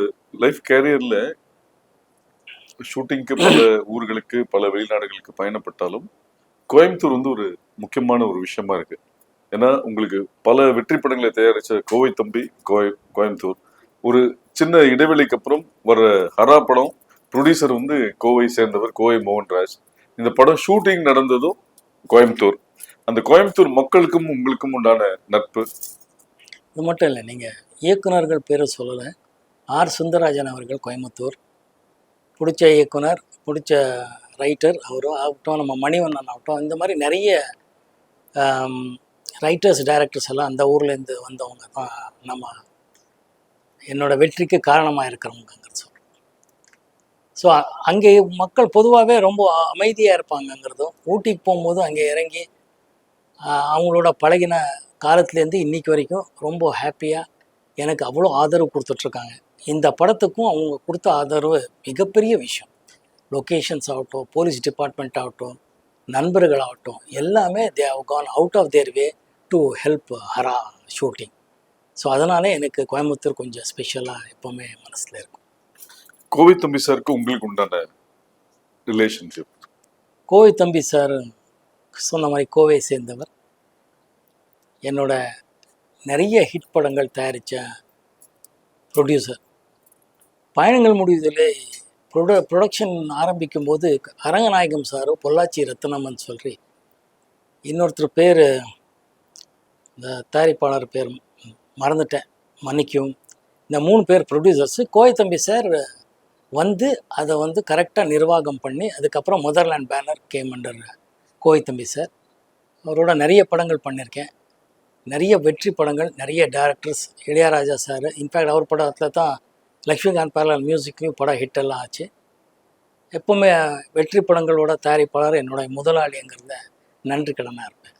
Speaker 1: லைஃப் கேரியரில் ஷூட்டிங்க்கு பல ஊர்களுக்கு பல வெளிநாடுகளுக்கு பயணப்பட்டாலும் கோயம்புத்தூர் வந்து ஒரு முக்கியமான ஒரு விஷயமா இருக்கு. ஏன்னா உங்களுக்கு பல வெற்றி படங்களை தயாரிச்ச கோவை தம்பி கோயம்புத்தூர். ஒரு சின்ன இடைவெளிக்கு அப்புறம் வர ஹரா படம் ப்ரொடியூசர் வந்து கோவை சேர்ந்தவர் கோவை மோகன்ராஜ். இந்த படம் ஷூட்டிங் நடந்ததும் கோயம்புத்தூர். அந்த கோயம்புத்தூர் மக்களுக்கும் உங்களுக்கும் உண்டான நட்பு
Speaker 2: இது மட்டும் இல்லை, நீங்கள் இயக்குனர்கள் பேரை சொல்லலை. ஆர் சுந்தரராஜன் அவர்கள் கோயம்புத்தூர், பிடிச்ச இயக்குனர், பிடிச்ச ரைட்டர் அவரும் ஆகட்டும், நம்ம மணிவண்ணன் ஆகட்டும், இந்த மாதிரி நிறைய ரைட்டர்ஸ் டைரக்டர்ஸ் எல்லாம் அந்த ஊர்லேருந்து வந்தவங்க தான் நம்ம என்னோடய வெற்றிக்கு காரணமாக இருக்கிறவங்கிறது சொல்கிறோம். ஸோ அங்கே மக்கள் பொதுவாகவே ரொம்ப அமைதியாக இருப்பாங்கங்கிறதும், ஊட்டிக்கு போகும்போது அங்கே இறங்கி அவங்களோட பழகின காலத்துலேருந்து இன்றைக்கி வரைக்கும் ரொம்ப ஹாப்பியாக எனக்கு அவ்வளோ ஆதரவு கொடுத்துட்ருக்காங்க. இந்த படத்துக்கும் அவங்க கொடுத்த ஆதரவு மிகப்பெரிய விஷயம். லொக்கேஷன்ஸ் ஆகட்டும், போலீஸ் டிபார்ட்மெண்ட் ஆகட்டும், நண்பர்கள் ஆகட்டும், எல்லாமே they have gone out of their way to help ஹரா ஷூட்டிங். ஸோ அதனால எனக்கு கோயம்புத்தூர் கொஞ்சம் ஸ்பெஷலாக எப்போவுமே மனசில் இருக்கும்.
Speaker 1: கோவை தம்பி சாருக்கு உங்களுக்கு உண்டான ரிலேஷன்ஷிப்?
Speaker 2: கோவை தம்பி சார் சொன்ன மாதிரி கோவை சேர்ந்தவர், என்னோட நிறைய ஹிட் படங்கள் தயாரித்த ப்ரொடியூசர். பயணங்கள் முடிவதில் ப்ரொடக்ஷன் ஆரம்பிக்கும் போது அரங்கநாயகம் சாரும் பொள்ளாச்சி ரத்னமன் சொல்லி இன்னொருத்தர் பேர், இந்த தயாரிப்பாளர் பேர் மறந்துட்டேன், மன்னிக்கும். இந்த 3 பேர் ப்ரொடியூசர்ஸு. கோவை தம்பி சார் வந்து அதை வந்து கரெக்டாக நிர்வாகம் பண்ணி அதுக்கப்புறம் motherland banner game under Kovai தம்பி சார். அவரோட நிறைய படங்கள் பண்ணியிருக்கேன், நிறைய வெற்றி படங்கள், நிறைய டேரக்டர்ஸ். இளையராஜா சார், இன்ஃபேக்ட் அவர் படத்தில் தான் லக்ஷ்மிகாந்த் பேரலல் மியூசிக்லையும் படம் ஹிட்டெல்லாம் ஆச்சு. எப்போவுமே வெற்றி படங்களோட தயாரிப்பாளர் என்னோட முதலாளிங்கிறத நன்றி கடனாக இருப்பேன்.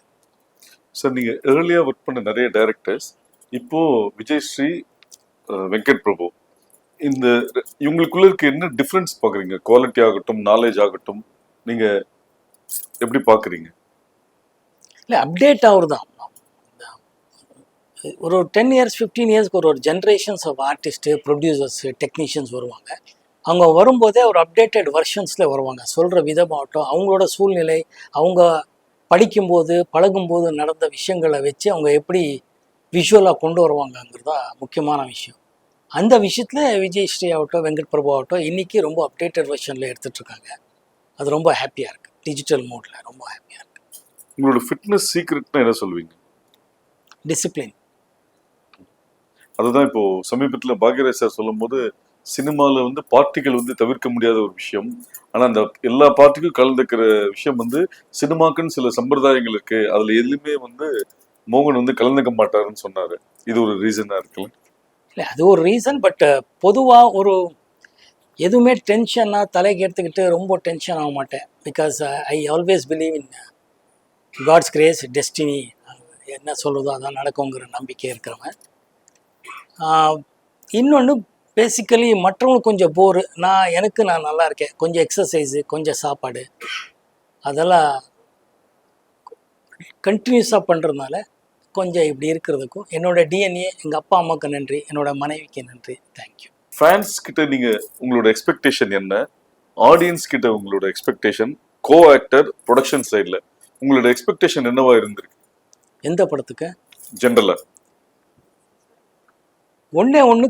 Speaker 1: சார், நீங்கள் ஏர்லியாக ஒர்க் பண்ண நிறைய டைரக்டர்ஸ், இப்போது விஜய் ஸ்ரீ, வெங்கட் பிரபு, இந்த இவங்களுக்குள்ள இருக்க என்ன டிஃப்ரென்ஸ் பார்க்குறீங்க? குவாலிட்டி ஆகட்டும், நாலேஜ் ஆகட்டும், நீங்கள் எப்படி பார்க்குறீங்க?
Speaker 2: இல்லை, அப்டேட் ஆகுறது தான். ஒரு 10 இயர்ஸ் 15 இயர்ஸ்க்கு ஒரு generations of artist, producers, technicians வருவாங்க. அவங்க வரும்போதே ஒரு அப்டேட்டட் வெர்ஷன்ஸில் வருவாங்க. சொல்கிற விதமாகட்டும், அவங்களோட சூழ்நிலை, அவங்க படிக்கும்போது பழகும்போது நடந்த விஷயங்களை வச்சு அவங்க எப்படி விஷுவலாக கொண்டு வருவாங்கங்கிறது தான் முக்கியமான விஷயம். அந்த விஷயத்தில் விஜய் ஸ்ரீ ஆகட்டும், வெங்கட் பிரபு ஆகட்டும், இன்றைக்கி ரொம்ப அப்டேட்டட் வெர்ஷனில் எடுத்துகிட்ருக்காங்க. அது ரொம்ப ஹாப்பியாக இருக்குது. டிஜிட்டல் மோடில் ரொம்ப ஹாப்பியாக இருக்குது.
Speaker 1: உங்களோட ஃபிட்னஸ் சீக்ரெட்னா என்ன சொல்லுவீங்க?
Speaker 2: டிசிப்ளின்.
Speaker 1: அதுதான் இப்போ சமீபத்துல பாக்யராஜ் சார் சொல்லும்போது சினிமால வந்து பார்ட்டிகள் வந்து தவிர்க்க முடியாத ஒரு விஷயம். ஆனா அந்த எல்லா பார்ட்டிக்கும் கலந்துக்கிற விஷயம் வந்து சினிமாக்குன்னு சில சம்பிரதாயங்கள் இருக்கு. அதுல எதுலயுமே வந்து மோகன் வந்து கலந்துக்க மாட்டாருன்னு சொன்னாரு. இது ஒரு ரீசனா இருக்குல்ல?
Speaker 2: இல்லை, அது ஒரு ரீசன். பட் பொதுவாக ஒரு எதுவுமே டென்ஷனாக தலைக்கு எடுத்துக்கிட்டு ரொம்ப டென்ஷன் ஆக மாட்டேன். Because I always believe in God's grace, destiny. என்ன சொல்லுதோ அதான் நடக்குங்கிற நம்பிக்கை இருக்கிறவன். இன்னொன்று, பேசிக்கலி மற்றவங்களுக்கு கொஞ்சம் போரு, நான் நல்லா இருக்கேன், கொஞ்சம் எக்ஸசைஸு, கொஞ்சம் சாப்பாடு, அதெல்லாம் கண்டினியூஸாக பண்ணுறதுனால கொஞ்சம் இப்படி இருக்கிறதுக்கும் என்னோட டிஎன்ஏ, எங்கள் அப்பா அம்மாவுக்கு நன்றி, என்னோட மனைவிக்கு நன்றி. தேங்க்யூ.
Speaker 1: ஃபேன்ஸ் கிட்ட நீங்க உங்களோட எக்ஸ்பெக்டேஷன் என்ன? ஆடியன்ஸ் கிட்ட உங்களோட எக்ஸ்பெக்டேஷன், கோ ஆக்டர், ப்ரொடக்ஷன் சைட்ல உங்களோட எக்ஸ்பெக்டேஷன் என்னவா இருந்திருக்கு
Speaker 2: எந்த படத்துக்கு?
Speaker 1: ஜென்ரலா?
Speaker 2: ஒன்று,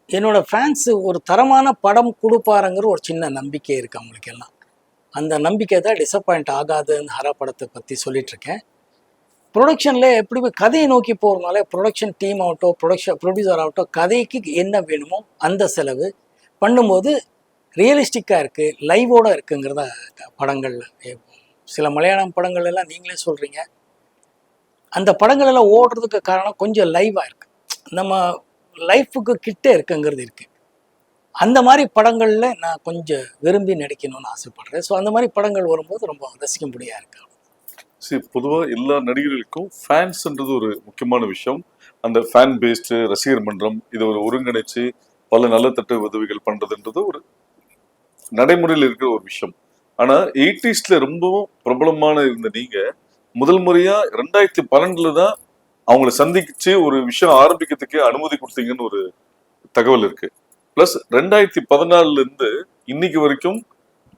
Speaker 2: என்னோட ஃபேன்ஸு ஒரு தரமான படம் கொடுப்பாருங்கிற ஒரு சின்ன நம்பிக்கை இருக்குது அவங்களுக்கு எல்லாம். அந்த நம்பிக்கை தான் டிசப்பாயிண்ட் ஆகாதுன்னு ஹரா படத்தை பற்றி சொல்லிகிட்ருக்கேன். ப்ரொடக்ஷனில் எப்படி கதையை நோக்கி போகிறதுனால ப்ரொடக்ஷன் டீம் ஆகட்டும், ப்ரொடியூசர் ஆகட்டும், கதைக்கு என்ன வேணுமோ அந்த செலவு பண்ணும்போது ரியலிஸ்டிக்காக இருக்குது, லைவோடு இருக்குங்கிறத படங்கள். சில மலையாளம் படங்கள் எல்லாம் நீங்களே சொல்கிறீங்க, அந்த படங்கள் எல்லாம் ஓடுறதுக்கு காரணம் கொஞ்சம் லைவாக இருக்குது, நம்ம லைஃபுக்கு கிட்டே இருக்குங்கிறது இருக்குது. அந்த மாதிரி படங்களில் நான் கொஞ்சம் விரும்பி நடிக்கணும்னு ஆசைப்படுறேன். ஸோ அந்த மாதிரி படங்கள் வரும்போது ரொம்ப ரசிக்கும்படியாக இருக்கு.
Speaker 1: சரி, பொதுவாக எல்லா நடிகர்களுக்கும் ஃபேன்ஸ்ன்றது ஒரு முக்கியமான விஷயம். அந்த ஃபேன் பேஸ்டு ரசிகர் மன்றம் இதை ஒரு ஒருங்கிணைச்சு பல நலத்தட்டு உதவிகள் பண்றதுன்றது ஒரு நடைமுறையில் இருக்கிற ஒரு விஷயம். ஆனா 80s ரொம்பவும் பிரபலமான இருந்த நீங்க முதல் முறையா 2012 தான் அவங்கள சந்திச்சு ஒரு விஷயம் ஆரம்பிக்கிறதுக்கே அனுமதி கொடுத்தீங்கன்னு ஒரு தகவல் இருக்கு. பிளஸ் 2014 இருந்து இன்னைக்கு வரைக்கும்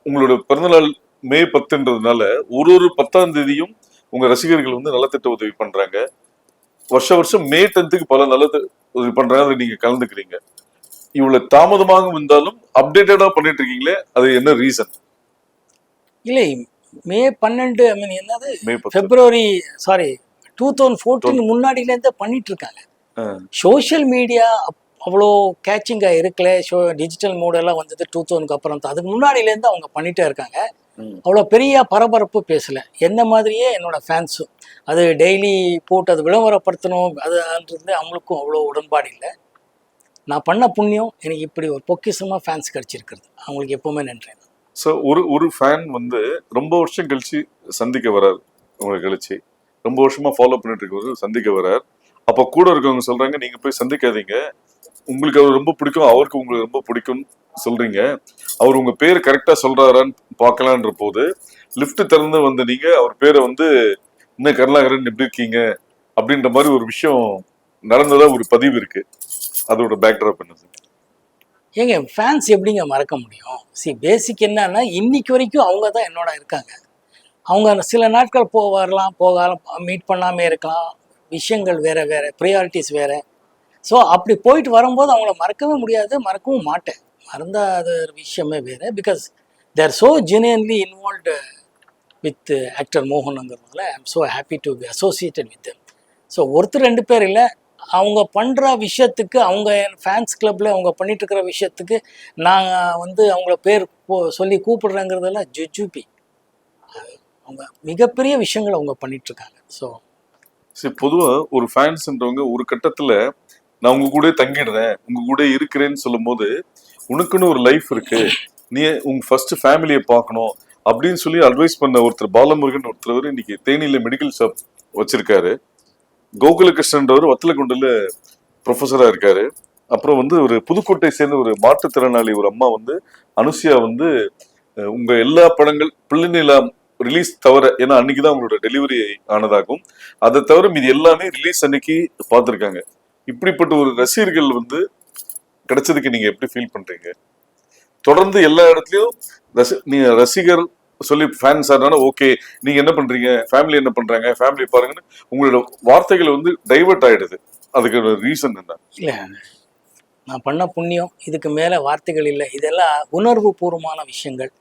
Speaker 1: உங்களோட பிறந்தநாள் மே 10ன்றதுனால ஒரு 10ஆம் தேதியும் உங்க ரசிகர்கள் வந்து நலத்திட்ட உதவி பண்றாங்க. வருஷம் மே 10க்கு பல நலத்திட்ட உதவி பண்றாங்க, அதுல நீங்க கலந்துக்கிறீங்க. இவ்வளவு தாமதமாக இருந்தாலும் அப்டேட்டடா பண்ணிட்டு இருக்கீங்களே, அது என்ன ரீசன்?
Speaker 2: இல்லை, மே 12 ஐ மீன் என்னது,
Speaker 1: மே 10
Speaker 2: பிப்ரவரி, சாரி 2014 முன்னாடியிலேருந்தே பண்ணிட்டு இருக்காங்க. சோஷியல் மீடியா அவ்வளோ கேச்சிங்காக இருக்கல. டிஜிட்டல் மோடெல்லாம் வந்தது 2000க்கு அப்புறம் தான். அதுக்கு முன்னாடியிலேருந்து அவங்க பண்ணிகிட்டே இருக்காங்க. அவ்வளோ பெரிய பரபரப்பு பேசலை. என்ன மாதிரியே என்னோட ஃபேன்ஸும் அது டெய்லி போட்டு அது விளம்பரப்படுத்தணும் அதுன்றது அவங்களுக்கும் அவ்வளோ உடன்பாடு இல்லை. நான் பண்ண புண்ணியம் எனக்கு இப்படி ஒரு பொக்கிஷமாக ஃபேன்ஸ் கிடச்சிருக்கிறது. அவங்களுக்கு எப்போவுமே நன்றி.
Speaker 1: ஸோ ஒரு ஃபேன் வந்து ரொம்ப வருஷம் கழிச்சு சந்திக்க வராரு, உங்களை கழிச்சு ரொம்ப வருஷமா ஃபாலோ பண்ணிட்டு இருக்கவர் சந்திக்க வரார். அப்போ கூட இருக்கவங்க சொல்றாங்க, நீங்க போய் சந்திக்காதீங்க, உங்களுக்கு அவர் ரொம்ப பிடிக்கும், அவருக்கு உங்களுக்கு ரொம்ப பிடிக்கும்னு சொல்றீங்க, அவர் உங்க பேர் கரெக்டா சொல்றாரான்னு பார்க்கலான்ற போது லிஃப்ட் திறந்து வந்து நீங்க அவர் பேரை வந்து இன்னும் கருணாகரன் எப்படி இருக்கீங்க அப்படின்ற மாதிரி ஒரு விஷயம் நடந்ததா ஒரு பதிவு இருக்கு. அதோட பேக்ட்ராப் என்ன?
Speaker 2: ஏங்க, ஃபேன்ஸ் எப்படிங்க மறக்க முடியும்? பேசிக் என்னன்னா, இன்னைக்கு வரைக்கும் அவங்க தான் என்னோட இருக்காங்க. அவங்க சில நாட்கள் வரலாம், போகலாம், மீட் பண்ணாமல் இருக்கலாம், விஷயங்கள் வேறு வேறு, ப்ரியாரிட்டிஸ் வேறு. ஸோ அப்படி போயிட்டு வரும்போது அவங்கள மறக்கவே முடியாது, மறக்கவும் மாட்டேன். மறந்தால் அது ஒரு விஷயமே வேறு. Because they are so genuinely involved with actor மோகனுங்கிறதுனால I am so happy to be associated with them. So ஒருத்தர் 2 பேர் இல்லை, அவங்க பண்ணுற விஷயத்துக்கு, அவங்க ஃபேன்ஸ் கிளப்பில் அவங்க பண்ணிகிட்ருக்கிற விஷயத்துக்கு நான் வந்து அவங்கள பேர் சொல்லி கூப்பிடுறேங்கிறதெல்லாம் ஜுஜுபி. அவங்க மிகப்பெரிய விஷயங்கள் அவங்க பண்ணிகிட்ருக்காங்க. ஸோ
Speaker 1: சரி, பொதுவாக ஒரு ஃபேன்ஸ்ன்றவங்க ஒரு கட்டத்தில் நான் உங்க கூட தங்கிடுறேன், உங்க கூட இருக்கிறேன்னு சொல்லும் போது உனக்குன்னு ஒரு லைஃப் இருக்கு, நீ உங்க ஃபர்ஸ்ட் ஃபேமிலியை பார்க்கணும் அப்படின்னு சொல்லி அட்வைஸ் பண்ண ஒருத்தர் பாலமுருகன் ஒருத்தர் இன்னைக்கு தேனியில மெடிக்கல் ஷாப் வச்சிருக்காரு. கோகுலகிருஷ்ணன்றவர் வத்தலக்குண்டில் ப்ரொஃபஸரா இருக்காரு. அப்புறம் வந்து ஒரு புதுக்கோட்டை சேர்ந்த ஒரு மாற்றுத்திறனாளி ஒரு அம்மா வந்து அனுசியா வந்து உங்க எல்லா படங்கள் பிள்ளைநிலா ரிலீஸ் தவிர, ஏன்னா அன்னைக்குதான் அவங்களோட டெலிவரி ஆனதாகும், அதை தவிர மீது எல்லாமே ரிலீஸ் அன்னைக்கு பார்த்துருக்காங்க. இப்படிப்பட்ட ஒரு ரசிகர்கள் வந்து கிடைச்சதுக்கு நீங்க எப்படி ஃபீல் பண்றீங்க? தொடர்ந்து எல்லா இடத்துலயும் நீங்க ரசிகர் சொல்லி ஃபேன்ஸ் ஆனாலும் ஓகே, நீங்க என்ன பண்றீங்க, ஃபேமிலி என்ன பண்றாங்க, ஃபேமிலி பாருங்கன்னு உங்களோட வார்த்தைகள் வந்து டைவர்ட் ஆயிடுது. அதுக்கு ஒரு ரீசன் என்ன?
Speaker 2: இல்லை, நான் பண்ண புண்ணியம், இதுக்கு மேலே வார்த்தைகள் இல்லை. இதெல்லாம் உணர்வு பூர்வமான விஷயங்கள்.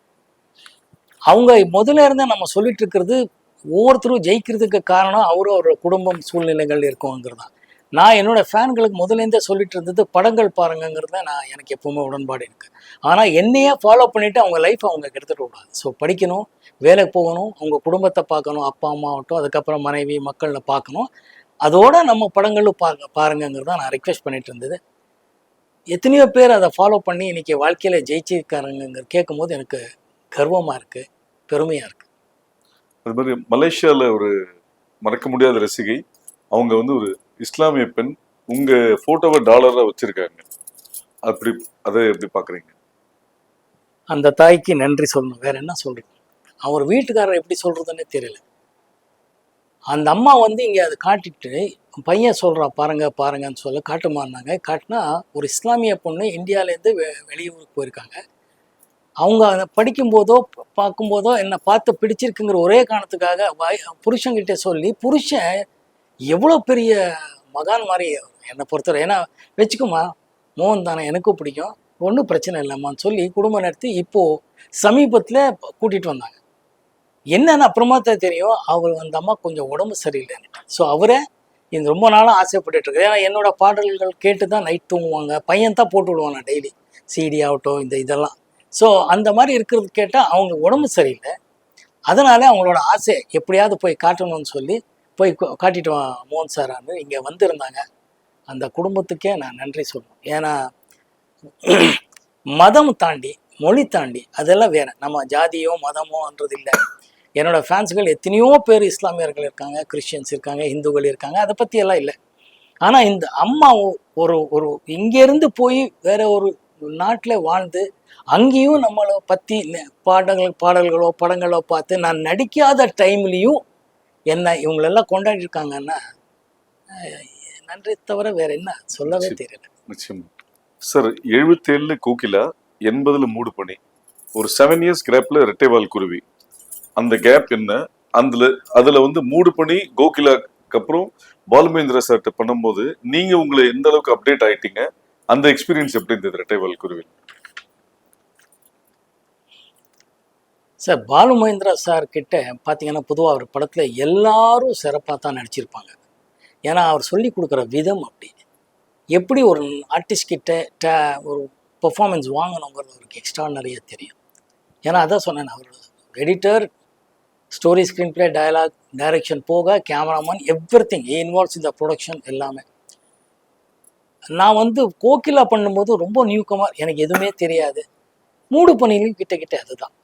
Speaker 2: அவங்க முதல்ல இருந்தே நம்ம சொல்லிட்டு இருக்கிறது ஒவ்வொருத்தரும் ஜெயிக்கிறதுக்கு காரணம் அவரும் அவரோட குடும்பம் சூழ்நிலைகள் இருக்குங்கிறது தான். நான் என்னோட ஃபேன்களுக்கு முதலேருந்தே சொல்லிட்டு இருந்தது படங்கள் பாருங்கங்கிறத நான் எனக்கு எப்பவுமே உடன்பாடு இருக்கு. ஆனால் என்னையே ஃபாலோ பண்ணிட்டு அவங்க லைஃப் அவங்க கெடுத்துட்டு கூடாது. ஸோ படிக்கணும், வேலைக்கு போகணும், அவங்க குடும்பத்தை பார்க்கணும், அப்பா அம்மா ஆகட்டும், அதுக்கப்புறம் மனைவி மக்களை பார்க்கணும். அதோட நம்ம படங்களும் பாருங்கங்கிறத நான் ரெக்வெஸ்ட் பண்ணிட்டு இருந்தது. எத்தனையோ பேர் அதை ஃபாலோ பண்ணி இன்னைக்கு வாழ்க்கையில ஜெயிச்சிருக்காருங்க கேட்கும் போது எனக்கு கர்வமா இருக்கு, பெருமையா இருக்கு.
Speaker 1: அது மாதிரி மலேசியால ஒரு மறக்க முடியாத ரசிகை, அவங்க வந்து ஒரு இஸ்லாமிய பெண், உங்க போட்டோவை டாலரா வச்சிருக்காங்க. அப்படி அதை எப்படி பாக்குறீங்க?
Speaker 2: அந்த தாய்க்கு நன்றி சொல்லணும், வேற என்ன சொல்றது. அவர் வீட்டுக்காரர் எப்படி சொல்றதுன்னே தெரியல. அந்த அம்மா வந்து இங்க அதை காட்டிட்டு பையன் சொல்றா பாருங்க பாருங்கன்னு சொல்ல காட்டுமான்னாங்க. காட்டினா ஒரு இஸ்லாமிய பொண்ணு இந்தியாவிலேருந்து வெளியூருக்கு போயிருக்காங்க. அவங்க அதை படிக்கும்போதோ பார்க்கும்போதோ என்னை பார்த்து பிடிச்சிருக்குங்கிற ஒரே காரணத்துக்காக புருஷன்கிட்ட சொல்லி, புருஷன் எவ்வளோ பெரிய மகான் மாதிரி என்னை பொறுத்தவரை. ஏன்னா வச்சுக்குமா மோகன் தானே, எனக்கும் பிடிக்கும், ஒன்றும் பிரச்சனை இல்லைம்மான்னு சொல்லி குடும்பம் நடத்தி இப்போது சமீபத்தில் கூட்டிகிட்டு வந்தாங்க. என்னன்னு அப்புறமா தான் தெரியும், அவர் அந்த அம்மா கொஞ்சம் உடம்பு சரியில்லைன்னு. ஸோ அவரை இந்த ரொம்ப நாளாக ஆசைப்பட்டுட்டு இருக்கு. ஏன்னா என்னோட பாடல்கள் கேட்டு தான் நைட் தூங்குவாங்க. பையன் தான் போட்டு விடுவாங்க டெய்லி, சிடி ஆகட்டும் இதெல்லாம். ஸோ அந்த மாதிரி இருக்கிறது கேட்டால் அவங்க உடம்பு சரியில்லை. அதனால அவங்களோட ஆசை எப்படியாவது போய் காட்டணும்னு சொல்லி போய் காட்டிட்டு வா மோகன் சாரான்னு இங்கே வந்திருந்தாங்க. அந்த குடும்பத்துக்கே நான் நன்றி சொல்லணும். ஏன்னா மதம் தாண்டி, மொழி தாண்டி அதெல்லாம் வேற, நம்ம ஜாதியோ மதமோன்றது இல்லை. என்னோட ஃபேன்ஸுகள் எத்தனையோ பேர் இஸ்லாமியர்கள் இருக்காங்க, கிறிஸ்டியன்ஸ் இருக்காங்க, இந்துக்கள் இருக்காங்க, அதை பற்றி எல்லாம் இல்லை. ஆனால் இந்த அம்மா ஒரு ஒரு இங்கேருந்து போய் வேற ஒரு நாட்டில் வாழ்ந்து அங்கேயும் நம்மளை பற்றி பாடல்களோ படங்களோ பார்த்து நான் நடிக்காத டைம்லேயும் என்ன இவங்களெல்லாம் கொண்டாடி இருக்காங்கன்னா நன்றி தவிர வேற என்ன சொல்லவே தெரியல.
Speaker 1: நிச்சயமா சார். 77 கோகிலா, 80 மூடு பணி, ஒரு 7 இயர்ஸ் கேப்ல ரெட்டைவால் குருவி. அந்த கேப் என்ன? அதுல வந்து மூடு பணி கோகிலாக்கு அப்புறம் பாலுமேந்திரா சார்ட்ட பண்ணும்போது நீங்க உங்களை எந்த அளவுக்கு அப்டேட் ஆயிட்டீங்க? அந்த எக்ஸ்பீரியன்ஸ் எப்படி இருந்தது ரெட்டைவால் குருவி?
Speaker 2: சார் பாலு மகேந்திரா சார் கிட்ட பார்த்தீங்கன்னா பொதுவாக அவர் படத்தில் எல்லாரும் சிறப்பாக தான் நடிச்சிருப்பாங்க. ஏன்னா அவர் சொல்லி கொடுக்குற விதம் அப்படி. எப்படி ஒரு ஆர்டிஸ்ட் கிட்ட ஒரு பெர்ஃபார்மன்ஸ் வாங்கணுங்கிறது அவருக்கு எக்ஸ்ட்ரானரியாக தெரியும். ஏன்னா அதான் சொன்னேன், அவர் editor, story, screen play, dialogue, direction போக கேமராமேன், எவ்ரிதிங் இன்வால்வ்ஸ் இந்த ப்ரொடக்ஷன் எல்லாமே. நான் வந்து கோகிலா பண்ணும்போது ரொம்ப நியூகமர், எனக்கு எதுவுமே தெரியாது. மூடு பணியிலையும் கிட்ட அதுதான்.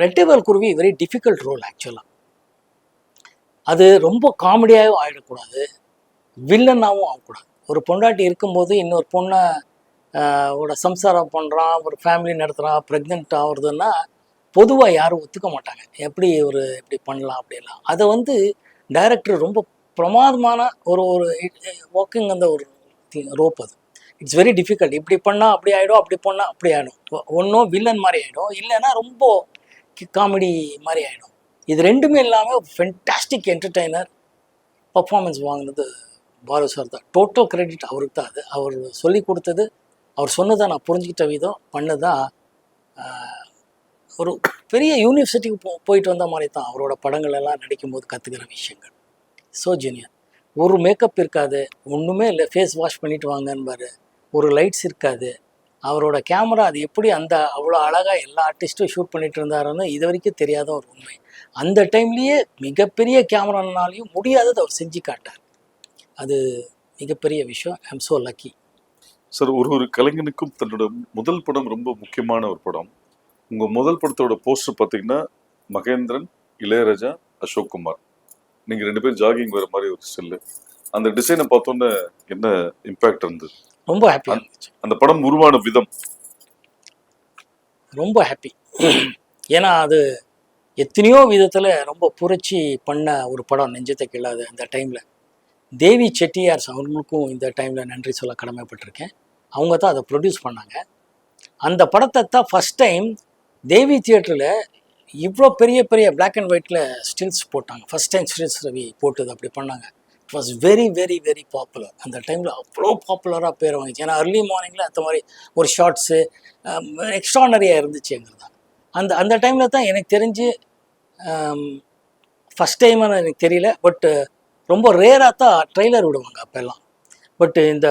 Speaker 2: ரெட்டைவால் குருவி வெரி டிஃபிகல்ட் ரோல் ஆக்சுவலாக. அது ரொம்ப காமெடியாகவும் ஆகிடக்கூடாது, வில்லனாகவும் ஆகக்கூடாது. ஒரு பொண்டாட்டி இருக்கும்போது இன்னொரு பொண்ணை ஓட சம்சாரம் பண்ணுறான், ஒரு ஃபேமிலி நடத்துகிறான், ப்ரெக்னென்ட் ஆகுறதுன்னா பொதுவாக யாரும் ஒத்துக்க மாட்டாங்க. எப்படி பண்ணலாம் அப்படிலாம். அதை வந்து டைரக்டர் ரொம்ப பிரமாதமான ஒரு ஒர்க்கிங் அந்த ஒரு ரோப். அது இட்ஸ் வெரி டிஃபிகல்ட். இப்படி பண்ணால் அப்படி ஆகிடும், அப்படி பண்ணால் அப்படி ஆகிடும். ஒன்றும் வில்லன் மாதிரி ஆகிடும், இல்லைன்னா ரொம்ப காமெடி மாதிரி ஆகிடும். இது ரெண்டுமே இல்லாமல் ஃபென்டாஸ்டிக் என்டர்டெய்னர் பர்ஃபார்மன்ஸ் வாங்கினது பாலு சார் தான். டோட்டல் கிரெடிட் அவருக்கு தான். அது அவர் சொல்லி கொடுத்தது, அவர் சொன்னதை நான் புரிஞ்சுக்கிட்ட விதம் பண்ணதான் ஒரு பெரிய யூனிவர்சிட்டிக்கு போயிட்டு வந்த மாதிரி தான் அவரோட படங்கள் எல்லாம் நடிக்கும்போது கற்றுக்கிற விஷயங்கள். So junior. ஒரு மேக்கப் இருக்காது, ஒன்றுமே இல்லை, ஃபேஸ் வாஷ் பண்ணிட்டு வாங்கன்பாரு. ஒரு லைட்ஸ் இருக்காது. அவரோட கேமரா அது எப்படி அவ்வளோ அழகாக எல்லா ஆர்டிஸ்ட்டும் ஷூட் பண்ணிட்டு இருந்தாருன்னு இது வரைக்கும் தெரியாத ஒரு உண்மை. அந்த டைம்லேயே மிகப்பெரிய கேமரானாலையும் முடியாதது அவர் செஞ்சு காட்டார். அது மிகப்பெரிய விஷயம். ஐ எம் ஸோ லக்கி.
Speaker 1: சார், ஒரு கலைஞனுக்கும் தன்னோட முதல் படம் ரொம்ப முக்கியமான ஒரு படம். உங்கள் முதல் படத்தோட போஸ்டர் பார்த்தீங்கன்னா மகேந்திரன், இளையராஜா, அசோக் குமார், நீங்கள் 2 பேரும் ஜாகிங் வர மாதிரி ஒரு ஸ்டில்லு. அந்த டிசைனை பார்த்தோன்னே என்ன இம்பேக்ட் இருந்தது?
Speaker 2: ரொம்ப ஹாப்பியாக இருந்துச்சு.
Speaker 1: அந்த படம் உருவான விதம்
Speaker 2: ரொம்ப ஹாப்பி. ஏன்னா அது எத்தனையோ விதத்தில் ரொம்ப புரட்சி பண்ண ஒரு படம், நெஞ்சத்தை கிள்ளாது. அந்த டைமில் தேவி செட்டியார் அவங்களுக்கும் இந்த டைமில் நன்றி சொல்ல கடமைப்பட்டிருக்கேன். அவங்க தான் அதை ப்ரொடியூஸ் பண்ணாங்க. அந்த படத்தை தான் ஃபஸ்ட் டைம் தேவி தியேட்டரில் இவ்வளோ பெரிய பெரிய பிளாக் அண்ட் ஒயிட்டில் ஸ்டில்ஸ் போட்டாங்க. ஃபஸ்ட் டைம் ஸ்டில்ஸ் ரவி போட்டது அப்படி பண்ணாங்க. It was very very very popular. அந்த டைமில் அவ்வளோ பாப்புலராக பேர் வாங்கிச்சு. ஏன்னா அர்லி மார்னிங்கில் அந்த மாதிரி ஒரு ஷார்ட்ஸு எக்ஸ்ட்ரானரியாக இருந்துச்சு எங்களுக்கு தான். அந்த டைமில் தான் எனக்கு தெரிஞ்சு ஃபஸ்ட் டைம்னு எனக்கு தெரியல, பட் ரொம்ப ரேராக தான் ட்ரெய்லர் விடுவாங்க அப்போல்லாம். பட் இந்த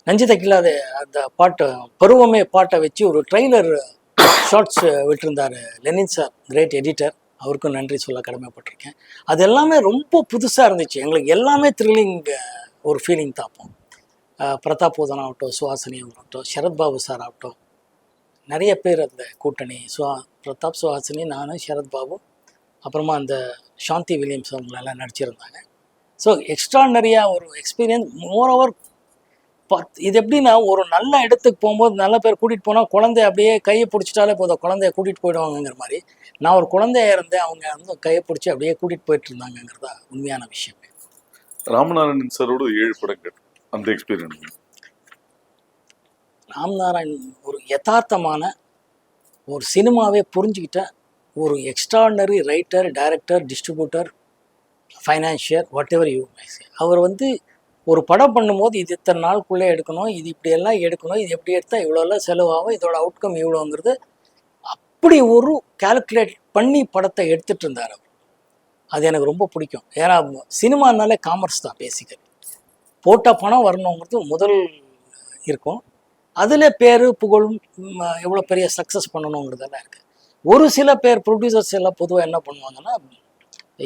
Speaker 2: நஞ்சு தைக்கலாத அந்த பாட்டு பருவமே பாட்டை வச்சு ஒரு ட்ரெய்லர் ஷார்ட்ஸ் விட்டுருந்தார் லெனின் சார், கிரேட் எடிட்டர். அவருக்கும் நன்றி சொல்ல கடமைப்பட்டிருக்கேன். அது எல்லாமே ரொம்ப புதுசாக இருந்துச்சு எங்களுக்கு. எல்லாமே த்ரில்லிங் ஒரு ஃபீலிங் தாப்போம். பிரதாப் போதன் ஆகட்டும், சுஹாசினி ஆகட்டும், சரத்பாபு சார் ஆகட்டும், நிறைய பேர் அந்த கூட்டணி, பிரதாப், சுஹாசினி, நான், சரத்பாபு, அப்புறமா அந்த சாந்தி வில்லியம்ஸ் அவங்களெல்லாம் நடிச்சிருந்தாங்க. ஸோ எக்ஸ்ட்ரானரியாக ஒரு எக்ஸ்பீரியன்ஸ். மோரோவர் இது எப்படின்னா, ஒரு நல்ல இடத்துக்கு போகும்போது நல்ல பேர் கூட்டிகிட்டு போனால் குழந்தை அப்படியே கையை பிடிச்சிட்டாலே போதும், குழந்தைய கூட்டிகிட்டு போயிடுவாங்கங்கிற மாதிரி. நான் ஒரு குழந்தையா இருந்தேன், அவங்க வந்து கையை பிடிச்சி அப்படியே கூட்டிகிட்டு போயிட்டு இருந்தாங்கங்கிறதா உண்மையான விஷயம்.
Speaker 1: ராமநாராயணன் சாரோட 7 படங்கள், அந்த எக்ஸ்பீரியன்ஸ்.
Speaker 2: ராம்நாராயண் ஒரு யதார்த்தமான ஒரு சினிமாவே புரிஞ்சுக்கிட்ட ஒரு extraordinary writer, director, distributor, financier, whatever you may say. அவர் வந்து ஒரு படம் பண்ணும்போது இது இத்தனை நாளுக்குள்ளே எடுக்கணும், இது இப்படியெல்லாம் எடுக்கணும், இது எப்படி எடுத்தால் இவ்வளோலாம் செலவாகும், இதோட அவுட்கம் இவ்வளோங்கிறது அப்படி ஒரு கால்குலேட் பண்ணி படத்தை எடுத்துகிட்டு இருந்தார் அவர். அது எனக்கு ரொம்ப பிடிக்கும். ஏன்னா சினிமானாலே காமர்ஸ் தான் பேசிக்கலி. போட்ட பணம் வரணுங்கிறது முதல் இருக்கும். அதில் பேர் புகழும் எவ்வளோ பெரிய சக்ஸஸ் பண்ணணுங்கிறதெல்லாம் இருக்குது. ஒரு சில பேர் ப்ரொடியூசர்ஸ் எல்லாம் பொதுவாக என்ன பண்ணுவாங்கன்னா,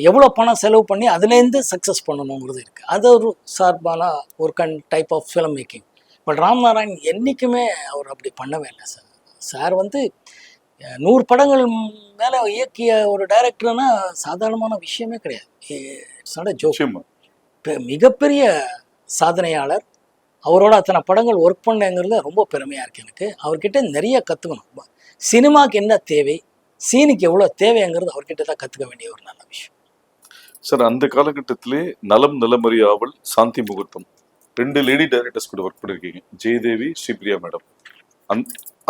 Speaker 2: எவ்வளோ பணம் செலவு பண்ணி அதுலேருந்து சக்ஸஸ் பண்ணணுங்கிறது இருக்குது. அது ஒரு சார்பான ஒரு type of film making. But Ramnarayan என்றைக்குமே அவர் அப்படி பண்ணவே இல்லை சார். சார் வந்து 100 படங்கள் மேலே இயக்கிய ஒரு டைரக்டர்னா சாதாரணமான விஷயமே கிடையாது. It's not a joke. மிகப்பெரிய சாதனையாளர். அவரோட அத்தனை படங்கள் ஒர்க் பண்ணேங்கிறது ரொம்ப பெருமையாக இருக்குது எனக்கு. அவர்கிட்ட நிறைய கற்றுக்கணும். சினிமாவுக்கு என்ன தேவை, சீனுக்கு எவ்வளோ தேவைங்கிறது அவர்கிட்ட தான் கற்றுக்க வேண்டிய ஒரு நல்ல விஷயம்.
Speaker 1: சார், அந்த காலகட்டத்திலே நலம் நலமறி ஆவல், சாந்தி முகூர்த்தம் 2 லேடி டைரக்டர்ஸ் கூட ஒர்க் பண்ணியிருக்கீங்க, ஜெயதேவி, ஸ்ரீபிரியா மேடம்.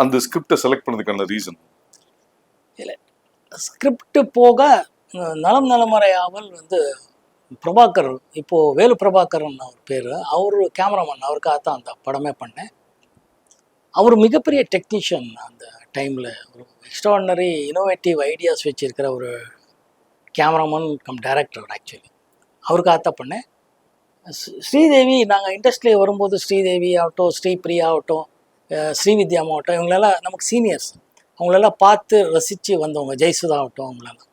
Speaker 1: அந்த ஸ்கிரிப்டை செலக்ட் பண்ணதுக்கான ரீசன்?
Speaker 2: இல்லை, ஸ்கிரிப்ட் போக நலம் நலமறை ஆவல் வந்து பிரபாகர், இப்போது வேலு பிரபாகரன் அவர் பேர், அவர் கேமராமேன். அவருக்காகத்தான் அந்த படமே பண்ணேன். அவர் மிகப்பெரிய டெக்னீஷியன். அந்த டைமில் ஒரு எக்ஸ்ட்ராடினரி இனோவேட்டிவ் ஐடியாஸ் வச்சுருக்கிற ஒரு கேமராமேன் கம் டைரக்டர். ஆக்சுவலி அவருக்காகத்தான் பண்ணேன். ஸ்ரீதேவி, நாங்கள் இண்டஸ்ட்ரியில் வரும்போது ஸ்ரீதேவி ஆகட்டும், ஸ்ரீபிரியா ஆகட்டும், ஸ்ரீவித்யா ஆகட்டும், இவங்களெல்லாம் நமக்கு சீனியர்ஸ். அவங்களெல்லாம் பார்த்து ரசித்து வந்தவங்க. ஜெயசுதா ஆகட்டும், அவங்களெல்லாம்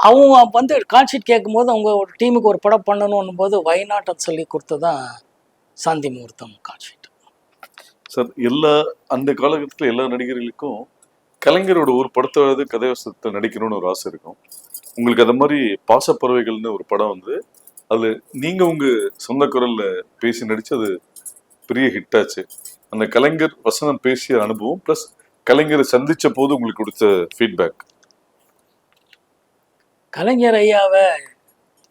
Speaker 2: அவங்க வந்து கான்ஷீட் கேட்கும்போது அவங்க ஒரு டீமுக்கு ஒரு படம் பண்ணணும் போது வைநாட்னு சொல்லி கொடுத்ததான் சாந்தி முகூர்த்தம் கான்ஷீட்.
Speaker 1: சார், அந்த காலகட்டத்தில் எல்லா நடிகர்களுக்கும் கலைஞரோட ஒரு படத்தாவது கதைவசத்தை நடிக்கணும்னு ஒரு ஆசை இருக்கும். உங்களுக்கு அது மாதிரி பாசப்பறவைகள்னு ஒரு படம் வந்து அது நீங்கள் உங்கள் சொந்த குரலில் பேசி நடித்து அது பெரிய ஹிட் ஆச்சு. அந்த கலைஞர் வசனம் பேசிய அனுபவம் ப்ளஸ் கலைஞரை சந்தித்த போது உங்களுக்கு கொடுத்த ஃபீட்பேக்.
Speaker 2: கலைஞர் ஐயாவை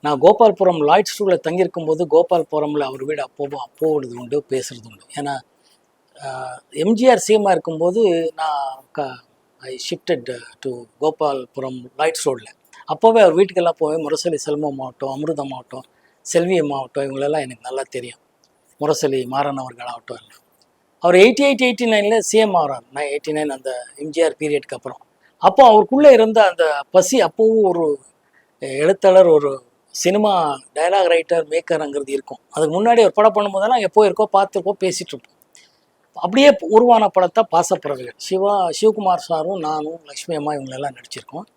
Speaker 2: நான் கோபால்புரம் லாய்ட் ஸ்டூடில் தங்கியிருக்கும் போது கோபால்புரமில் அவர் வீடு அப்போது உண்டு, பேசுகிறது உண்டு. ஏன்னா எம்ஜிஆர் சிஎம்மாக இருக்கும்போது நான் ஐ ஷிஃப்டட் டு கோபால்புரம் லாய்ட்ஸ் ரோடில். அப்போவே அவர் வீட்டுக்கெல்லாம் போவேன். முரசொலி செல்வம் ஆகட்டும், அமிர்தம் ஆகட்டும், செல்வியம் ஆகட்டும், இவங்களெல்லாம் எனக்கு நல்லா தெரியும். முரசொலி மாறன் அவர்கள் ஆகட்டும் எல்லாம். அவர் 88, 89 சிஎம் ஆகிறார். 89 அந்த எம்ஜிஆர் பீரியடுக்கு அப்புறம். அப்போ அவருக்குள்ளே இருந்த அந்த பசி, அப்போவும் ஒரு எழுத்தாளர், ஒரு சினிமா டைலாக் ரைட்டர், மேக்கருங்கிறது இருக்கும். அதுக்கு முன்னாடி ஒரு படம் பண்ணும்போதெல்லாம் எப்போ இருக்கோ பார்த்துருக்கோம், பேசிகிட்டு இருப்போம். அப்படியே உருவான படத்தை பாசப்பறவைகள். சிவகுமார் சாரும் நானும் லக்ஷ்மி அம்மா இவங்களெல்லாம் நடிச்சிருக்கோம்.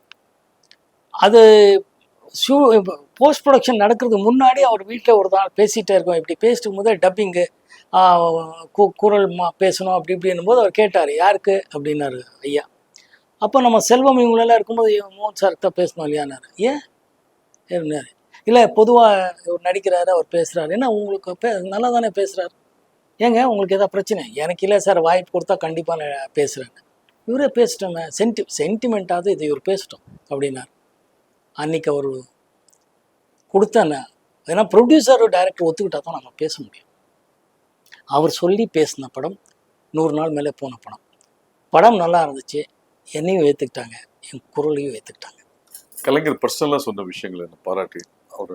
Speaker 2: அது போஸ்ட் ப்ரொடக்ஷன் நடக்கிறதுக்கு முன்னாடி அவர் வீட்டில் ஒரு நாள் பேசிகிட்டே இருக்கோம். இப்படி பேசிட்டு போது டப்பிங்கு குரல் பேசணும் அப்படி இப்படின்னும் போது அவர் கேட்டார், யாருக்கு அப்படின்னாரு ஐயா. அப்போ நம்ம செல்வம் இவங்களெல்லாம் இருக்கும்போது மோகன் சார்கிட்ட பேசணும் இல்லையானாரு. ஏன் இருந்தார்? இல்லை, பொதுவாக நடிக்கிறாரு, அவர் பேசுகிறாரு. ஏன்னா உங்களுக்கு நல்லா தானே பேசுகிறாரு, ஏங்க உங்களுக்கு எதாவது பிரச்சனை? எனக்கு இல்லை சார், வாய்ப்பு கொடுத்தா கண்டிப்பாக நான் பேசுகிறேன். இவரே பேசிட்டோங்க, சென்டிமெண்ட்டாவது இது இவர் பேசிட்டோம் அப்படின்னார். அன்றைக்கி அவர் கொடுத்தேன். ஏன்னா ப்ரொடியூசர் டைரக்டர் ஒத்துக்கிட்டா தான் நம்ம பேச முடியும். அவர் சொல்லி பேசின படம் 100 நாள் மேலே போன படம். படம் நல்லா இருந்துச்சு, என்னையும் ஏற்றுக்கிட்டாங்க, என் குரலையும் ஏற்றுக்கிட்டாங்க.
Speaker 1: கலைஞர் பர்சனலாக சொன்ன விஷயங்கள் என்ன பாராட்டி அவர்?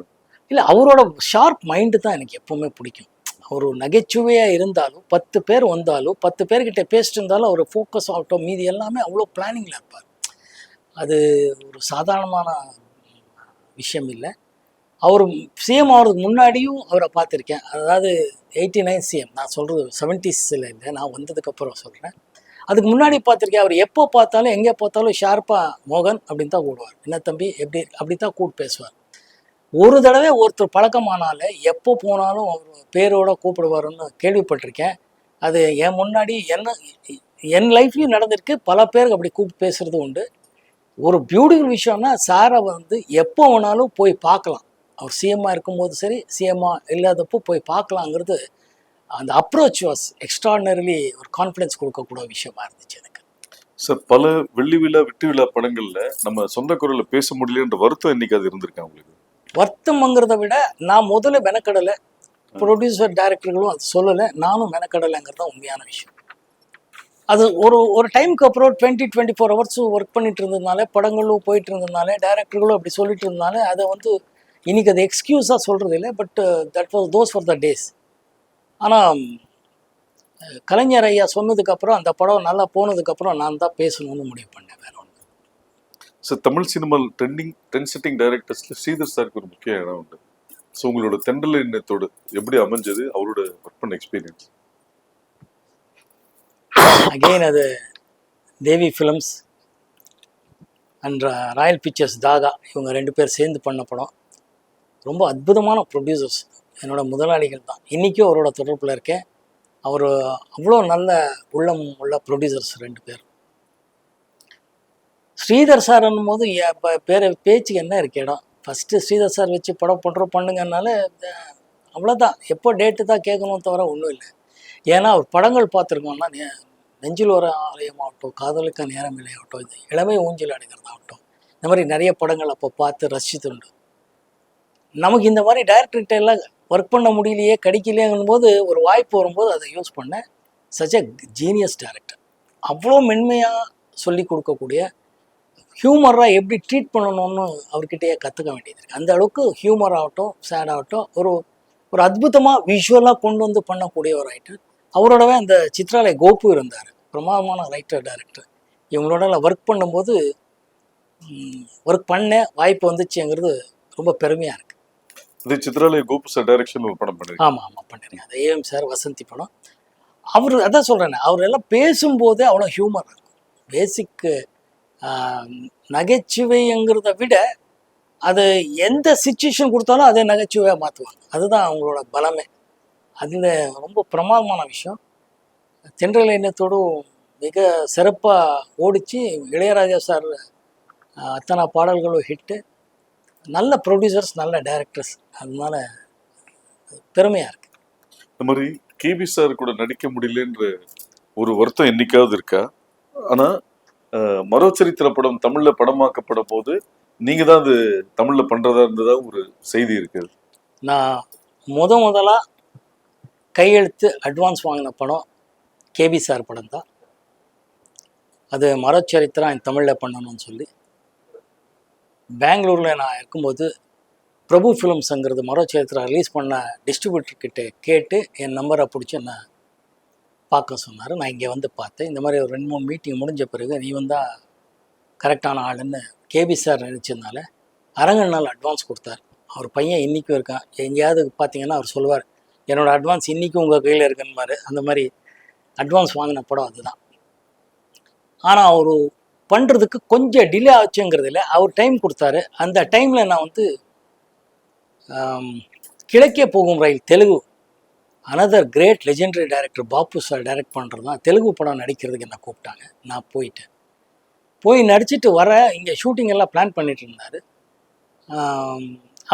Speaker 2: இல்லை, அவரோட ஷார்ப் மைண்டு தான் எனக்கு எப்போவுமே பிடிக்கும். அவர் நகைச்சுவையாக இருந்தாலும் 10 பேர் வந்தாலும் 10 பேர்கிட்ட பேசிட்டு இருந்தாலும் அவர் ஃபோக்கஸ் ஆகட்டும், மீதி எல்லாமே அவ்வளோ பிளானிங்கில் இருப்பார். அது ஒரு சாதாரணமான விஷயம் இல்லை. அவர் சிஎம் ஆகிறதுக்கு முன்னாடியும் அவரை பார்த்துருக்கேன். அதாவது 89 சிஎம், நான் சொல்கிறது 70ஸ்ல இல்லை, நான் வந்ததுக்கப்புறம் சொல்கிறேன். அதுக்கு முன்னாடி பார்த்துருக்கேன். அவர் எப்போ பார்த்தாலும் எங்கே பார்த்தாலும் ஷார்ப்பாக மோகன் அப்படின்னு தான் கூடுவார். என்ன தம்பி எப்படி அப்படி தான் கூப்பிட்டு பேசுவார். ஒரு தடவை ஒருத்தர் பழக்கமானால எப்போ போனாலும் அவர் பேரோட கூப்பிடுவாருன்னு கேள்விப்பட்டிருக்கேன். அது என் முன்னாடி என் லைஃப்லையும் நடந்திருக்கு. பல பேருக்கு அப்படி கூப்பிட்டு பேசுறது உண்டு. ஒரு பியூட்டிஃபுல் விஷயம்னா சாரை எப்போ வேணாலும் போய் பார்க்கலாம். அவர் சிஎம்மாக இருக்கும்போது சரி, சிஎம்மாக இல்லாதப்போ போய் பார்க்கலாங்கிறது, அந்த அப்ரோச் வாஸ் எக்ஸ்ட்ராடினரிலி ஒரு கான்ஃபிடன்ஸ் கொடுக்கக்கூடிய விஷயமா இருந்துச்சு எனக்கு.
Speaker 1: சார், பல வெள்ளி விழா வெற்றி விழா படங்கள்ல நம்ம சொந்த குரல்ல பேச முடியலன்ற வருத்தம் என்னைக்கு அது இருந்திருக்கா உங்களுக்கு?
Speaker 2: வருத்தம்ங்கிறத விட நான் முதல்ல மெனக்கடலை, ப்ரொடியூசர் டைரக்டர்களும் அது சொல்லலை, நானும் மெனக்கடலைங்கிறது தான் உண்மையான விஷயம். அது ஒரு டைமுக்கு அப்புறம் 24 ஹவர்ஸ் ஒர்க் பண்ணிட்டு இருந்ததுனால, படங்களும் போயிட்டு இருந்ததுனால, டைரக்டர்களும் அப்படி சொல்லிட்டு இருந்ததுனால அதை இன்னைக்கு அது எக்ஸ்கியூஸாக சொல்கிறது இல்லை. But that was those for the days. ஆனால் கலைஞர் ஐயா சொன்னதுக்கப்புறம், அந்த படம் நல்லா போனதுக்கப்புறம் நான் தான் பேசணும்னு முடிவு பண்ணேன், வேற ஒன்று.
Speaker 1: சார், தமிழ் சினிமாவில் ட்ரெண்ட் செட்டிங் டைரக்டர்ஸ்ல ஸ்ரீதர் சாருக்கு ஒரு முக்கிய இடம் உண்டு. ஸோ உங்களோட தென்றல் எண்ணத்தோடு எப்படி அமைஞ்சது அவரோட ஒர்க் பண்ண எக்ஸ்பீரியன்ஸ்?
Speaker 2: அகெயின் அது தேவி films and Royal pictures Taha, இவங்க 2 பேர் சேர்ந்து பண்ண படம். ரொம்ப அற்புதமான ப்ரொடியூசர்ஸ், என்னோட முதலாளிகள் தான். இன்றைக்கும் அவரோட தொடர்பில் இருக்கேன். அவர் அவ்வளோ நல்ல உள்ளம் உள்ள ப்ரொடியூசர்ஸ் 2 பேர். ஸ்ரீதர் சார் போது பேச்சுக்கு என்ன இருக்கு இடம்? ஃபஸ்ட்டு ஸ்ரீதர் சார் வச்சு படம் பண்ணுங்கனால அவ்வளோதான். எப்போ டேட்டு தான் கேட்கணும் தவிர ஒன்றும் இல்லை. ஏன்னா அவர் படங்கள் பார்த்துருக்கோம்னா, நெஞ்சில் ஒரு ஆலயமாகட்டும், காதலுக்கு நேரம் இல்லையாகட்டும், இது இளமை ஊஞ்சல் அடைக்கிறதாகட்டும், இந்த மாதிரி நிறைய படங்கள் அப்போ பார்த்து ரசித்துண்டு. நமக்கு இந்த மாதிரி டைரக்டர்கிட்ட எல்லாம் ஒர்க் பண்ண முடியலையே, கிடைக்கலையேங்கும் போது ஒரு வாய்ப்பு வரும்போது அதை யூஸ் பண்ணேன். Such a genius director. அவ்வளோ மென்மையாக சொல்லி கொடுக்கக்கூடிய, ஹியூமராக எப்படி ட்ரீட் பண்ணணும்னு அவர்கிட்டயே கற்றுக்க வேண்டியது இருக்குது. அந்த அளவுக்கு ஹியூமர் ஆகட்டும், சேட் ஆகட்டும், ஒரு அற்புதமாக விஷுவலாக கொண்டு பண்ணக்கூடிய ஒரு ரைட்டர். அவரோடவே அந்த சித்ராலய கோபு இருந்தார், பிரமாதமான ரைட்டர் டைரக்டர். இவங்களோட ஒர்க் பண்ணும்போது ஒர்க் பண்ண வாய்ப்பு வந்துச்சுங்கிறது ரொம்ப பெருமையாக இருக்குது.
Speaker 1: இது சித்ராலய கோபு சார் டைரக்ஷன் ஒரு படம் பண்ணிருக்கேன்.
Speaker 2: ஆமாம் பண்ணிருக்கேன். அது ஏஎம் சார் வசந்தி படம். அவர் அதான் சொல்கிறேன், அவர் எல்லாம் பேசும்போதே அவ்வளோ ஹியூமர் இருக்கும். பேசிக்கு நகைச்சுவைங்கிறத விட அது எந்த சிச்சுவேஷன் கொடுத்தாலும் அதே நகைச்சுவையாக மாற்றுவாங்க. அதுதான் அவங்களோட பலமே. அதில் ரொம்ப பிரமாதமான விஷயம். தென்றல் எண்ணத்தோடும் மிக சிறப்பாக ஓடிச்சு. இளையராஜா சார் அத்தனை பாடல்களும் ஹிட்டு. நல்ல ப்ரொடியூசர்ஸ், நல்ல டைரக்டர்ஸ், அதனால பெருமையாக இருக்குது.
Speaker 1: இந்த மாதிரி கேபி சார் கூட நடிக்க முடியலன்ற ஒரு வருத்தம் என்னைக்காவது இருக்கா? ஆனால் மரோச்சரித்திர படம் தமிழில் படமாக்கப்படும் போது நீங்கள் தான் அது தமிழில் பண்ணுறதா இருந்ததா ஒரு செய்தி இருக்குது.
Speaker 2: நான் முதலாக கையெழுத்து அட்வான்ஸ் வாங்கின படம் கேபி சார் படம் தான். அது மரோச்சரித்திரம் என் தமிழில் பண்ணணும்னு சொல்லி பெங்களூரில் நான் இருக்கும்போது பிரபு ஃபிலிம்ஸுங்கிறது மரோச்சரித்திரம் ரிலீஸ் பண்ண டிஸ்ட்ரிபியூட்டர்கிட்ட கேட்டு என் நம்பரை பிடிச்சி என்ன பார்க்க சொன்னார். நான் இங்கே வந்து பார்த்தேன். இந்த மாதிரி ஒரு 2-3 மீட்டிங் முடிஞ்ச பிறகு நீ வந்தால் கரெக்டான ஆளுன்னு கேபி சார் நினச்சதுனால அரங்கன் அட்வான்ஸ் கொடுத்தார். அவர் பையன் இன்றைக்கும் இருக்கான். எங்கேயாவது பார்த்தீங்கன்னா அவர் சொல்லுவார், என்னோடய அட்வான்ஸ் இன்றைக்கும் உங்கள் கையில் இருக்குன்னு. அந்த மாதிரி அட்வான்ஸ் வாங்கின படம் அதுதான். ஆனால் அவர் பண்ணுறதுக்கு கொஞ்சம் டிலே ஆச்சுங்கிறதுல அவர் டைம் கொடுத்தாரு. அந்த டைமில் நான் Kizhakke Pogum Rail Telugu, another great legendary director Bapu sir direct பண்ணுறது தான், தெலுங்கு படம் நடிக்கிறதுக்கு என்ன கூப்பிட்டாங்க. நான் போய் நடிச்சிட்டு வர, இங்கே ஷூட்டிங் எல்லாம் பிளான் பண்ணிட்டு இருந்தார்.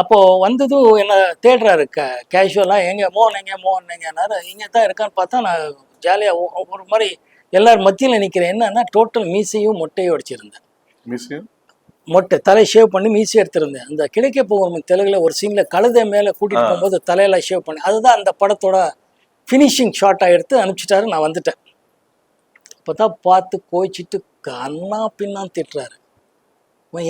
Speaker 2: அப்போது வந்ததும் என்னை தேடுறாரு கேஷுவலாக, எங்கே மோகன் எங்கேனாரு. இங்கே தான் இருக்கான்னு பார்த்தா நான் ஜாலியாக ஒரு மாதிரி எல்லாரும் மத்தியில் நிற்கிறேன். என்னன்னா டோட்டல் மீசையும் மொட்டையும் அடிச்சிருந்தேன். மொட்டை தலை ஷேவ் பண்ணி மீசி எடுத்திருந்தேன். அந்த கிழக்கே போகும் தெலுங்குல ஒரு சீனில் கழுதை மேலே கூட்டிகிட்டு போகும்போது தலையெல்லாம் ஷேவ் பண்ணி, அதுதான் அந்த படத்தோட ஃபினிஷிங் ஷாட்டாக எடுத்து அனுப்பிச்சிட்டாரு. நான் வந்துட்டேன். இப்போ தான் பார்த்து கோச்சிட்டு கண்ணா பின்னான்னு திட்டுறாரு.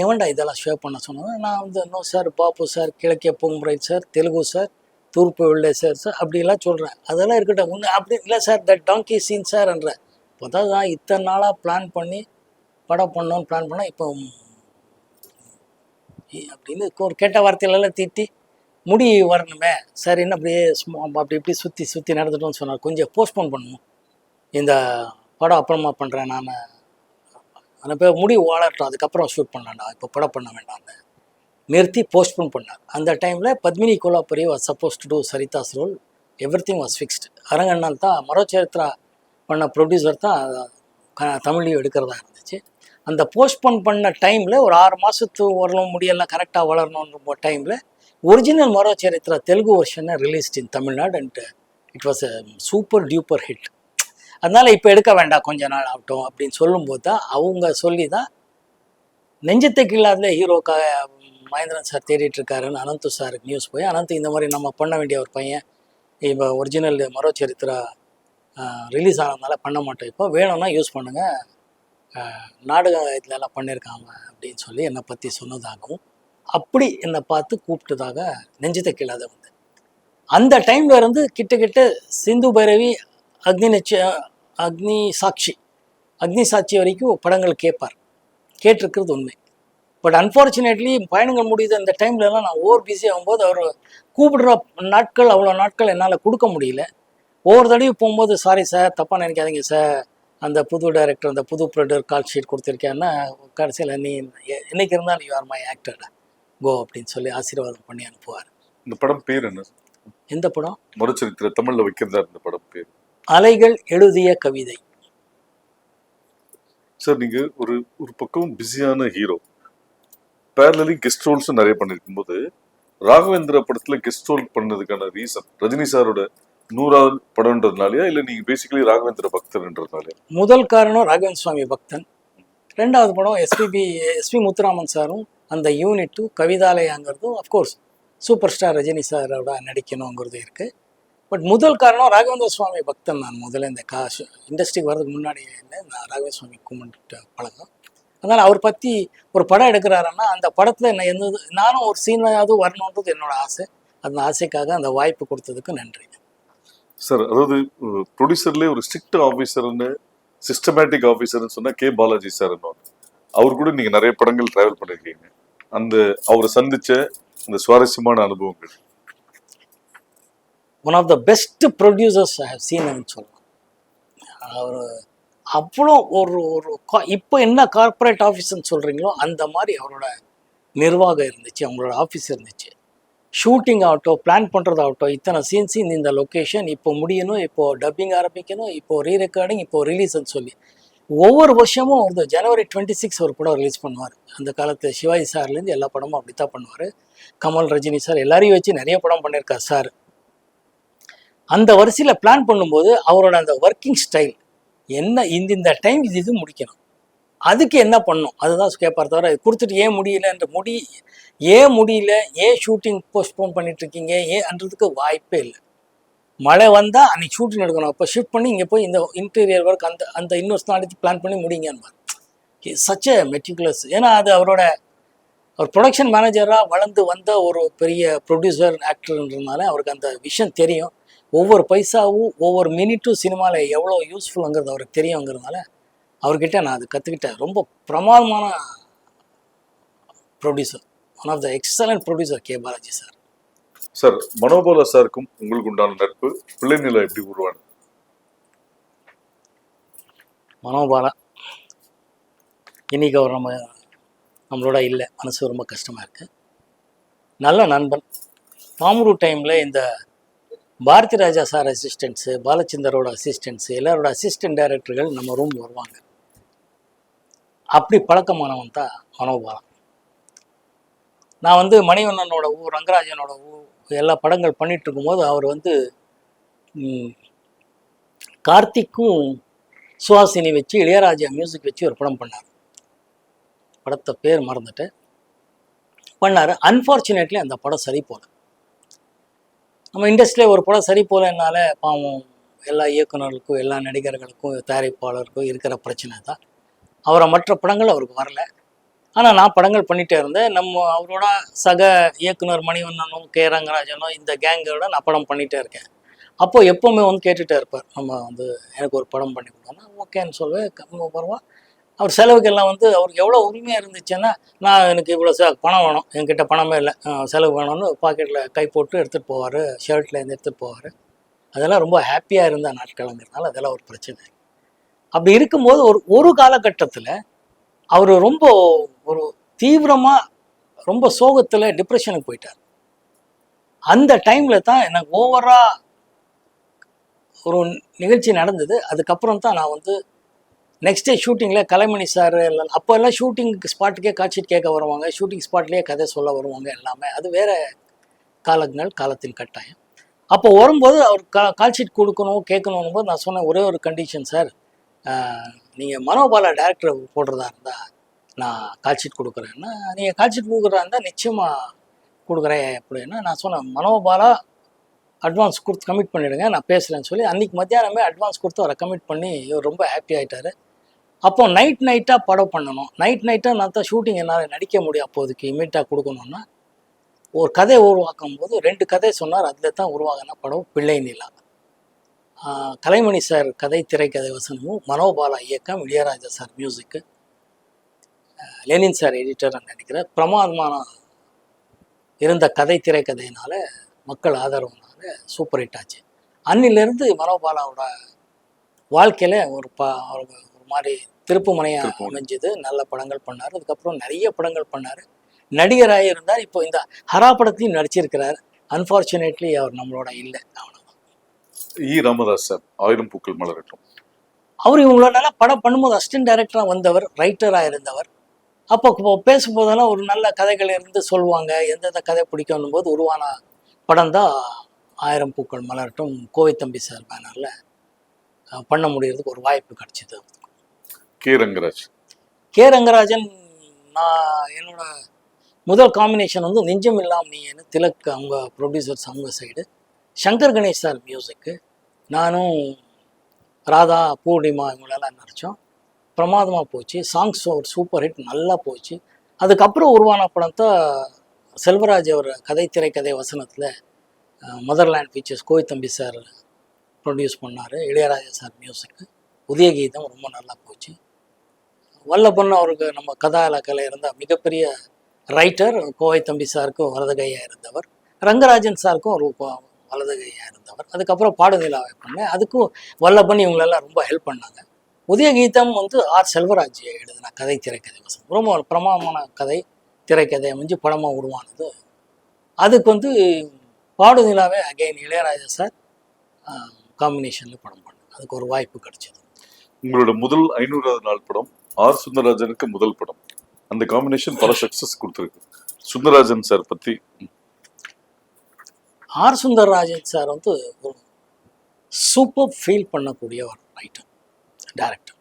Speaker 2: எவன்டா இதெல்லாம் ஷேவ் பண்ண சொன்னேன். நான் நோ சார், பாப்பு சார், கிழக்கே போகும் ரைட் சார், தெலுங்கு சார், தூர்ப்பு வெள்ளை சார் அப்படிலாம் சொல்கிறேன். அதெல்லாம் இருக்கட்டும். அப்படி இல்லை சார், தட் டாங்கி சீன் சார்ன்ற. இப்போ தான் இத்தனை நாளாக பிளான் பண்ணி படம் பண்ணோன்னு பிளான் பண்ணால் இப்போ அப்படின்னு ஒரு கெட்ட வார்த்தையிலலாம் திட்டி முடி வரணுமே சார் என்ன அப்படியே சும்மா அப்படி இப்படி சுற்றி சுற்றி நடந்துட்டோம்னு சொன்னார். கொஞ்சம் போஸ்ட்போன் பண்ணுவோம், இந்த படம் அப்புறமா பண்ணுறேன் நான், அந்த பேர் முடி வளரட்டும் அதுக்கப்புறம் ஷூட் பண்ணலாம்டா, இப்போ படம் பண்ண வேண்டாம்னு நிறுத்தி போஸ்ட்போன் பண்ணார். அந்த டைமில் Padmini Kolhapure was supposed to do Saritha's role, everything was fixed. அரங்கண்ணால் தான் மரோச்சரித்ரா பண்ண ப்ரொடியூசர் தான் தமிழையும் எடுக்கிறதா இருந்துச்சு. அந்த போஸ்ட்போன் பண்ண டைமில் ஒரு 6 மாதத்து வரணும் முடியெல்லாம் கரெக்டாக வளரணுன்ற டைமில் ஒரிஜினல் மரோச்சரித்ரா தெலுங்கு வெர்ஷனை released in Tamil Nadu and it was a super duper hit. அதனால் இப்போ எடுக்க வேண்டாம் கொஞ்ச நாள் ஆகட்டும் அப்படின்னு சொல்லும்போது தான் அவங்க சொல்லி தான் நெஞ்சத்துக்கு இல்லாத ஹீரோக்காக மகேந்திரன் சார் தேடிட்டு இருக்காருன்னு அனந்து சாருக்கு நியூஸ் போய், அனந்த் இந்த மாதிரி நம்ம பண்ண வேண்டிய ஒரு பையன் இப்போ ஒரிஜினல் மரோச்சரித்ரா ரிலீஸ் ஆனதுனால பண்ண மாட்டோம், இப்போ வேணும்னா யூஸ் பண்ணுங்கள், நாடகம் இதுலலாம் பண்ணியிருக்காங்க அப்படின்னு சொல்லி என்னை பற்றி சொன்னதாகவும் அப்படி என்னை பார்த்து கூப்பிட்டதாக நெஞ்சத்தை கீழாத வந்து அந்த டைம்ல இருந்து கிட்ட சிந்து பைரவி, அக்னி சாட்சி வரைக்கும் படங்கள் கேட்டிருக்கிறது உண்மை. பட் அன்ஃபார்ச்சுனேட்லி பயணங்கள் முடியுது அந்த டைம்லலாம் நான் ஓவர் பிஸி ஆகும்போது அவர் கூப்பிடுற நாட்கள் அவ்வளோ நாட்கள் என்னால் கொடுக்க முடியல. ஒவ்வொரு தடவையும் போகும்போது சாரி சார் தப்பாக நினைக்காதீங்க சார், அந்த புது டைரக்டர் அந்த புது ப்ரொடியூசர் கால் ஷீட் கொடுத்துருக்கேன்னா கடைசியில் நீ என்னைக்கு இருந்தாலும் யூ ஆர் மை ஆக்டர் கோ அப்படின்னு சொல்லி ஆசீர்வாதம் பண்ணி அனுப்புவார்.
Speaker 1: இந்த படம் பேர் என்ன?
Speaker 2: எந்த படம்?
Speaker 1: மறுச்சரித்திர தமிழ்ல வைக்கிறதா இந்த படம் பேர்
Speaker 2: அலைகள் எழுதிய கவிதை.
Speaker 1: சார் நீங்க ஒரு ஒரு பக்கம் பிஸியான ஹீரோ, பேரலி கெஸ்ட் ரோல்ஸும் நிறைய பண்ணிருக்கும் போது ராகவேந்திரா படத்துல கெஸ்ட் ரோல் பண்ணதுக்கான ரீசன் ரஜினி சாரோட 100வது படம்ன்றதுனாலயா இல்ல நீங்க பேசிக்கலி ராகவேந்திர பக்தர்ன்றதுனாலயா?
Speaker 2: முதல் காரணம் ராகவேந்திர சுவாமி பக்தன். 2வது படம் எஸ்பி முத்துராமன் சாரும் அந்த யூனிட்டும் கவிதாலயாங்கிறதும் அஃப்கோர்ஸ் சூப்பர் ஸ்டார் ரஜினி சாரோட நடிக்கணுங்கிறது இருக்குது. பட் முதல் காரணம் ராகவேந்திர சுவாமி பக்தன். நான் முதல்ல இந்த இண்டஸ்ட்ரிக்கு வர்றதுக்கு முன்னாடி நான் ராகவேந்திர சுவாமி கும்பிட்டு பழக்கம். அதனால் அவர் பற்றி ஒரு படம் எடுக்கிறாருன்னா அந்த படத்தில் என்ன நானும் ஒரு சீனாவது வரணுன்றது என்னோட ஆசை. அந்த ஆசைக்காக அந்த வாய்ப்பு கொடுத்ததுக்கு நன்றி
Speaker 1: சார். அதாவது ப்ரொடியூசர்லேயே ஒரு ஸ்ட்ரிக்ட் ஆஃபீஸர்னு சிஸ்டமேட்டிக் ஆஃபீஸர்னு சொன்னா கே பாலாஜி சார். அவர் கூட நீங்க நிறைய படங்கள் டிராவல் பண்ணிருக்கீங்க. அந்த அவரை சந்திச்ச அந்த சுவாரஸ்யமான அனுபவங்கள்.
Speaker 2: One of the best producers I have சீன்னு சொல்லலாம். அவர் அவ்வளோ ஒரு ஒரு இப்போ என்ன கார்ப்பரேட் ஆஃபீஸ்ன்னு சொல்கிறீங்களோ அந்த மாதிரி அவரோட நிர்வாகம் இருந்துச்சு, அவங்களோட ஆஃபீஸ் இருந்துச்சு. ஷூட்டிங் ஆகட்டும், பிளான் பண்ணுறதாகட்டும், இத்தனை சீன்ஸ் இந்த லொக்கேஷன் இப்போ முடியணும், இப்போது டப்பிங் ஆரம்பிக்கணும், இப்போது ரீ ரெக்கார்டிங், இப்போது ரிலீஸ்ன்னு சொல்லி ஒவ்வொரு வருஷமும் ஒரு ஜனவரி 26 ஒரு படம் ரிலீஸ் பண்ணுவார். அந்த காலத்து சிவாஜி சார்லேருந்து எல்லா படமும் அப்படி தான் பண்ணுவார். கமல், ரஜினி சார் எல்லாரையும் வச்சு நிறைய படம் பண்ணியிருக்கார் சார். அந்த வரிசையில் பிளான் பண்ணும்போது அவரோட அந்த ஒர்க்கிங் ஸ்டைல் என்ன, இந்த டைம் இது முடிக்கணும், அதுக்கு என்ன பண்ணும் அதுதான் கேட்பார். தவிர கொடுத்துட்டு ஏன் முடியல, ஏன் ஷூட்டிங் போஸ்ட்போன் பண்ணிட்டு இருக்கீங்க ஏன்றதுக்கு வாய்ப்பே இல்லை. மழை வந்தால் அன்றைக்கி ஷூட்டிங் எடுக்கணும், அப்போ ஷூட் பண்ணி இங்கே போய் இந்த இன்டீரியர் ஒர்க் அந்த இன்னொரு நாளைக்கு பிளான் பண்ணி முடிங்கன்னு சச் எ மெட்டிகுலஸ். ஏன்னா அது அவர் ப்ரொடக்ஷன் மேனேஜராக வளர்ந்து வந்த ஒரு பெரிய ப்ரொடியூசர் ஆக்டர்ன்றதுனால அவருக்கு அந்த விஷயம் தெரியும். ஒவ்வொரு பைசாவும் ஒவ்வொரு மினிட்டும் சினிமாவில் எவ்வளோ யூஸ்ஃபுல்லுங்கிறது அவருக்கு தெரியுங்கிறதுனால அவர்கிட்ட நான் அது கற்றுக்கிட்டேன். ரொம்ப பிரமாதமான producer, one of the excellent producer K Balaji sir.
Speaker 1: Sir, Manobala சாருக்கும் உங்களுக்கு உண்டான நட்பு பிள்ளைநிலை எப்படி உருவானது?
Speaker 2: மனோபாலா இன்னைக்கு அவர் நம்மளோட இல்லை, மனசு ரொம்ப கஷ்டமாக இருக்குது. நல்ல நண்பன். பாமரு டைமில் இந்த பாரதி ராஜா சார் அசிஸ்டன்ட்ஸு, பாலச்சந்தரோட அசிஸ்டன்ட்ஸு, எல்லாரோட அசிஸ்டன்ட் டைரக்டர்கள் நம்ம ரூம் வருவாங்க. அப்படி பழக்கமானவன் தான் மனோபாலா. நான் மணிவண்ணனோட ரங்கராஜனோட எல்லா படங்கள் பண்ணிட்டு இருக்கும்போது அவர் கார்த்திக்கும் சுஹாசினி வச்சு இளையராஜா மியூசிக் வச்சு ஒரு படம் பண்ணார். படத்தை பேர் மறந்துட்டு பண்ணார். அன்ஃபார்ச்சுனேட்லி அந்த படம் சரி போல. நம்ம இண்டஸ்ட்ரியில் ஒரு படம் சரி போலனால பாவம் எல்லா இயக்குநர்களுக்கும் எல்லா நடிகர்களுக்கும் தயாரிப்பாளருக்கும் இருக்கிற பிரச்சனை தான். மற்ற படங்கள் அவருக்கு வரல. ஆனால் நான் படங்கள் பண்ணிகிட்டே இருந்தேன். அவரோட சக இயக்குனர் மணிவண்ணனும் கே ரங்கராஜனும் இந்த கேங்கோட நான் படம் பண்ணிகிட்டே இருக்கேன். அப்போது எப்போவுமே கேட்டுகிட்டே இருப்பார், நம்ம எனக்கு ஒரு படம் பண்ணி கொடுத்தோன்னா ஓகேன்னு சொல்லுவேன். பரவா அவர் செலவுக்கெல்லாம் வந்து அவருக்கு எவ்வளோ உரிமையாக இருந்துச்சுன்னா, நான் எனக்கு இவ்வளோ பணம் வேணும், என்கிட்ட பணமே இல்லை, செலவு வேணும்னு பாக்கெட்டில் கை போட்டு எடுத்துகிட்டு போவார், ஷர்ட்லேருந்து எடுத்துகிட்டு போவார். அதெல்லாம் ரொம்ப ஹாப்பியாக இருந்த நாட்களுங்கிறதுனால அதெல்லாம் ஒரு பிரச்சனை. அப்படி இருக்கும்போது ஒரு காலகட்டத்தில் அவர் ரொம்ப ஒரு தீவிரமாக ரொம்ப சோகத்தில் டிப்ரெஷனுக்கு போயிட்டார். அந்த டைமில் தான் எனக்கு ஓவராக ஒரு நிகழ்ச்சி நடந்தது. அதுக்கப்புறம் தான் நான் வந்து நெக்ஸ்ட் டே ஷூட்டிங்கில் கலைமணி சார் எல்லாம் அப்போ எல்லாம் ஷூட்டிங் ஸ்பாட்டுக்கே காட்சிட் கேட்க வருவாங்க, ஷூட்டிங் ஸ்பாட்லேயே கதை சொல்ல வருவாங்க எல்லாமே. அது வேறு காலங்கள், காலத்தின் கட்டாயம். அப்போ வரும்போது அவர் கால்ஷீட் கொடுக்கணும் கேட்கணும் போது நான் சொன்னேன், ஒரே ஒரு கண்டிஷன் சார், நீங்கள் மனோபாலா டேரக்டர் போடுறதா இருந்தால் நான் கால்ஷீட் கொடுக்குறேன்னா, நீங்கள் கால்ஷீட் கொடுக்குறதா இருந்தால் நிச்சயமாக கொடுக்குறேன் அப்படின்னா. நான் சொன்னேன், மனோபாலா அட்வான்ஸ் கொடுத்து கமிட் பண்ணிவிடுங்க, நான் பேசுகிறேன்னு சொல்லி அன்றைக்கி மத்தியானமே அட்வான்ஸ் கொடுத்து அவரை கமிட் பண்ணி இவர் ரொம்ப ஹாப்பி ஆகிட்டார். அப்போ நைட்டாக படம் பண்ணணும், நைட்டாக நான் தான் ஷூட்டிங் என்னால் நடிக்க முடியும், அப்போதைக்கு இமீடியட்டாக கொடுக்கணுன்னா ஒரு கதை உருவாக்கும் போது 2 கதை சொன்னார். அதில் தான் உருவாகின படம் பிள்ளை நிலா. கலைமணி சார் கதை, திரைக்கதை வசனமும், மனோபாலா இயக்கம், இளையராஜா சார் மியூசிக்கு, லெனின் சார் எடிட்டர் நினைக்கிறேன். பிரமாதமான இருந்த கதை திரைக்கதையினால மக்கள் ஆதரவுனால சூப்பர் ஹிட் ஆச்சு. அன்னிலிருந்து மனோபாலாவோட வாழ்க்கையில் ஒரு மாதிரி திருப்பு முனையாக அமைஞ்சது. நல்ல படங்கள் பண்ணார், அதுக்கப்புறம் நிறைய படங்கள் பண்ணார், நடிகராக இருந்தார். இப்போ இந்த ஹரா படத்தையும் நடிச்சிருக்கிறார். அன்ஃபார்ச்சுனேட்லி அவர் நம்மளோட இல்லை, அவ்வளோதான்.
Speaker 1: ராமதாஸ் சார், ஆயிரம் பூக்கள் மலரட்டும்,
Speaker 2: அவர் இவங்களோட நல்லா படம் பண்ணும்போது அசிஸ்டன்ட் டைரக்டராக வந்தவர், ரைட்டராக இருந்தவர். அப்போ பேசும்போதெல்லாம் ஒரு நல்ல கதைகள் இருந்து சொல்லுவாங்க, எந்தெந்த கதை பிடிக்கும் போது உருவான படம் தான் ஆயிரம் பூக்கள் மலரட்டும். கோவை தம்பி சார் பேனரில் பண்ண முடியறதுக்கு ஒரு வாய்ப்பு கிடைச்சிது. கே ரங்கராஜன் நான் என்னோட முதல் காம்பினேஷன் வந்து நெஞ்சம் இல்லாமல் நீன்னு திலக் அவங்க ப்ரொடியூசர்ஸ், அவங்க சைடு. சங்கர் கணேஷ் சார் மியூசிக்கு, நானும் ராதா பூர்ணிமா இவங்களெல்லாம் நடித்தோம். பிரமாதமாக போச்சு. சாங்ஸ் ஒரு சூப்பர் ஹிட், நல்லா போச்சு. அதுக்கப்புறம் உருவான படம் தான் செல்வராஜ் அவர் கதை திரைக்கதை வசனத்தில் மதர்லேண்ட் ஃபீச்சர்ஸ் கோவை தம்பி சார் ப்ரொடியூஸ் பண்ணார், இளையராஜா சார் மியூசிக்கு. உதயகீதம் ரொம்ப நல்லா போச்சு. வல்லபன் அவருக்கு நம்ம கதா இலக்கில் இருந்த மிகப்பெரிய ரைட்டர். கோவை தம்பி சாருக்கும் வலதுகையாக இருந்தவர், ரங்கராஜன் சாருக்கும் ஒரு வலதுகையாக இருந்தவர். அதுக்கப்புறம் பாடுநிலாவை பண்ணேன், அதுக்கும் வல்லபன் இவங்களெல்லாம் ரொம்ப ஹெல்ப் பண்ணாங்க. உதயகீதம் வந்து ஆர் செல்வராஜ் எழுதின கதை திரைக்கதை வசனம், ரொம்ப பிரமாதமான கதை திரைக்கதை அமைஞ்சு படமாக உருவானது. அதுக்கு வந்து பாடுநிலாவே அகைன் இளையராஜா சார் காம்பினேஷனில் படம் பண்ணேன். அதுக்கு ஒரு வாய்ப்பு கிடைச்சது.
Speaker 1: உங்களோட முதல் 500வது நாள் படம் ஆர் சுந்தரராஜனுக்கு முதல் படம், அந்த காம்பினேஷன் பல சக்சஸ் கொடுத்துருக்கு. சுந்தரராஜன் சார் பற்றி.
Speaker 2: ஆர் சுந்தரராஜன் சார் வந்து ஒரு சூப்பர் ஃபீல் பண்ணக்கூடிய ஒரு ரைட்டர், டைரக்டர்.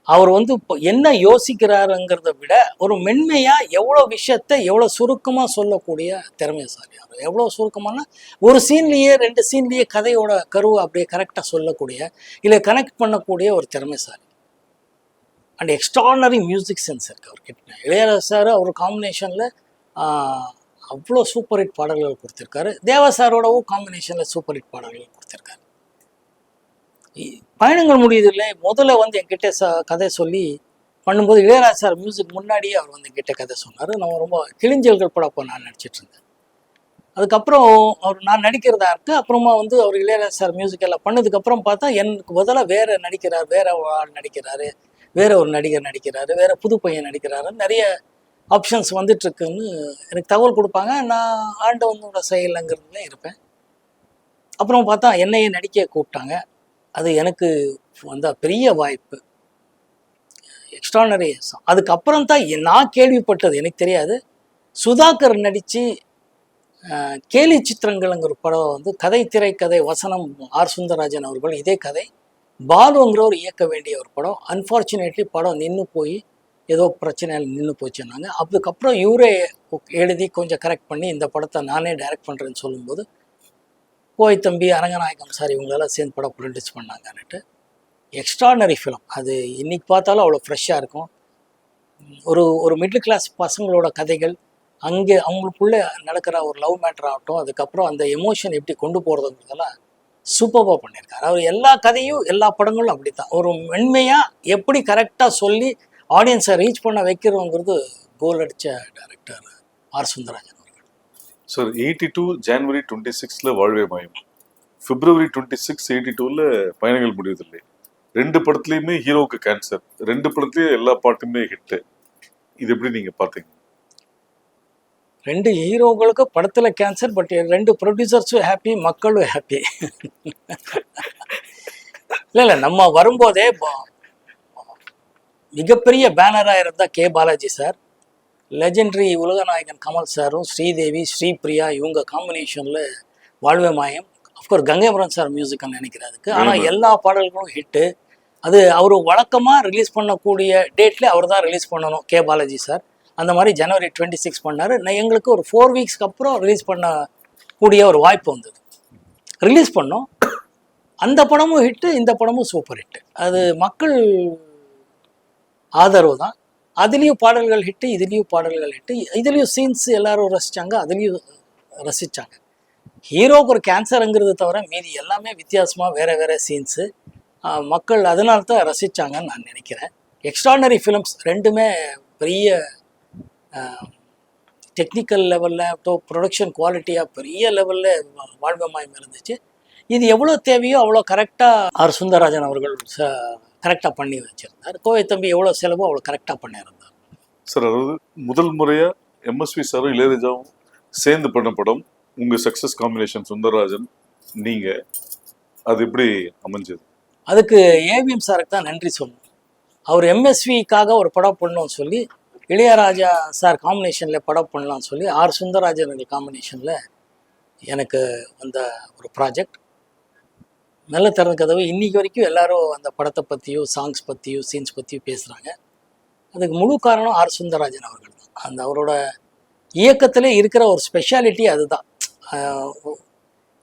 Speaker 2: அவர் வந்து இப்போ என்ன யோசிக்கிறாருங்கிறத விட ஒரு மென்மையாக எவ்வளோ விஷயத்த எவ்வளோ சுருக்கமாக சொல்லக்கூடிய திறமைசாலி. அவர் எவ்வளோ சுருக்கமானா ஒரு சீன்லேயே 2 சீன்லேயே கதையோட கருவை அப்படியே கரெக்டாக சொல்லக்கூடிய, இல்லை கனெக்ட் பண்ணக்கூடிய ஒரு திறமைசாலி. அண்ட் எக்ஸ்ட்ரானரி மியூசிக் சென்ஸ் இருக்குது அவர்கிட்ட. இளையராஜா சார் அவர் காம்பினேஷனில் அவ்வளோ சூப்பர் ஹிட் பாடல்கள் கொடுத்துருக்காரு. தேவா சாரோடவும் காம்பினேஷனில் சூப்பர் ஹிட் பாடல்கள் கொடுத்துருக்காரு. பயணங்கள் முடியுது இல்லை, முதல்ல வந்து என்கிட்ட கதை சொல்லி பண்ணும்போது இளையராஜா சார் மியூசிக் முன்னாடியே அவர் வந்து என்கிட்ட கதை சொன்னார். நம்ம ரொம்ப கிளிஞ்சல்கள் படம் அப்போ நான் நடிச்சிட்டு இருந்தேன். அதுக்கப்புறம் அவர் நான் நடிக்கிறதா இருக்கு. அப்புறமா வந்து அவர் இளையராஜா சார் மியூசிக் எல்லாம் பண்ணதுக்கப்புறம் பார்த்தா எனக்கு பதிலாக வேற நடிக்கிறார், வேற ஆள் நடிக்கிறாரு, வேற ஒரு நடிகர் நடிக்கிறாரு, வேற புது பையன் நடிக்கிறாரு, நிறைய ஆப்ஷன்ஸ் வந்துட்டுருக்குன்னு எனக்கு தகவல் கொடுப்பாங்க. நான் ஆண்டவனோட செயலுங்கிறதுல இருப்பேன். அப்புறம் பார்த்தா என்னையே நடிக்க கூப்பிட்டாங்க. அது எனக்கு வந்த பெரிய வாய்ப்பு, எக்ஸ்ட்ரானரி. அதுக்கப்புறம் தான் நான் கேள்விப்பட்டது, எனக்கு தெரியாது, சுதாகர் நடித்து கேலி சித்திரங்கள்ங்கிற படம் வந்து கதை திரைக்கதை வசனம் ஆர் சுந்தரராஜன் அவர்கள், இதே கதை பாலுங்கிறவர் இயக்க வேண்டிய ஒரு படம். அன்ஃபார்ச்சுனேட்லி படம் நின்று போய் ஏதோ பிரச்சனையில் நின்று போச்சுன்னாங்க. அதுக்கப்புறம் இவரே எழுதி கொஞ்சம் கரெக்ட் பண்ணி இந்த படத்தை நானே டைரக்ட் பண்ணுறேன்னு சொல்லும்போது கோவை தம்பி, அரங்கநாயகம் சார் இவங்களெல்லாம் சேர்ந்து படம் ப்ரொடியூஸ் பண்ணாங்கன்னுட்டு. எக்ஸ்ட்ரானரி ஃபிலிம் அது. இன்றைக்கி பார்த்தாலும் அவ்வளோ ஃப்ரெஷ்ஷாக இருக்கும். ஒரு மிடில் கிளாஸ் பசங்களோட கதைகள், அங்கே அவங்களுக்குள்ளே நடக்கிற ஒரு லவ் மேட்டர் ஆகட்டும், அதுக்கப்புறம் அந்த எமோஷன் எப்படி கொண்டு போகிறதுங்கிறதெல்லாம் சூப்பராக பண்ணியிருக்காரு. அவர் எல்லா கதையும் எல்லா படங்களும் அப்படி தான் ஒரு மென்மையாக எப்படி கரெக்டாக சொல்லி ஆடியன்ஸை ரீச் பண்ண வைக்கிறோங்கிறது கோல் அடித்த டைரக்டர் ஆர் சுந்தரராஜன் அவர்கள்.
Speaker 1: சார் 82 ஜனவரி 26ல வாழ்வே மாயம், பிப்ரவரி 26 82ல பயணங்கள் முடிவதில்லை. 2 படத்துலையுமே ஹீரோவுக்கு கேன்சர், 2 படத்துலயும் எல்லா பாட்டுமே ஹிட். இது எப்படி நீங்க பாத்தீங்க?
Speaker 2: 2 ஹீரோங்களுக்கு படத்தில் கேன்சர், பட் 2 ப்ரொடியூசர்ஸும் ஹாப்பி, மக்களும் ஹாப்பி. இல்லை நம்ம வரும்போதே மிகப்பெரிய பேனராக இருந்தால் கே பாலாஜி சார், லெஜெண்டரி உலகநாயகன் கமல் சாரும் ஸ்ரீதேவி ஸ்ரீபிரியா இவங்க காம்பினேஷனில் வாழ்வே மாயம். அஃப்கோர்ஸ் கங்கைமரன் சார் மியூசிக்னு நினைக்கிறதுக்கு. ஆனால் எல்லா பாடல்களும் ஹிட்டு. அது அவர் வழக்கமாக ரிலீஸ் பண்ணக்கூடிய டேட்லேயே அவர் தான் ரிலீஸ் பண்ணணும், கே பாலாஜி சார். அந்த மாதிரி ஜனவரி 26 பண்ணார். எங்களுக்கு ஒரு 4 வீக்ஸ்க்கு அப்புறம் ரிலீஸ் பண்ணக்கூடிய ஒரு வாய்ப்பு வந்தது. ரிலீஸ் பண்ணோம். அந்த படமும் ஹிட்டு, இந்த படமும் சூப்பர் ஹிட்டு. அது மக்கள் ஆதரவு தான். அதுலேயும் பாடல்கள் ஹிட்டு, இதுலேயும் பாடல்கள் ஹிட்டு. இதுலேயும் சீன்ஸ் எல்லாரும் ரசித்தாங்க, அதுலேயும் ரசித்தாங்க. ஹீரோக்கு ஒரு கேன்சருங்கிறது தவிர மீதி எல்லாமே வித்தியாசமாக வேறு வேறு சீன்ஸு. மக்கள் அதனால தான் ரசித்தாங்கன்னு நான் நினைக்கிறேன். எக்ஸ்ட்ராடனரி ஃபிலிம்ஸ் ரெண்டுமே பெரிய டெக்னிக்கல் லெவலில் ப்ரொடக்ஷன் குவாலிட்டியாக பெரிய லெவலில் வாழ்வே மாயம் இருந்துச்சு. இது எவ்வளோ தேவையோ அவ்வளோ கரெக்டாக ஆர் சுந்தரராஜன் அவர்கள் கரெக்டாக பண்ணி வச்சுருந்தார். கோவை தம்பி எவ்வளோ செலவோ அவ்வளோ கரெக்டாக பண்ணியிருந்தார்.
Speaker 1: சார், அதாவது முதல் முறையாக எம்எஸ்வி சாரும் இளையராஜாவும் சேர்ந்து பண்ண படம், உங்கள் சக்ஸஸ் காம்பினேஷன் சுந்தரராஜன் நீங்கள், அது எப்படி அமைஞ்சது?
Speaker 2: அதுக்கு ஏவிஎம் சாருக்கு தான் நன்றி சொல்லணும். அவர் எம்எஸ்விக்காக ஒரு படம் பண்ணணும்னு சொல்லி, இளையராஜா சார் காம்பினேஷனில் படம் பண்ணலான்னு சொல்லி ஆர் சுந்தரராஜன் காம்பினேஷனில் எனக்கு வந்த ஒரு ப்ராஜெக்ட். நல்ல திறந்த கதவு. இன்றைக்கி வரைக்கும் எல்லாரும் அந்த படத்தை பற்றியும் சாங்ஸ் பற்றியும் சீன்ஸ் பற்றியும் பேசுகிறாங்க. அதுக்கு முழு காரணம் ஆர் சுந்தரராஜன் அவர்கள் தான். அந்த அவரோட இயக்கத்தில் இருக்கிற ஒரு ஸ்பெஷாலிட்டி அதுதான்.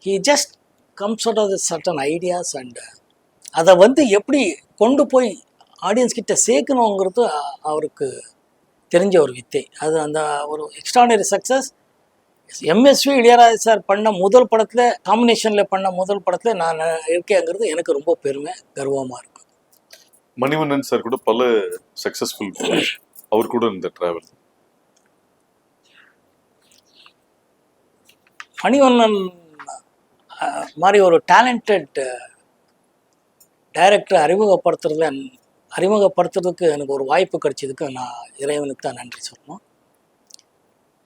Speaker 2: He just comes out of the certain ideas and அதை எப்படி கொண்டு போய் ஆடியன்ஸ் கிட்ட சேர்க்கணுங்கிறது அவருக்கு தெரிஞ்ச ஒரு வித்தை. அது அந்த ஒரு extraordinary success. MSV Ilaiyaraaja sir பண்ண முதல் படத்தில், காம்பினேஷனில் பண்ண முதல் படத்தில் நான் இருக்கேங்கிறது எனக்கு ரொம்ப பெருமை, கர்வமாக இருக்கும்.
Speaker 1: மணிவண்ணன் சார் கூட பல சக்ஸஸ்ஃபுல், அவர் கூட இந்த டிராவல்.
Speaker 2: மணிவண்ணன் மாதிரி ஒரு டேலண்டட் டைரக்டரை அறிமுகப்படுத்துறதுக்கு எனக்கு ஒரு வாய்ப்பு கிடைச்சதுக்கு நான் இறைவனுக்கு தான் நன்றி சொல்லணும்.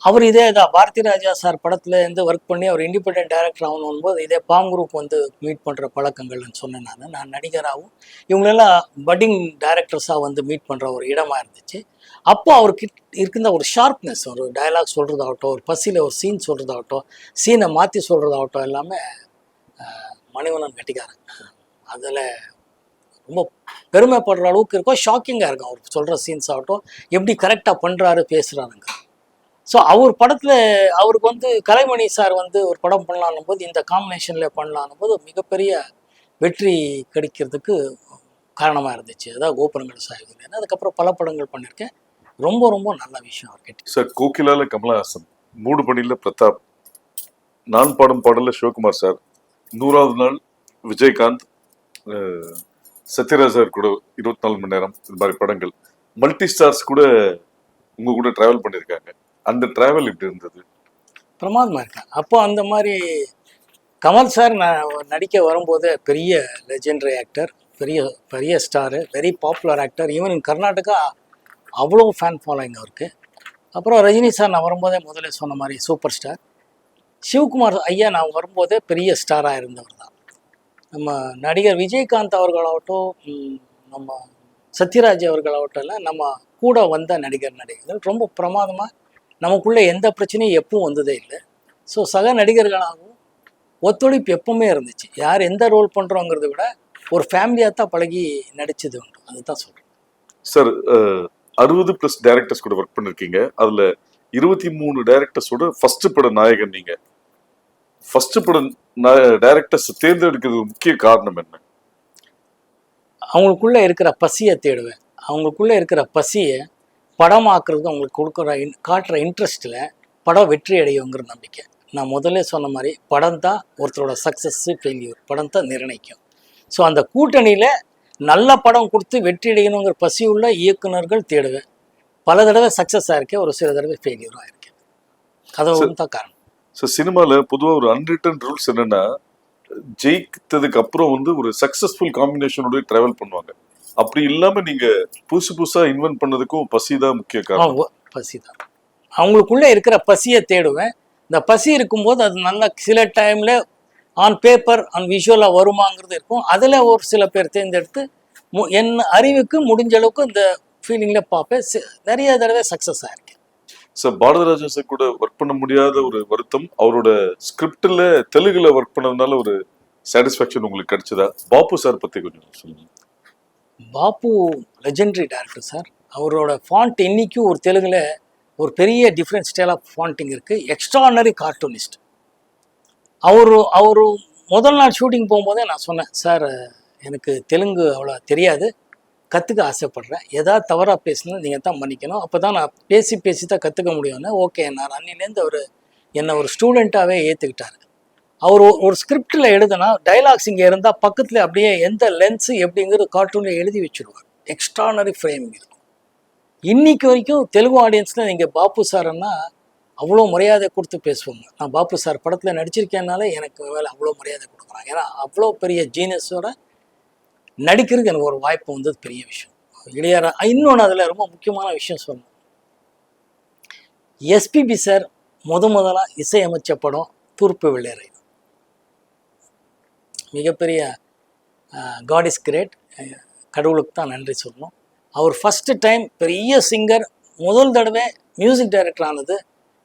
Speaker 2: அவர் இதே தான் பாரதி ராஜா சார் படத்தில் இருந்து ஒர்க் பண்ணி அவர் இண்டிபெண்டன்ட் டைரக்டர் ஆகணும் போது இதே பாம் குரூப் மீட் பண்ணுற பழக்கங்கள்னு சொன்னேன். நான் நடிகராகவும் இவங்களெல்லாம் பட்டிங் டைரக்டர்ஸாக மீட் பண்ணுற ஒரு இடமா இருந்துச்சு. அப்போ அவருக்கு இருக்கின்ற ஒரு ஷார்ப்னஸ், ஒரு டயலாக் சொல்கிறதாகட்டும், ஒரு பசியில் ஒரு சீன் சொல்கிறதாகட்டும், சீனை மாற்றி சொல்கிறதாகட்டும், எல்லாமே மணிவண்ணன் கட்டிக்காரன். அதில் ரொம்ப பெருமைப்படுற அளவுக்கு இருக்கும். ஷாக்கிங்காக இருக்கும் அவர் சொல்கிற சீன்ஸ் ஆகட்டும், எப்படி கரெக்டாக பண்ணுறாரு பேசுகிறாருங்க. ஸோ அவர் படத்தில் அவருக்கு கலைமணி சார் ஒரு படம் பண்ணலான்னும் போது, இந்த காம்பினேஷனில் பண்ணலான்னும் போது மிகப்பெரிய வெற்றி கிடைக்கிறதுக்கு காரணமாக இருந்துச்சு. அதான் கோபுரங்கள் சாய்வு. அதுக்கப்புறம் பல படங்கள் பண்ணியிருக்கேன். ரொம்ப ரொம்ப நல்ல விஷயம் அவர் கேட்டு.
Speaker 1: சார், கோகிலால கமலஹாசன், மூடு பணியில் பிரதாப், நான் பாடும் பாடல சிவகுமார் சார், 100வது நாள் விஜயகாந்த், சத்யராஜ் சார் கூட 24 மணி நேரம், இந்த மாதிரி படங்கள் மல்டி ஸ்டார்ஸ் கூட உங்க கூட டிராவல் பண்ணியிருக்காங்க. அந்த டிராவல் இப்படி இருந்தது?
Speaker 2: பிரமாதமாக இருக்கேன். அப்போ அந்த மாதிரி கமல் சார் நான் நடிக்க வரும்போது பெரிய லெஜெண்டரி ஆக்டர், பெரிய பெரிய star, very popular actor. Even in Karnataka அவ்வளோ ஃபேன் ஃபாலோயிங் அவருக்கு. அப்புறம் ரஜினி சார் நான் வரும்போதே முதல்ல சொன்ன மாதிரி சூப்பர் ஸ்டார். சிவகுமார் ஐயா நான் வரும்போதே பெரிய ஸ்டாராக இருந்தவர் தான். நம்ம நடிகர் விஜயகாந்த் அவர்களாகட்டும், நம்ம சத்யராஜ் அவர்களாகட்டும், எல்லாம் நம்ம கூட வந்த நடிகர்கள் ரொம்ப பிரமாதமாக, நமக்குள்ளே எந்த பிரச்சனையும் எப்பவும் வந்ததே இல்லை. ஸோ சக நடிகர்களாகவும் ஒத்துழைப்பு எப்பவுமே இருந்துச்சு. யார் எந்த ரோல் பண்ணுறோங்கிறத விட ஒரு ஃபேமிலியாக தான் பழகி நடிச்சது உண்டு. அதுதான் சொல்கிறேன்.
Speaker 1: சார், 60+ டைரக்டர்ஸ் கூட ஒர்க் பண்ணிருக்கீங்க. அதில் 23 டைரக்டர்ஸோட ஃபர்ஸ்ட் பட நாயகன் நீங்க. ஃபர்ஸ்ட் பட டைரக்டர்ஸ் தேர்ந்தெடுக்கிறது முக்கிய காரணம் என்ன?
Speaker 2: அவங்களுக்குள்ளே இருக்கிற பசியை தேடுவேன். அவங்களுக்குள்ளே இருக்கிற பசியை படமாக்குறது அவங்களுக்கு காட்டுற இன்ட்ரெஸ்ட்டில் படம் வெற்றி அடையுங்கிற நம்பிக்கை. நான் முதல்ல சொன்ன மாதிரி படம் தான் ஒருத்தரோட சக்ஸஸ் ஃபெயில்யூர், படம் தான் நிர்ணயிக்கும். ஸோ அந்த கூட்டணியில் நல்ல படம் கொடுத்து வெற்றி அடையணுங்கிற பசியுள்ள இயக்குனர்கள் தேடுவேன். பல தடவை சக்ஸஸ் ஆயிருக்கேன், ஒரு சில தடவை ஃபெயில்யூரும் ஆயிருக்கேன். அது ஒன்று தான் காரணம்.
Speaker 1: ஸோ சினிமாவில் பொதுவாக ஒரு அன்ரிட்டன் ரூல்ஸ் என்னன்னா, ஜெயித்ததுக்கு அப்புறம் வந்து ஒரு சக்சஸ்ஃபுல் காம்பினேஷனோட டிராவல் பண்ணுவாங்க. அப்படி இல்லாம நீங்க புதுசு புதுசா இன்வென்ட் பண்ணதுக்கும் பசி தான் முக்கிய காரணம்.
Speaker 2: பசி தான். அவங்களுக்குள்ள இருக்கிற பசியை தேடுவேன். இந்த பசி இருக்கும்போது அது நல்ல சில டைம்ல ஆன் பேப்பர் ஆன் விஷுவலாக வருமாங்கிறது இருக்கும். அதில் ஒரு சில பேர் தேர்ந்தெடுத்து என் அறிவுக்கு முடிஞ்ச அளவுக்கு இந்த ஃபீலிங்கில் பார்ப்பேன். நிறைய தடவை சக்ஸஸ் ஆயிருக்கேன்.
Speaker 1: சார், பாரதிராஜா சார் கூட ஒர்க் பண்ண முடியாத ஒரு வருத்தம், அவரோட ஸ்கிரிப்டில் தெலுங்குல ஒர்க் பண்ணதுனால ஒரு சாட்டிஸ்ஃபேக்ஷன் உங்களுக்கு கிடைச்சதா? பாப்பு சார் பற்றி கொஞ்சம் சொல்லுங்க.
Speaker 2: பாப்பு லெஜெண்டரி டைரக்டர் சார். அவரோட ஃபாண்ட் இன்னைக்கும் ஒரு தெலுங்குல ஒரு பெரிய டிஃப்ரெண்ட் ஸ்டைல் ஆஃப் ஃபாண்டிங் இருக்குது. Extraordinary cartoonist. அவரு முதல் நாள் ஷூட்டிங் போகும்போதே நான் சொன்னேன், சார் எனக்கு தெலுங்கு அவ்வளோ தெரியாது, கற்றுக்க ஆசைப்பட்றேன், ஏதாவது தவறாக பேசினா நீங்கள் தான் மன்னிக்கணும், அப்போ தான் நான் பேசி தான் கற்றுக்க முடியும்னு. ஓகே, நான் அன்னிலேருந்து அவர் என்னை ஒரு ஸ்டூடெண்ட்டாகவே ஏற்றுக்கிட்டார். அவர் ஒரு ஸ்கிரிப்டில் எழுதுனா டைலாக்ஸ் இங்கே இருந்தால் பக்கத்தில் அப்படியே எந்த லென்ஸு எப்படிங்கிற கார்ட்டூனில் எழுதி வச்சுருவார். எக்ஸ்ட்ரானரி ஃப்ரேமிங் இருக்கும். இன்னைக்கு வரைக்கும் தெலுங்கு ஆடியன்ஸில் நீங்கள் பாப்பு சார்ன்னா அவ்வளோ மரியாதை கொடுத்து பேசுவாங்க. நான் பாப்பு சார் படத்தில் நடிச்சிருக்கேன்னால எனக்கு மேலே அவ்வளோ மரியாதை கொடுக்குறாங்க. ஏன்னா அவ்வளோ பெரிய ஜீனியஸோட நடிக்கிறதுக்கு எனக்கு ஒரு வாய்ப்பு வந்தது பெரிய விஷயம். இளையரா இன்னொன்று அதில் ரொம்ப முக்கியமான விஷயம் சொல்லணும். எஸ்பிபி சார் முதலாக இசையமைச்ச படம் தூர்ப்பு வெள்ளையரை. மிகப்பெரிய காட் இஸ் கிரேட், கடவுளுக்கு தான் நன்றி சொல்லணும். அவர் ஃபஸ்ட்டு டைம் பெரிய சிங்கர் முதல் தடவை மியூசிக் டைரக்டர் ஆனது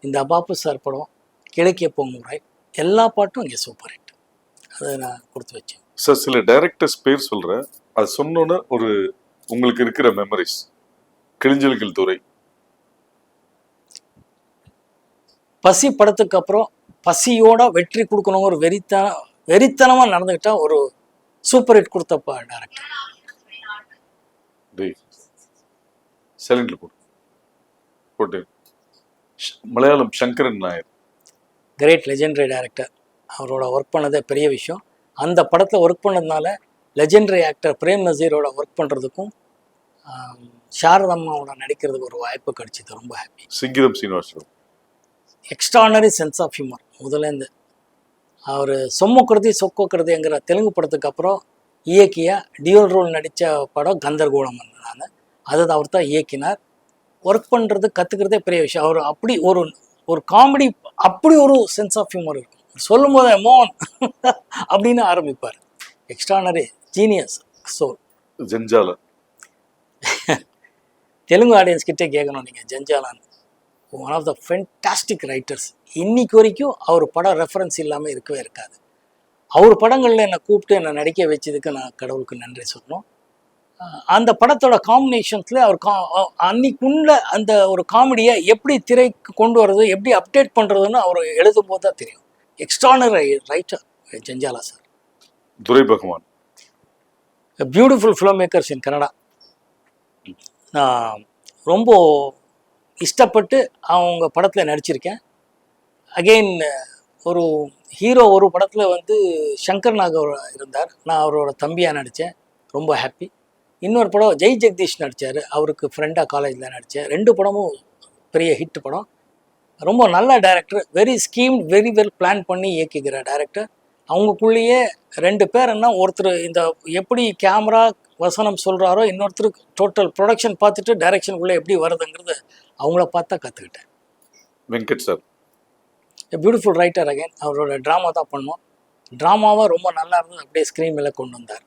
Speaker 2: இந்த பாப்பு சார் படம் கிழக்கிய போங்குறாய். எல்லா பாட்டும் இங்கே சூப்பர் ஹிட். அதை நான் கொடுத்து வச்சேன்.
Speaker 1: சார், சில டைரக்டர்ஸ் பேர் சொல்கிறேன், அது சொன்னோன்னே ஒரு உங்களுக்கு இருக்கிற மெமரிஸ். கிளிஞ்சல்கள் துறை.
Speaker 2: பசி படத்துக்கு அப்புறம் பசியோட வெற்றி கொடுக்கணுங்கிற ஒரு வெறித்தனமாக நடந்துக்கிட்டா ஒரு சூப்பர் ஹிட் கொடுத்தப்பா டைரக்டர்.
Speaker 1: சைலண்ட்ல போட்டு Malayalam Sankaran Nair.
Speaker 2: Great legendary director. அவரோட ஒர்க் பண்ணதே பெரிய விஷயம். அந்த படத்தில் ஒர்க் பண்ணதுனால லெஜெண்டரி ஆக்டர் பிரேம் நசீரோட ஒர்க் பண்ணுறதுக்கும் சாரதம்மாவோட நடிக்கிறதுக்கு ஒரு வாய்ப்பு கிடைச்சிது. ரொம்ப happy.
Speaker 1: Singeetam Srinivasan.
Speaker 2: Extraordinary sense of humour. முதலேருந்து அவர் சொக்கோக்கிறதுங்கிற தெலுங்கு படத்துக்கு அப்புறம் இயக்கிய டியூல் ரோல் நடித்த படம் கந்தர்கோலம். நான் அதை அவர் தான் இயக்கினார். ஒர்க் பண்ணுறது கற்றுக்கிறதே பெரிய விஷயம். அவர் அப்படி ஒரு காமெடி, அப்படி ஒரு சென்ஸ் ஆஃப் ஹியூமர் இருக்கும். சொல்லும் போதே மோன் அப்படின்னு ஆரம்பிப்பார். Extraordinary genius soul.
Speaker 1: Jandhyala.
Speaker 2: Telugu audience கிட்டே கேட்கணும் நீங்கள். ஜஞ்சாலான் one of the fantastic writers. இன்னைக்கு வரைக்கும் அவர் படம் ரெஃபரன்ஸ் இல்லாமல் இருக்கவே இருக்காது. அவர் படங்களில் என்னை கூப்பிட்டு என்னை நடிக்க வச்சதுக்கு நான் கடவுளுக்கு நன்றி சொல்லணும். அந்த படத்தோட காம்பினேஷன்ஸில் அவர் அன்னைக்குள்ள அந்த ஒரு காமெடியை எப்படி திரைக்கு கொண்டு வர்றது, எப்படி அப்டேட் பண்ணுறதுன்னு அவர் எழுதும் போது தான் தெரியும். Extraordinary writer Jandhyala sir.
Speaker 1: Dorai Bhagwan.
Speaker 2: Beautiful film makers in Kannada. நான் ரொம்ப இஷ்டப்பட்டு அவங்க படத்தில் நடிச்சிருக்கேன். அகெயின் ஒரு ஹீரோ ஒரு படத்தில் வந்து சங்கர் நாகர் இருந்தார். நான் அவரோட தம்பியாக நடித்தேன். ரொம்ப ஹாப்பி. இன்னொரு படம் ஜெய் ஜெகதீஷ் நடித்தார். அவருக்கு ஃப்ரெண்டாக காலேஜில் நடித்தேன். 2 படமும் பெரிய ஹிட் படம். ரொம்ப நல்ல director. Very scheme, very well plan பண்ணி இயக்கிக்கிற டைரக்டர். அவங்களுக்குள்ளேயே 2 பேர் என்ன, ஒருத்தர் இந்த எப்படி கேமரா வசனம் சொல்கிறாரோ, இன்னொருத்தருக்கு டோட்டல் ப்ரொடக்ஷன் பார்த்துட்டு டைரக்ஷனுக்குள்ளே எப்படி வருதுங்கிறது அவங்கள பார்த்தா கற்றுக்கிட்டேன்.
Speaker 1: Venkat sir.
Speaker 2: Beautiful writer. Again அவரோட ட்ராமா தான் பண்ணோம். ட்ராமாவாக ரொம்ப நல்லா இருந்தது. அப்படியே ஸ்க்ரீன் மேலே கொண்டு வந்தார்.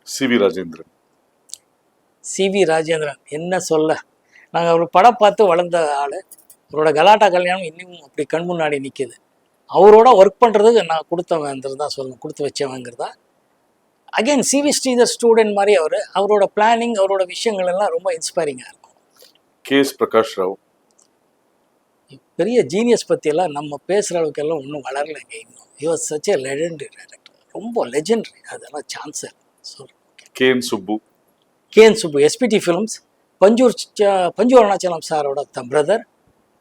Speaker 1: சிவி ராஜேந்திரன்.
Speaker 2: சிவி ராஜேந்திரன் என்ன சொல்ல, நாங்கள் அவர் படம் பார்த்து வளர்ந்த ஆள். அவரோட கலாட்டா கல்யாணம் இன்னும் அப்படி கண் முன்னாடி நிற்கிது. அவரோட ஒர்க் பண்ணுறதுக்கு நான் கொடுத்தவங்கிறது தான் சொல்லணும், கொடுத்து வச்சவங்கிறதா. அகெயின் சிவி ஸ்ரீதர் ஸ்டூடெண்ட் மாதிரி அவரோட பிளானிங், அவரோட விஷயங்கள் எல்லாம் ரொம்ப இன்ஸ்பைரிங்காக இருக்கும்.
Speaker 1: கேஎஸ் பிரகாஷ் ராவ்.
Speaker 2: பெரிய ஜீனியஸ் பற்றியெல்லாம் நம்ம பேசுகிற அளவுக்கெல்லாம் ஒன்றும் வளரலைங்க இன்னும். He was such a legendary director. ரொம்ப லெஜெண்டரி, அதெல்லாம் சான்ஸ் சொல்கிறேன்.
Speaker 1: KN Subbu.
Speaker 2: KN Subbu SPT films. Panchu Arunachalam சாரோட பிரதர்.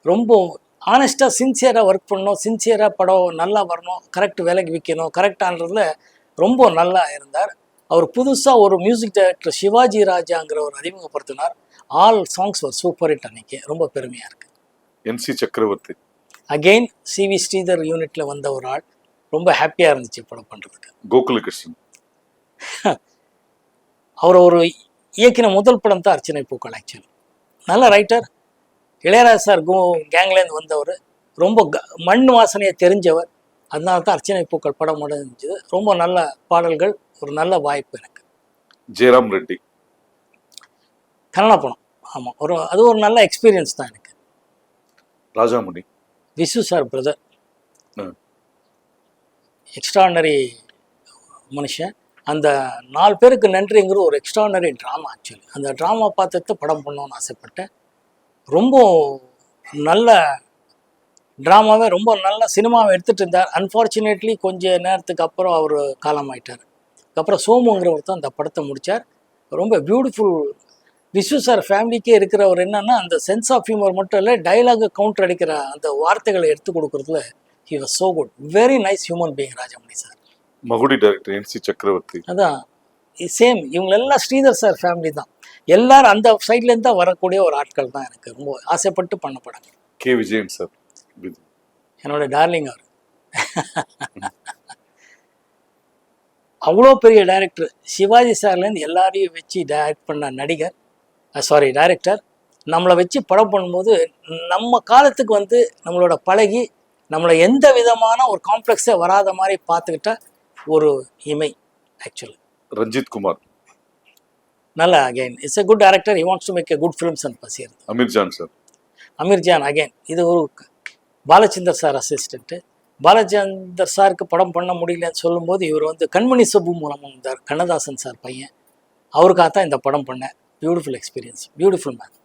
Speaker 2: ரொம்ப ஆனஸ்ட்டாக சின்சியராக ஒர்க் பண்ணணும், சின்சியராக படம் நல்லா வரணும், கரெக்ட் விலைக்கு விற்கணும், கரெக்டான்றதுல ரொம்ப நல்லா இருந்தார். அவர் புதுசாக ஒரு மியூசிக் டைரக்டர் சிவாஜி ராஜாங்கிறவர் அறிமுகப்படுத்தினார். ஆல் சாங்ஸ் ஒரு சூப்பர் ஹிட் அன்னைக்கு. ரொம்ப பெருமையாக இருக்குது.
Speaker 1: என்சி சக்கரவர்த்தி
Speaker 2: அகெயின் சிவி ஸ்ரீதர் யூனிட்டில் வந்த ஒரு ஆள். ரொம்ப ஹாப்பியாக இருந்துச்சு படம் பண்ணுறதுக்கு.
Speaker 1: கோகுலகிருஷ்ணன்
Speaker 2: அவர் ஒரு இயக்கின முதல் படம் தான் அர்ச்சனை பூக்கள். ஆக்சுவலி நல்ல ரைட்டர். இளையராஜா சார் கேங்லேருந்து வந்தவர். ரொம்ப மண் வாசனையை தெரிஞ்சவர். அதனால தான் அர்ச்சனை பூக்கள் படம் முடிஞ்சது. ரொம்ப நல்ல பாடல்கள், ஒரு நல்ல வாய்ப்பு எனக்கு.
Speaker 1: ஜெயராம் ரெட்டி
Speaker 2: கன்னட படம். ஆமாம், அது ஒரு நல்ல எக்ஸ்பீரியன்ஸ் தான் எனக்கு.
Speaker 1: Rajamani
Speaker 2: Visu sir brother.
Speaker 1: ம்.
Speaker 2: எக்ஸ்ட்ரானரி மனுஷன். அந்த 4 பேருக்கு நன்றிங்கிறது ஒரு எக்ஸ்ட்ரானரி ட்ராமா. ஆக்சுவலி அந்த ட்ராமா பார்த்துட்டு படம் பண்ணணும்னு ஆசைப்பட்டேன். ரொம்ப நல்ல ட்ராமாவே, ரொம்ப நல்ல சினிமாவை எடுத்துகிட்டு இருந்தார். அன்ஃபார்ச்சுனேட்லி கொஞ்ச நேரத்துக்கு அப்புறம் அவர் காலமாயிட்டார். அதுக்கப்புறம் சோமுங்கிறவர் தான் அந்த படத்தை முடித்தார். ரொம்ப பியூட்டிஃபுல். விஸ்வ சார் ஃபேமிலிக்கே இருக்கிறவர். என்னன்னா அந்த சென்ஸ் ஆஃப் ஹியூமர் மட்டும் இல்லை, டைலாக் கவுண்டர் அடிக்கிற அந்த வார்த்தைகளை எடுத்து கொடுக்குறதுல he was so good. Very nice human being Rajamani sir.
Speaker 1: Magudi director NC Chakravarthy.
Speaker 2: அதான் சேம். இவங்களெல்லாம் ஸ்ரீதர் சார் ஃபேமிலி தான். எல்லாரும் அந்த சைட்லேருந்து தான் வரக்கூடிய ஒரு ஆட்கள் தான். எனக்கு ரொம்ப ஆசைப்பட்டு பண்ண படம்.
Speaker 1: கே விஜயன் சார்
Speaker 2: என்னோட டார்லிங் அவர். அவ்வளோ பெரிய டைரக்டர். சிவாஜி சார்லேருந்து எல்லாரையும் வச்சு டைரக்ட் பண்ண நடிகர், டைரக்டர். நம்மளை வச்சு படம் பண்ணும்போது நம்ம காலத்துக்கு வந்து நம்மளோட பழகி நம்மளை எந்த விதமான ஒரு காம்ப்ளெக்ஸே வராத மாதிரி பார்த்துக்கிட்ட ஒரு இமை. ஆக்சுவலி
Speaker 1: ரஞ்சித் குமார்
Speaker 2: நல்ல again it's a good director. He wants to make a good films and பசியர்.
Speaker 1: அமீர்ஜான் சார்.
Speaker 2: அமீர்ஜான் அகைன் இது ஒரு பாலச்சந்தர் சார் அசிஸ்டண்ட்டு. பாலச்சந்தர் சாருக்கு படம் பண்ண முடியலன்னு சொல்லும்போது இவர் வந்து கண்மணி சபு மூலமாக வந்தார். கண்ணதாசன் சார் பையன். அவருக்காகத்தான் இந்த படம் பண்ணேன். Beautiful experience, beautiful man.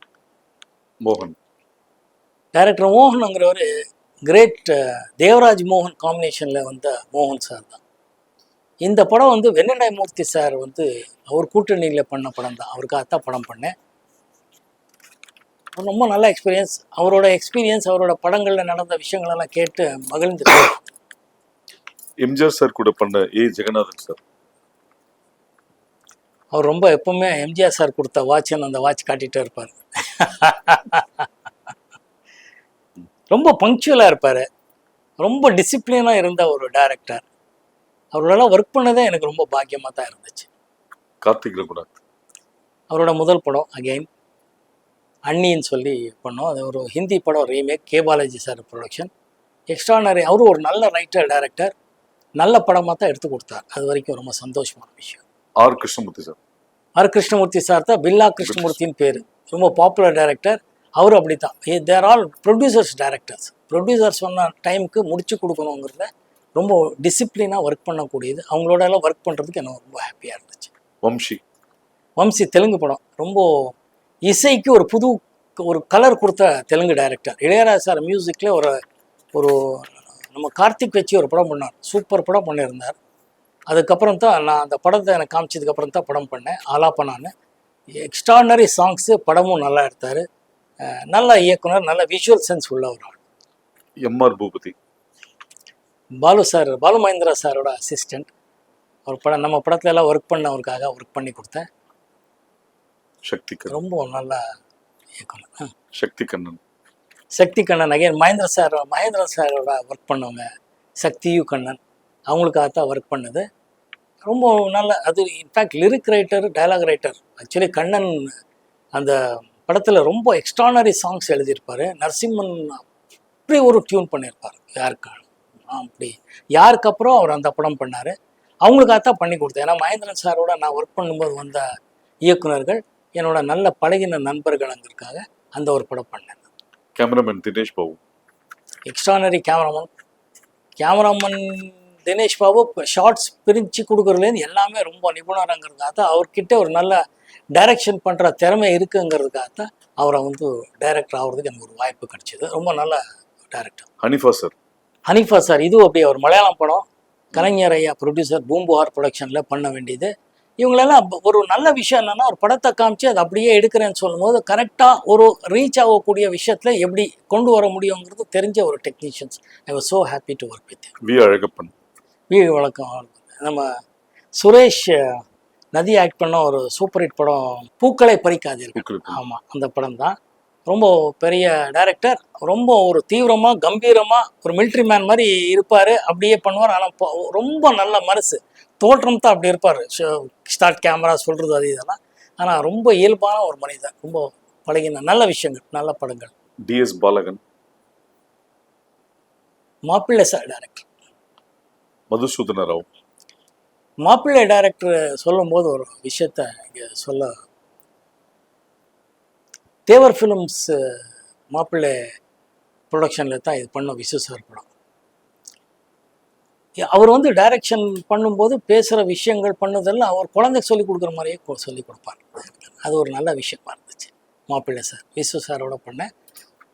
Speaker 1: மோகன்
Speaker 2: டைரக்டர் மோகனுங்கிறவர் கிரேட். தேவராஜ் மோகன் காம்பினேஷனில் வந்த மோகன் சார் தான். இந்த படம் வந்து வெண்ணெய் மூர்த்தி சார் வந்து அவர் கூட்டணியில் பண்ண படம் தான். அவருக்காகத்தான் படம் பண்ணேன். ரொம்ப நல்ல எக்ஸ்பீரியன்ஸ். அவரோட படங்களில் நடந்த விஷயங்களெல்லாம் கேட்டு மகிழ்ந்துட்டேன்.
Speaker 1: எம்ஜிஆர் சார் கூட பண்ண ஜெகநாதன் சார்.
Speaker 2: அவர் ரொம்ப எப்பவுமே எம்ஜிஆர் சார் கொடுத்த வாட்ச்னு அந்த வாட்ச் காட்டிகிட்டே இருப்பார். ரொம்ப பங்க்சுவலாக இருப்பார். ரொம்ப டிசிப்ளினாக இருந்த ஒரு டைரக்டர். அவரோடலாம் ஒர்க் பண்ணதே எனக்கு ரொம்ப பாக்கியமாக தான் இருந்துச்சு.
Speaker 1: கார்த்திக் ரகுநாத்
Speaker 2: அவரோட முதல் படம் அகெயின் அண்ணின்னு சொல்லி பண்ணோம். அது ஒரு ஹிந்தி படம் remake. K Balaji sir production. Extraordinary. அவரும் ஒரு நல்ல ரைட்டர், டைரக்டர். நல்ல படமாக தான் எடுத்து கொடுத்தார். அது வரைக்கும் ரொம்ப சந்தோஷமான விஷயம்.
Speaker 1: R Krishnamurthy sir.
Speaker 2: R Krishnamurthy sir தான் பில்லா கிருஷ்ணமூர்த்தின்னு பேர். ரொம்ப பாப்புலர் டைரக்டர். அவரும் அப்படி தான். தேர் ஆல் ப்ரொடியூசர்ஸ் டைரக்டர்ஸ். ப்ரொடியூசர் சொன்ன டைமுக்கு முடிச்சு கொடுக்கணுங்கிறத ரொம்ப டிசிப்ளினாக ஒர்க் பண்ணக்கூடியது. அவங்களோட எல்லாம் ஒர்க் பண்ணுறதுக்கு எனக்கு ரொம்ப ஹாப்பியாக இருந்துச்சு. வம்சி தெலுங்கு படம். ரொம்ப இசைக்கு ஒரு கலர் கொடுத்த தெலுங்கு டைரக்டர். இளையராஜா சார் மியூசிக்கில் ஒரு நம்ம கார்த்திக் வச்சு ஒரு படம் பண்ணார். சூப்பர் படம் பண்ணியிருந்தார். அதுக்கப்புறம் தான் நான் அந்த படத்தை எனக்கு காமிச்சதுக்கப்புறம் தான் படம் பண்ணேன். ஆலாப்பனான்னு. Extraordinary songs. படமும் நல்லா எடுத்தார். நல்ல இயக்குனர், நல்ல விஷுவல் சென்ஸ் உள்ள ஒரு ஆள்.
Speaker 1: எம்ஆர் பூபதி.
Speaker 2: பாலு மகேந்திரா சாரோட அசிஸ்டண்ட். ஒரு படம் நம்ம படத்துல எல்லாம் ஒர்க் ஒர்க் பண்ணி கொடுத்தேன். ரொம்ப நல்ல இயக்குனர். சக்தி கண்ணன் அகைன் மகேந்திரா சாரோட ஒர்க் பண்ணவங்க. சக்தியு கண்ணன் அவங்களுக்காகத்தான் ஒர்க் பண்ணது. ரொம்ப நல்ல. அது in fact lyric writer, dialogue writer. Actually Kannan அந்த படத்தில் ரொம்ப எக்ஸ்ட்ரானரி சாங்ஸ் எழுதியிருப்பார். நரசிம்மன் அப்படி ஒரு டியூன் பண்ணியிருப்பார். யாருக்கு அப்புறம் அவர் அந்த படம் பண்ணார். அவங்களுக்காகத்தான் பண்ணி கொடுத்தேன். ஏன்னா மகேந்திரன் சாரோட நான் ஒர்க் பண்ணும்போது வந்த இயக்குனர்கள் என்னோட நல்ல பழகின நண்பர்கள்ங்கிறதுக்காக அந்த ஒரு படம் பண்ணேன்.
Speaker 1: Cameraman Dinesh Babu.
Speaker 2: Extraordinary cameraman Dinesh Babu. Shots பிரித்து கொடுக்குறதுலேருந்து எல்லாமே ரொம்ப நிபுணருங்கிறதுக்காக தான் அவர்கிட்ட ஒரு நல்ல டைரக்ஷன் பண்ணுற திறமை இருக்குங்கிறதுக்காக தான் அவரை வந்து டைரக்டர் ஆகிறதுக்கு எனக்கு ஒரு வாய்ப்பு கிடைச்சிது. ரொம்ப நல்ல டைரக்டர். ஹனிஃபா சார் இதுவும் அப்படி. அவர் மலையாளம் படம். கலைஞர் ஐயா ப்ரொடியூசர், பூம்புகார் ப்ரொடக்ஷனில் பண்ண வேண்டியது. இவங்களெல்லாம் ஒரு நல்ல விஷயம் என்னன்னா ஒரு படத்தை காமிச்சு அதை அப்படியே எடுக்கிறேன்னு சொல்லும்போது கரெக்டாக ஒரு ரீச் ஆகக்கூடிய விஷயத்துல எப்படி கொண்டு வர முடியுங்கிறது தெரிஞ்ச ஒரு technicians. I was so happy to work with.
Speaker 1: V Azhagappan,
Speaker 2: வழக்கம் நம்ம சுரேஷ் நதி ஆக்ட் பண்ண ஒரு சூப்பர் ஹிட் படம் பூக்களை பறிக்காதீர்கள். ஆமாம், அந்த படம் தான். ரொம்ப பெரிய டைரக்டர், ரொம்ப ஒரு தீவிரமாக கம்பீரமாக ஒரு மிலிட்ரி மேன் மாதிரி இருப்பார், அப்படியே பண்ணுவார். ஆனால் ரொம்ப நல்ல மனசு, தோற்றம் தான் அப்படி இருப்பார். ஸ்டார்ட் கேமரா சொல்கிறது அது இதெல்லாம். ஆனால் ரொம்ப இயல்பான ஒரு மனிதன், ரொம்ப பழகின நல்ல விஷயங்கள், நல்ல படங்கள்.
Speaker 1: டிஎஸ் பாலகன்,
Speaker 2: மாப்பிள்ளை சார் டைரக்டர்.
Speaker 1: மதுசூதன ராவ்.
Speaker 2: மாப்பிள்ளை டைரக்டர் சொல்லும்போது ஒரு விஷயத்த இங்கே சொல்ல, தேவர் ஃபிலிம்ஸ் மாப்பிள்ளை ப்ரொடக்ஷனில் தான் இது பண்ணோம் விசு சார் படம். அவர் வந்து டைரக்ஷன் பண்ணும்போது பேசுகிற விஷயங்கள் பண்ணதெல்லாம் அவர் குழந்தைக்கு சொல்லிக் கொடுக்குற மாதிரியே சொல்லிக் கொடுப்பார். அது ஒரு நல்ல விஷயமா இருந்துச்சு. மாப்பிள்ளை சார் விசு சாரோட பண்ண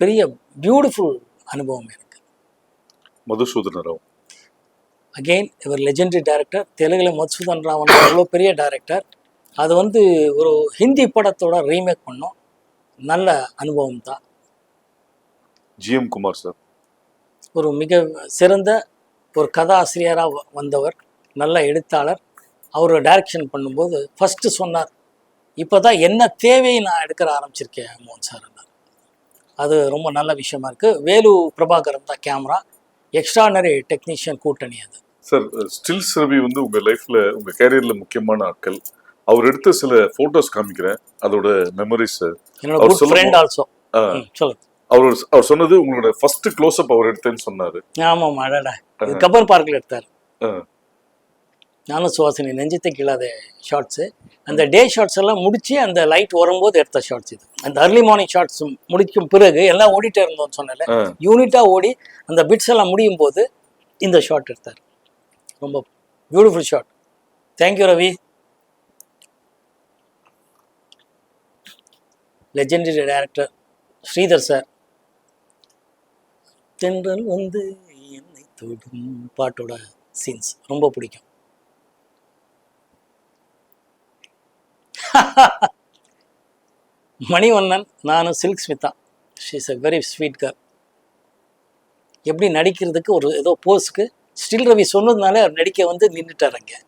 Speaker 2: பெரிய பியூட்டிஃபுல் அனுபவம் எனக்கு.
Speaker 1: மதுசூதன ராவ்
Speaker 2: அகெயின் இவர் லெஜெண்டரி டைரக்டர். தெலுங்குல மதுசூதன் ராவ் அவ்வளோ பெரிய டைரக்டர். அது வந்து ஒரு ஹிந்தி படத்தோட ரீமேக் பண்ணோம். நல்ல அனுபவம் தான்.
Speaker 1: ஜிஎம் குமார் சார்
Speaker 2: ஒரு மிக சிறந்த ஒரு கதாசிரியராக வந்தவர், நல்ல எழுத்தாளர். அவர் டைரக்ஷன் பண்ணும்போது ஃபஸ்ட்டு சொன்னார், இப்போ தான் என்ன தேவையை நான் எடுக்கிற ஆரம்பிச்சிருக்கேன் மோகன் சார். அது ரொம்ப நல்ல விஷயமா இருக்குது. வேலு பிரபாகரன் தான் கேமரா, எக்ஸ்ட்ரானரி டெக்னீஷியன் கூட்டணி அது.
Speaker 1: சார், ஸ்டில்ஸ் ரவி வந்து உங்கள் லைஃப்பில் உங்கள் கேரியரில் முக்கியமான ஆட்கள். அவர் எடுத்த சில ஃபோட்டோஸ் காமிக்கிறேன், அதோட மெமரிஸ்.
Speaker 2: என்னோட குட் ஃப்ரெண்ட் ஆல்சோ. சொல்லுங்க.
Speaker 1: அவர் சொன்னது உங்களோட ஃபர்ஸ்ட் க்ளோஸ் அப் அவர் எடுத்தேன்னு சொன்னாரு.
Speaker 2: ஆமாம், அடடா, இது கப்பர் பார்க்கில் எடுத்தார். நானும் சுவாசினி நெஞ்சத்தை கீழாத ஷார்ட்ஸு. அந்த டே ஷார்ட்ஸ் எல்லாம் முடிச்சு அந்த லைட் வரும்போது எடுத்த ஷார்ட்ஸ் இது. அந்த அர்லி மார்னிங் ஷார்ட்ஸ் முடிக்கும் பிறகு எல்லாம் ஓடிட்டே இருந்தோம்னு சொன்னல, யூனிட்டாக ஓடி அந்த பிட்ஸ் எல்லாம் முடியும் போது இந்த ஷார்ட் எடுத்தார். ரொம்ப beautiful short. Thank you Ravi. Legendary director Sridhar sir. தென்றல் வந்து என்னை தொடும் பாட்டோட சீன்ஸ் ரொம்ப பிடிக்கும். மணிவண்ணன், நானும் Silk Smitha. She is a very sweet girl. எப்படி நடிக்கிறதுக்கு ஒரு ஏதோ போஸ்க்கு ஸ்டில் ரவி சொன்னதுனால அவர் நடிக்க வந்து நின்றுட்டார் அங்கே.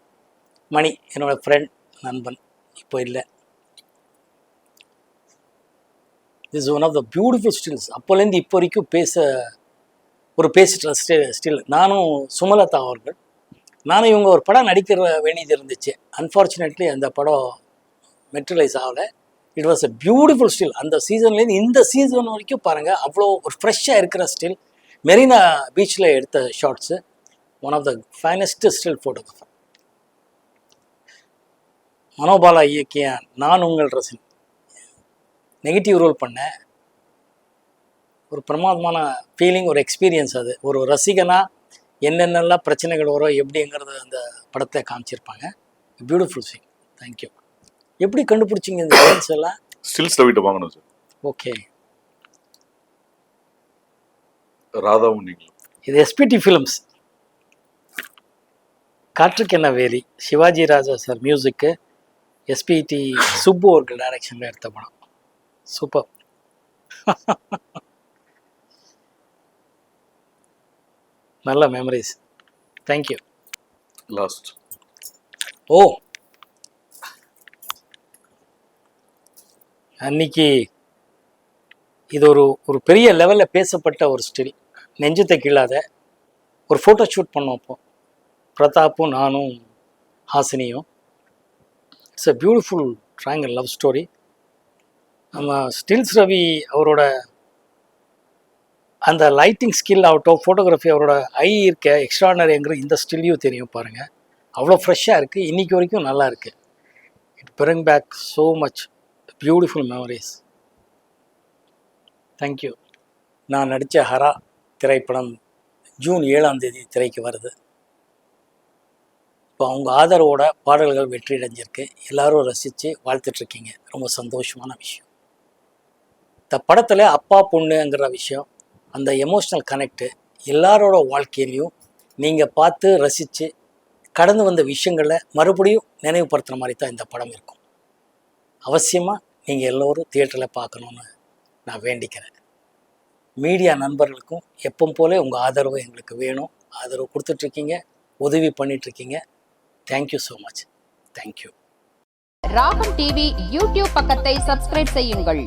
Speaker 2: மணி என்னோட ஃப்ரெண்ட், நண்பன், இப்போ இல்லை. Is one of the beautiful stills. அப்போலேருந்து இப்போ வரைக்கும் பேசிட்டு ஸ்டில். நானும் சுமலதா அவர்கள், நானும் இவங்க ஒரு படம் நடிக்கிற வேண்டியது இருந்துச்சு. அன்ஃபார்ச்சுனேட்லி அந்த படம் மெட்ரலைஸ் ஆகலை. It was a beautiful still. அந்த சீசன்லேருந்து இந்த சீசன் வரைக்கும் பாருங்கள், அவ்வளோ ஒரு ஃப்ரெஷ்ஷாக இருக்கிற ஸ்டில். மெரினா பீச்சில் எடுத்த shots. One of the finest still photographer. Manobala இயக்கிய நான் உங்கள் ரசின் நெகட்டிவ் ரோல் பண்ணேன். ஒரு பிரமாதமான ஃபீலிங், ஒரு எக்ஸ்பீரியன்ஸ். அது ஒரு ரசிகனாக என்னென்னலாம் பிரச்சனைகள் வரும் எப்படிங்கிறது அந்த படத்தை காமிச்சிருப்பாங்க. Beautiful scene. தேங்க்யூ. எப்படி கண்டுபிடிச்சிங்க இந்த சீன்ஸ் எல்லாம்?
Speaker 1: ஸ்டில்ஸ் ரவிட்ட வாங்கணும் சார்.
Speaker 2: ஓகே.
Speaker 1: ராதாவும் நீங்களும்.
Speaker 2: இது எஸ்பிடி ஃபிலிம்ஸ். காற்றுக்கு என்ன வேலி, சிவாஜி ராஜா சார் மியூசிக்கு, எஸ்பிடி சுப்பு அவர்கள் டைரக்ஷனில் எடுத்த படம். சூப்பர். நல்ல மெமரிஸ். தேங்க்யூ.
Speaker 1: லாஸ்ட்.
Speaker 2: ஓ, அன்னைக்கு இது ஒரு பெரிய லெவலில் பேசப்பட்ட ஒரு ஸ்டில். நெஞ்சத்தை கீழாத ஒரு ஃபோட்டோ ஷூட் பண்ணோம். அப்போ பிரதாப்பும் நானும் ஹாசினியும். It's a beautiful triangle love story. நம்ம ஸ்டில்ஸ் ரவி அவரோட அந்த லைட்டிங் ஸ்கில் ஆகட்டும், ஃபோட்டோகிராஃபி, அவரோட ஐ இருக்க எக்ஸ்ட்ரானரிங்கிற இந்த ஸ்டில்லையும் தெரியும் பாருங்கள். அவ்வளோ ஃப்ரெஷ்ஷாக இருக்குது, இன்றைக்கி வரைக்கும் நல்லா இருக்குது. It bring back so much beautiful memories. Thank you. நான் நடித்த ஹரா திரைப்படம் ஜூன் 7ஆம் தேதி திரைக்கு வருது. இப்போ அவங்க ஆதரவோட பாடல்கள் வெற்றி அடைஞ்சிருக்கு. எல்லோரும் ரசித்து வாழ்த்துட்ருக்கீங்க. ரொம்ப சந்தோஷமான விஷயம். இந்த படத்தில் அப்பா பொண்ணுங்கிற விஷயம், அந்த எமோஷ்னல் கனெக்டு எல்லாரோட வாழ்க்கையிலையும் நீங்கள் பார்த்து ரசித்து கடந்து வந்த விஷயங்களை மறுபடியும் நினைவுபடுத்துகிற மாதிரி தான் இந்த படம் இருக்கும். அவசியமாக நீங்கள் எல்லோரும் தியேட்டரில் பார்க்கணுன்னு நான் வேண்டிக்கிறேன். மீடியா நண்பர்களுக்கும் எப்பவும் போல உங்கள் ஆதரவு எங்களுக்கு வேணும். ஆதரவு கொடுத்துட்ருக்கீங்க, உதவி பண்ணிகிட்ருக்கீங்க. Thank you so much. Thank you.
Speaker 3: Raagam TV YouTube பக்கத்தை சப்ஸ்கிரைப் செய்யுங்கள்.